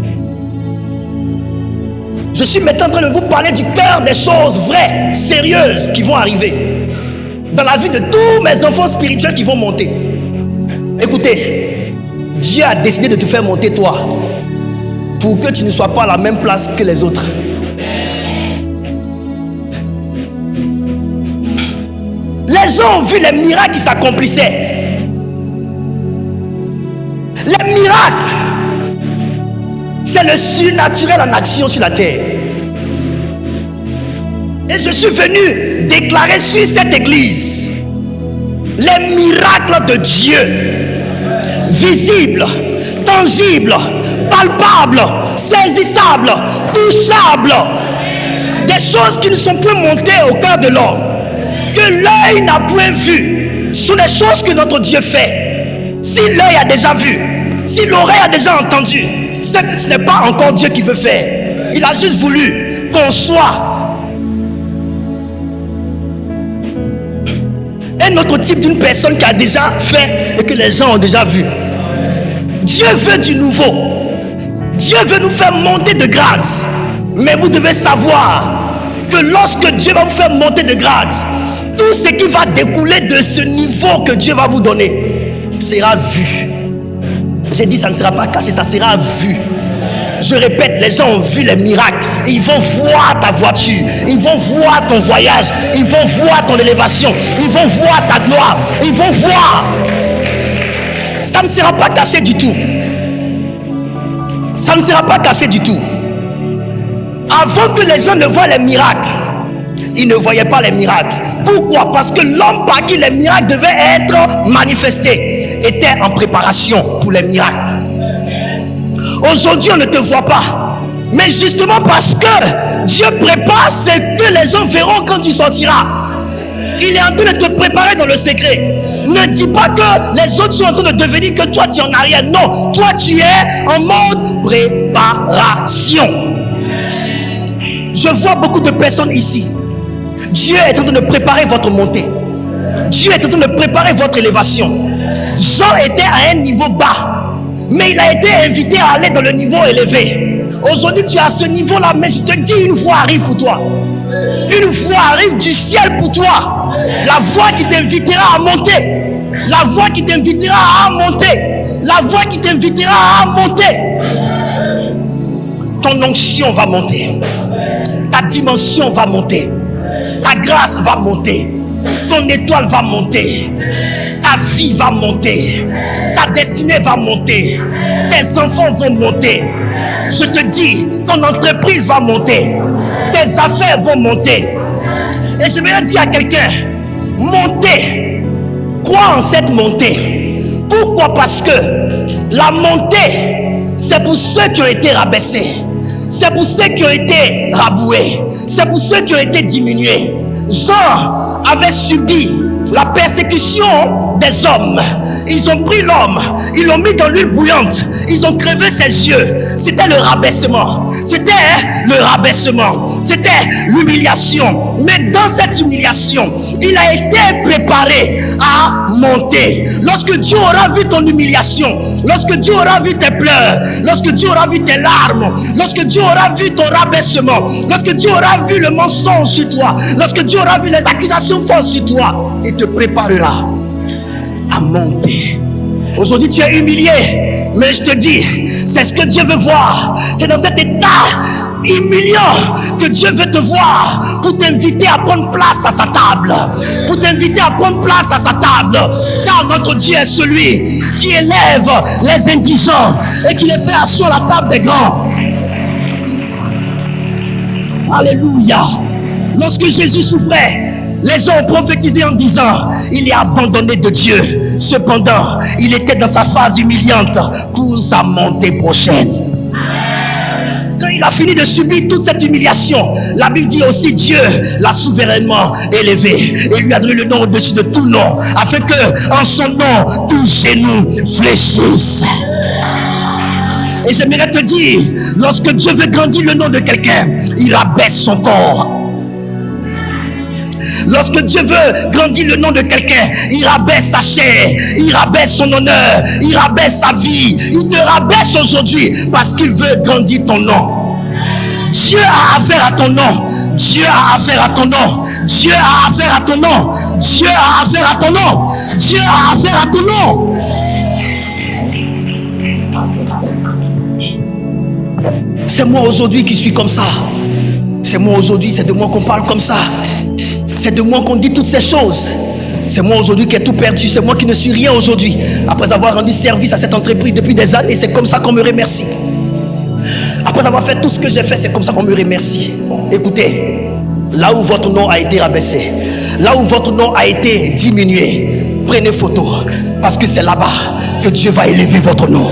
A: Je suis maintenant en train de vous parler du cœur des choses vraies, sérieuses qui vont arriver dans la vie de tous mes enfants spirituels qui vont monter. Écoutez, Dieu a décidé de te faire monter toi pour que tu ne sois pas à la même place que les autres. Les gens ont vu les miracles qui s'accomplissaient. Les miracles, c'est le surnaturel en action sur la terre. Et je suis venu déclarer sur cette église les miracles de Dieu, visibles, tangibles, palpables, saisissables, touchables, des choses qui ne sont plus montées au cœur de l'homme, que l'œil n'a point vu. Ce sont les choses que notre Dieu fait. Si l'œil a déjà vu, si l'oreille a déjà entendu, ce n'est pas encore Dieu qui veut faire. Il a juste voulu qu'on soit un autre type d'une personne qui a déjà fait et que les gens ont déjà vu. Dieu veut du nouveau. Dieu veut nous faire monter de grade. Mais vous devez savoir que lorsque Dieu va vous faire monter de grade, tout ce qui va découler de ce niveau que Dieu va vous donner sera vu. J'ai dit ça ne sera pas caché, ça sera vu. Je répète, les gens ont vu les miracles. Ils vont voir ta voiture, ils vont voir ton voyage, ils vont voir ton élévation, ils vont voir ta gloire, ils vont voir. Ça ne sera pas caché du tout. Ça ne sera pas caché du tout. Avant que les gens ne voient les miracles, ils ne voyaient pas les miracles. Pourquoi? Parce que l'homme par qui les miracles devaient être manifestés était en préparation pour les miracles. Aujourd'hui, on ne te voit pas. Mais justement parce que Dieu prépare ce que les gens verront quand tu sortiras. Il est en train de te préparer dans le secret. Ne dis pas que les autres sont en train de devenir que toi tu es en arrière. Non, toi tu es en mode préparation. Je vois beaucoup de personnes ici. Dieu est en train de préparer votre montée. Dieu est en train de préparer votre élévation. Jean était à un niveau bas, mais il a été invité à aller dans le niveau élevé. Aujourd'hui, tu es à ce niveau-là, mais je te dis, une voix arrive pour toi. Une voix arrive du ciel pour toi. La voix qui t'invitera à monter. La voix qui t'invitera à monter. La voix qui t'invitera à monter. Ton onction va monter. Ta dimension va monter. Ta grâce va monter. Ton étoile va monter. Ta vie va monter. Ta destinée va monter. Tes enfants vont monter. Je te dis, ton entreprise va monter. Tes affaires vont monter. Et je vais dire à quelqu'un, montez. Crois en cette montée. Pourquoi? Parce que la montée, c'est pour ceux qui ont été rabaissés. C'est pour ceux qui ont été raboués. C'est pour ceux qui ont été diminués. Jean avait subi la persécution des hommes. Ils ont pris l'homme, ils l'ont mis dans l'huile bouillante, ils ont crevé ses yeux. C'était le rabaissement. C'était le rabaissement. C'était l'humiliation. Mais dans cette humiliation, il a été préparé à monter. Lorsque Dieu aura vu ton humiliation, lorsque Dieu aura vu tes pleurs, lorsque Dieu aura vu tes larmes, lorsque Dieu aura vu ton rabaissement, lorsque Dieu aura vu le mensonge sur toi, lorsque Dieu aura vu les accusations fausses sur toi, il te préparera à monter. Aujourd'hui tu es humilié, mais je te dis, c'est ce que Dieu veut voir. C'est dans cet état humiliant que Dieu veut te voir pour t'inviter à prendre place à sa table. Pour t'inviter à prendre place à sa table. Car notre Dieu est celui qui élève les indigents et qui les fait asseoir à la table des grands. Alléluia. Lorsque Jésus souffrait, les gens ont prophétisé en disant, il est abandonné de Dieu. Cependant, il était dans sa phase humiliante pour sa montée prochaine. Quand il a fini de subir toute cette humiliation, la Bible dit aussi Dieu l'a souverainement élevé et lui a donné le nom au-dessus de tout nom, afin que en son nom tout genou fléchisse. Et j'aimerais te dire, lorsque Dieu veut grandir le nom de quelqu'un, il abaisse son corps. Lorsque Dieu veut grandir le nom de quelqu'un, il rabaisse sa chair, il rabaisse son honneur, il rabaisse sa vie. Il te rabaisse aujourd'hui parce qu'il veut grandir ton nom. Dieu a affaire à ton nom. Dieu a affaire à ton nom. Dieu a affaire à ton nom. Dieu a affaire à ton nom. Dieu a affaire à ton nom. C'est moi aujourd'hui qui suis comme ça. C'est moi aujourd'hui, c'est de moi qu'on parle comme ça. C'est de moi qu'on dit toutes ces choses. C'est moi aujourd'hui qui ai tout perdu. C'est moi qui ne suis rien aujourd'hui. Après avoir rendu service à cette entreprise depuis des années, c'est comme ça qu'on me remercie. Après avoir fait tout ce que j'ai fait, c'est comme ça qu'on me remercie. Écoutez, là où votre nom a été rabaissé, là où votre nom a été diminué, prenez photo. Parce que c'est là-bas que Dieu va élever votre nom.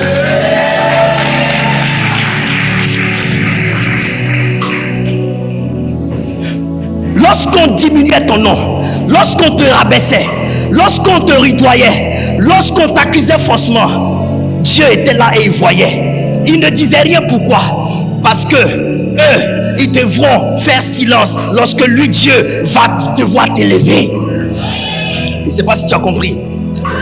A: Lorsqu'on diminuait ton nom, lorsqu'on te rabaissait, lorsqu'on te rudoyait, lorsqu'on t'accusait faussement, Dieu était là et il voyait. Il ne disait rien. Pourquoi? Parce que eux, ils devront faire silence lorsque lui, Dieu, va devoir t'élever. Je ne sais pas si tu as compris.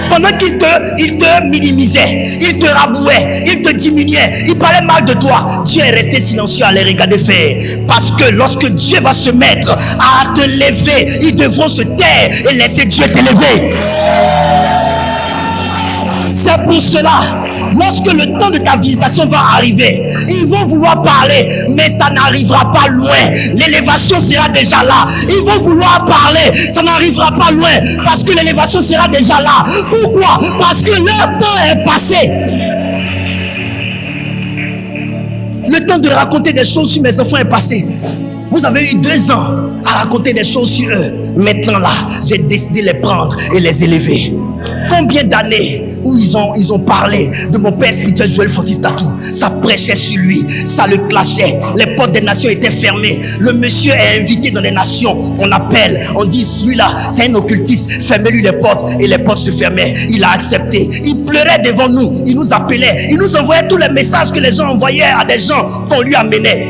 A: Pendant qu'il te minimisait, il te rabouait, il te diminuait, il parlait mal de toi, Dieu est resté silencieux à les regarder faire. Parce que lorsque Dieu va se mettre à te lever, ils devront se taire et laisser Dieu t'élever. C'est pour cela, lorsque le temps de ta visitation va arriver, ils vont vouloir parler, mais ça n'arrivera pas loin. L'élévation sera déjà là. Ils vont vouloir parler, ça n'arrivera pas loin, parce que l'élévation sera déjà là. Pourquoi? Parce que leur temps est passé. Le temps de raconter des choses sur mes enfants est passé. Vous avez eu 2 ans à raconter des choses sur eux. Maintenant là, j'ai décidé de les prendre et les élever. Combien d'années où ils ont parlé de mon père spirituel Joël Francis Tatou. Ça prêchait sur lui, ça le clashait. Les portes des nations étaient fermées. Le monsieur est invité dans les nations. On appelle, on dit celui-là, c'est un occultiste. Fermez-lui les portes et les portes se fermaient. Il a accepté. Il pleurait devant nous. Il nous appelait. Il nous envoyait tous les messages que les gens envoyaient à des gens qu'on lui amenait.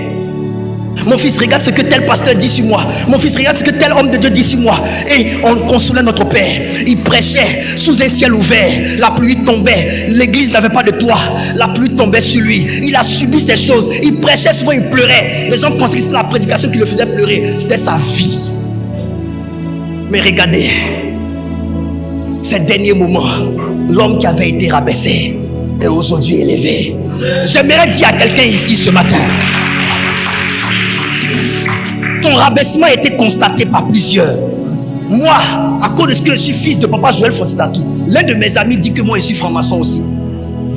A: Mon fils, regarde ce que tel pasteur dit sur moi. Mon fils, regarde ce que tel homme de Dieu dit sur moi. Et on consolait notre père. Il prêchait sous un ciel ouvert. La pluie tombait. L'église n'avait pas de toit. La pluie tombait sur lui. Il a subi ces choses. Il prêchait souvent, il pleurait. Les gens pensaient que c'était la prédication qui le faisait pleurer. C'était sa vie. Mais regardez, ces derniers moments, l'homme qui avait été rabaissé est aujourd'hui élevé. J'aimerais dire à quelqu'un ici ce matin, ton rabaissement a été constaté par plusieurs. Moi, à cause de ce que je suis fils de papa Joël Francis Tatou, l'un de mes amis dit que moi je suis franc-maçon aussi.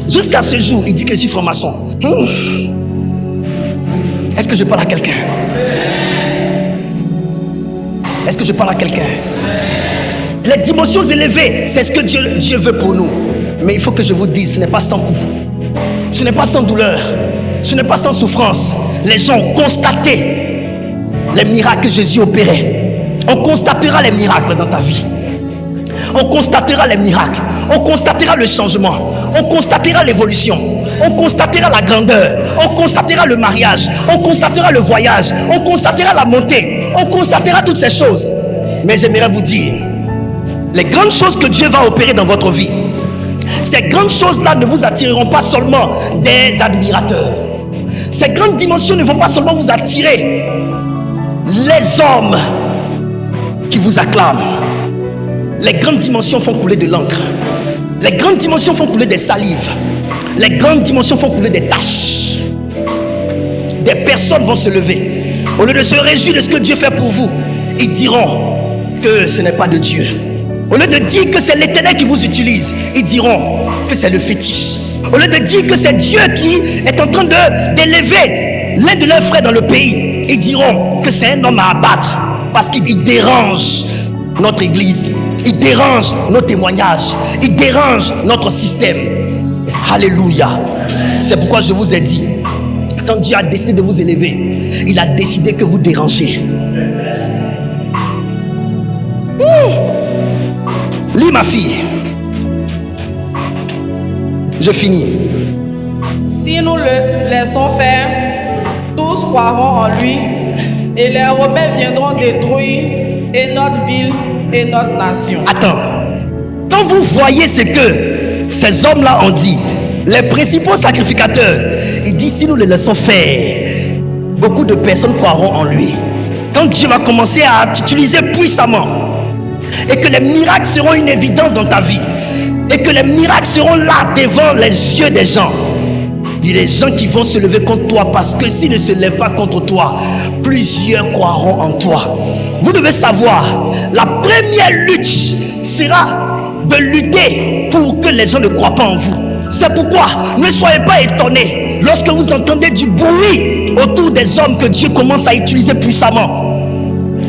A: Jusqu'à ce jour, il dit que je suis franc-maçon. Est-ce que je parle à quelqu'un? Est-ce que je parle à quelqu'un? Les dimensions élevées, c'est ce que Dieu veut pour nous. Mais il faut que je vous dise, ce n'est pas sans coup. Ce n'est pas sans douleur. Ce n'est pas sans souffrance. Les gens ont constaté les miracles que Jésus opérait. On constatera les miracles dans ta vie. On constatera les miracles. On constatera le changement. On constatera l'évolution. On constatera la grandeur. On constatera le mariage. On constatera le voyage. On constatera la montée. On constatera toutes ces choses. Mais j'aimerais vous dire, les grandes choses que Dieu va opérer dans votre vie, ces grandes choses-là ne vous attireront pas seulement des admirateurs. Ces grandes dimensions ne vont pas seulement vous attirer les hommes qui vous acclament. Les grandes dimensions font couler de l'encre. Les grandes dimensions font couler des salives. Les grandes dimensions font couler des taches. Des personnes vont se lever. Au lieu de se réjouir de ce que Dieu fait pour vous, ils diront que ce n'est pas de Dieu. Au lieu de dire que c'est l'Éternel qui vous utilise, ils diront que c'est le fétiche. Au lieu de dire que c'est Dieu qui est en train d'élever l'un de leurs frères dans le pays, ils diront que c'est un homme à abattre parce qu'il dérange notre église, il dérange nos témoignages, il dérange notre système. Alléluia. C'est pourquoi je vous ai dit, quand Dieu a décidé de vous élever, il a décidé que vous dérangez. Lis ma fille. Je finis.
B: Si nous le laissons faire, tous croiront en lui et les rebelles viendront détruire et notre ville et notre nation.
A: Attends. Quand vous voyez ce que ces hommes-là ont dit, les principaux sacrificateurs, ils disent si nous le laissons faire, beaucoup de personnes croiront en lui. Quand Dieu va commencer à t'utiliser puissamment et que les miracles seront une évidence dans ta vie et que les miracles seront là devant les yeux des gens, il y a des gens qui vont se lever contre toi parce que s'ils ne se lèvent pas contre toi, plusieurs croiront en toi. Vous devez savoir, la première lutte sera de lutter pour que les gens ne croient pas en vous. C'est pourquoi ne soyez pas étonnés lorsque vous entendez du bruit autour des hommes que Dieu commence à utiliser puissamment.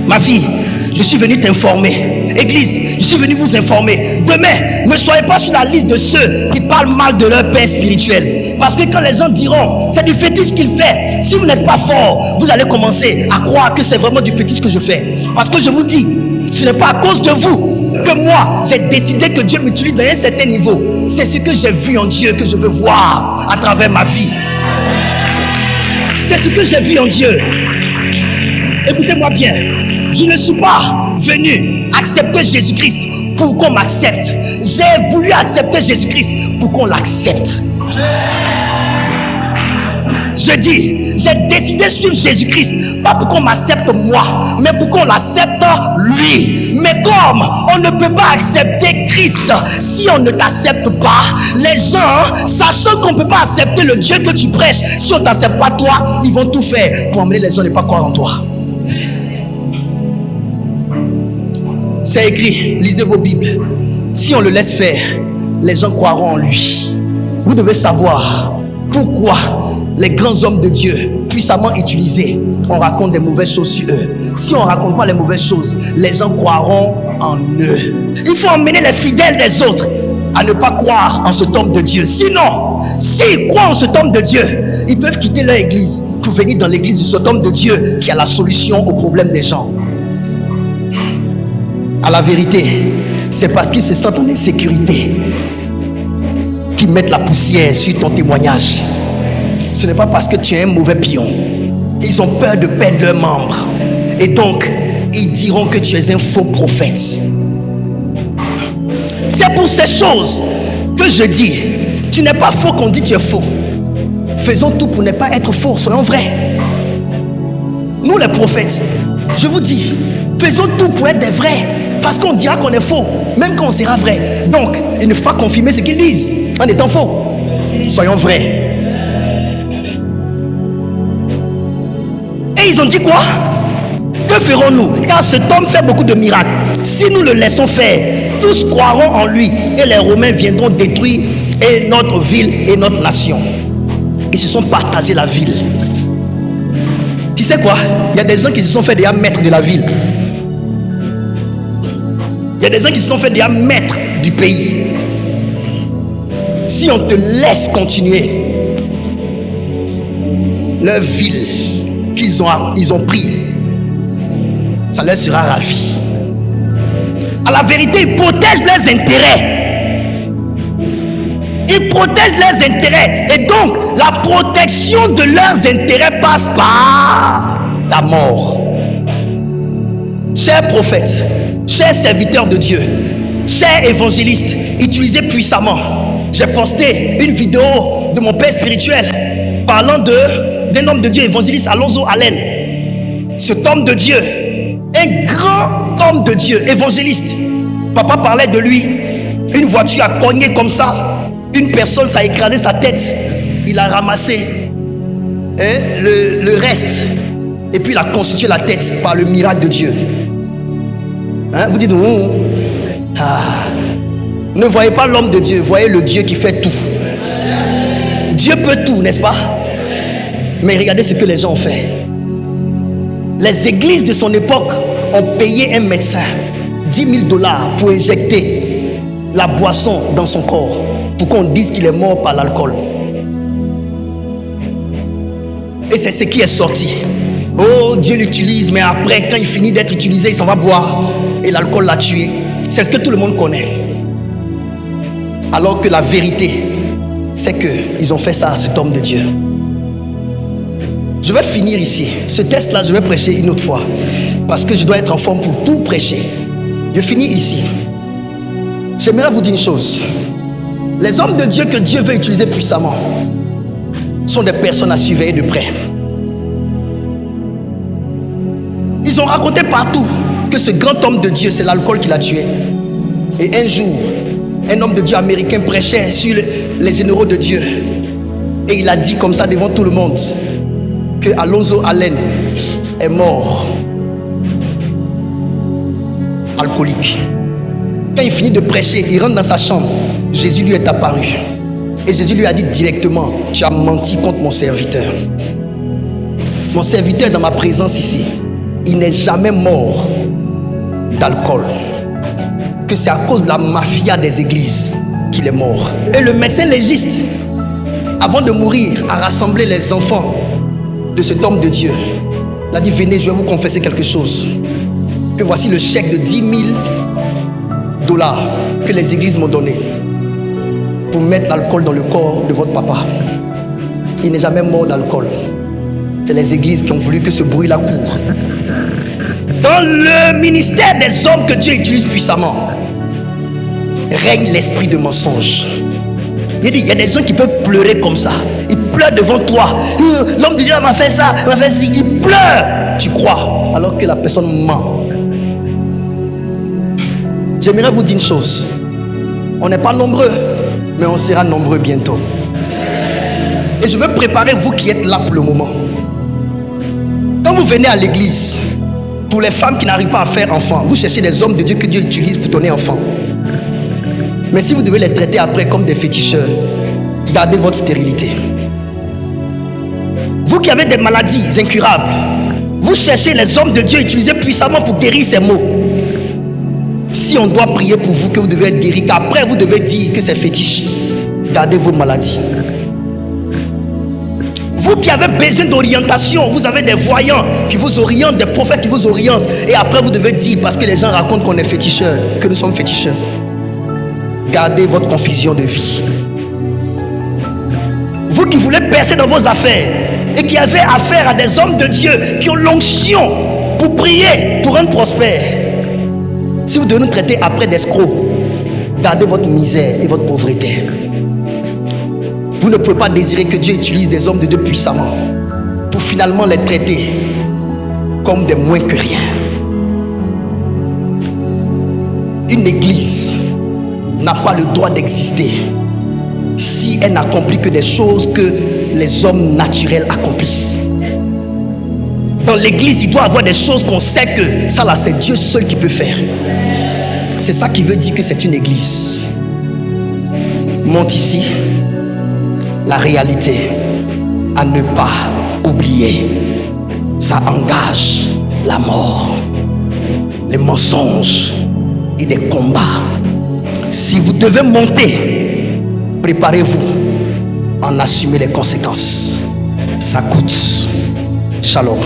A: Ma fille, je suis venu t'informer. Église, je suis venu vous informer. Demain, ne soyez pas sur la liste de ceux qui parlent mal de leur père spirituel. Parce que quand les gens diront, c'est du fétiche qu'il fait, si vous n'êtes pas fort, vous allez commencer à croire que c'est vraiment du fétiche que je fais. Parce que je vous dis, ce n'est pas à cause de vous que moi, j'ai décidé que Dieu m'utilise dans un certain niveau. C'est ce que j'ai vu en Dieu que je veux voir à travers ma vie. C'est ce que j'ai vu en Dieu. Écoutez-moi bien. Je ne suis pas venu accepter Jésus-Christ pour qu'on m'accepte. J'ai voulu accepter Jésus-Christ pour qu'on l'accepte. Je dis, j'ai décidé de suivre Jésus-Christ, pas pour qu'on m'accepte moi, mais pour qu'on l'accepte lui. Mais comme on ne peut pas accepter Christ si on ne t'accepte pas, les gens, sachant qu'on ne peut pas accepter le Dieu que tu prêches, si on ne t'accepte pas toi, ils vont tout faire pour amener les gens à ne pas croire en toi. C'est écrit, lisez vos Bibles. Si on le laisse faire, les gens croiront en lui. Vous devez savoir pourquoi les grands hommes de Dieu, puissamment utilisés, on raconte des mauvaises choses sur eux. Si on ne raconte pas les mauvaises choses, les gens croiront en eux. Il faut emmener les fidèles des autres à ne pas croire en cet homme de Dieu. Sinon, s'ils croient en cet homme de Dieu, ils peuvent quitter leur église pour venir dans l'église de cet homme de Dieu qui a la solution aux problèmes des gens. À la vérité, c'est parce qu'ils se sentent en insécurité qu'ils mettent la poussière sur ton témoignage. Ce n'est pas parce que tu es un mauvais pion. Ils ont peur de perdre leurs membres. Et donc, ils diront que tu es un faux prophète. C'est pour ces choses que je dis, tu n'es pas faux qu'on dit que tu es faux. Faisons tout pour ne pas être faux, soyons vrais. Nous les prophètes, je vous dis, faisons tout pour être des vrais. Parce qu'on dira qu'on est faux, même quand on sera vrai. Donc, il ne faut pas confirmer ce qu'ils disent en étant faux. Soyons vrais. Et ils ont dit quoi? Que ferons-nous? Car cet homme fait beaucoup de miracles. Si nous le laissons faire, tous croiront en lui et les Romains viendront détruire et notre ville et notre nation. Ils se sont partagés la ville. Tu sais quoi? Il y a des gens qui se sont fait déjà maîtres de la ville. Il y a des gens qui se sont fait déjà maîtres du pays. Si on te laisse continuer, leur ville qu'ils ont pris, ça leur sera ravi. À la vérité, ils protègent leurs intérêts. Ils protègent leurs intérêts. Et donc, la protection de leurs intérêts passe par ta mort. Chers prophètes, chers serviteurs de Dieu, chers évangélistes, utilisez puissamment. J'ai posté une vidéo de mon père spirituel parlant d'un homme de Dieu, évangéliste Alonso Allen. Cet homme de Dieu, un grand homme de Dieu, évangéliste. Papa parlait de lui. Une voiture a cogné comme ça. Une personne, ça a écrasé sa tête. Il a ramassé le reste. Et puis il a constitué la tête par le miracle de Dieu. Hein? Vous dites, ne voyez pas l'homme de Dieu, voyez le Dieu qui fait tout. Dieu peut tout, n'est-ce pas? Mais regardez ce que les gens ont fait. Les églises de son époque ont payé un médecin $10 000 pour injecter la boisson dans son corps, pour qu'on dise qu'il est mort par l'alcool. Et c'est ce qui est sorti. Oh, Dieu l'utilise, mais après, quand il finit d'être utilisé, il s'en va boire. Et l'alcool l'a tué. C'est ce que tout le monde connaît. Alors que la vérité, c'est qu'ils ont fait ça à cet homme de Dieu. Je vais finir ici. Ce test-là, je vais prêcher une autre fois. Parce que je dois être en forme pour tout prêcher. Je finis ici. J'aimerais vous dire une chose. Les hommes de Dieu que Dieu veut utiliser puissamment sont des personnes à surveiller de près. Ils ont raconté partout que ce grand homme de Dieu, c'est l'alcool qui l'a tué. Et un jour, un homme de Dieu américain prêchait sur les généraux de Dieu. Et il a dit comme ça devant tout le monde que Alonso Allen est mort alcoolique. Quand il finit de prêcher, il rentre dans sa chambre. Jésus lui est apparu. Et Jésus lui a dit directement, tu as menti contre mon serviteur. Mon serviteur dans ma présence ici, il n'est jamais mort d'alcool. Que c'est à cause de la mafia des églises qu'il est mort. Et le médecin légiste, avant de mourir, a rassemblé les enfants de cet homme de Dieu. Il a dit, venez, je vais vous confesser quelque chose. Que voici le chèque de $10 000 que les églises m'ont donné pour mettre l'alcool dans le corps de votre papa. Il n'est jamais mort d'alcool. C'est les églises qui ont voulu que ce bruit-là court. Dans le ministère des hommes que Dieu utilise puissamment, règne l'esprit de mensonge. Il dit, il y a des gens qui peuvent pleurer comme ça. Ils pleurent devant toi. L'homme de Dieu m'a fait ça, m'a fait ci. Il pleure. Tu crois, alors que la personne ment. J'aimerais vous dire une chose. On n'est pas nombreux, mais on sera nombreux bientôt. Et je veux préparer vous qui êtes là pour le moment. Quand vous venez à l'église, pour les femmes qui n'arrivent pas à faire enfant, vous cherchez des hommes de Dieu que Dieu utilise pour donner enfant. Mais si vous devez les traiter après comme des féticheurs, gardez votre stérilité. Vous qui avez des maladies incurables, vous cherchez les hommes de Dieu utilisés puissamment pour guérir ces maux. Si on doit prier pour vous que vous devez être guéri, qu'après vous devez dire que c'est fétiche, gardez vos maladies. Vous qui avez besoin d'orientation, vous avez des voyants qui vous orientent, des prophètes qui vous orientent, et après vous devez dire, parce que les gens racontent qu'on est féticheurs, que nous sommes féticheurs. Gardez votre confusion de vie. Vous qui voulez percer dans vos affaires, et qui avait affaire à des hommes de Dieu qui ont l'onction pour prier, pour rendre prospère. Si vous devez nous traiter après d'escrocs, gardez votre misère et votre pauvreté. Vous ne pouvez pas désirer que Dieu utilise des hommes de Dieu puissamment pour finalement les traiter comme des moins que rien. Une église n'a pas le droit d'exister si elle n'accomplit que des choses que les hommes naturels accomplissent. Dans l'église, il doit y avoir des choses qu'on sait que ça là, c'est Dieu seul qui peut faire. C'est ça qui veut dire que c'est une église. Monte ici la réalité à ne pas oublier. Ça engage la mort, les mensonges et des combats. Si vous devez monter, préparez-vous à en assumer les conséquences. Ça coûte. Shalom.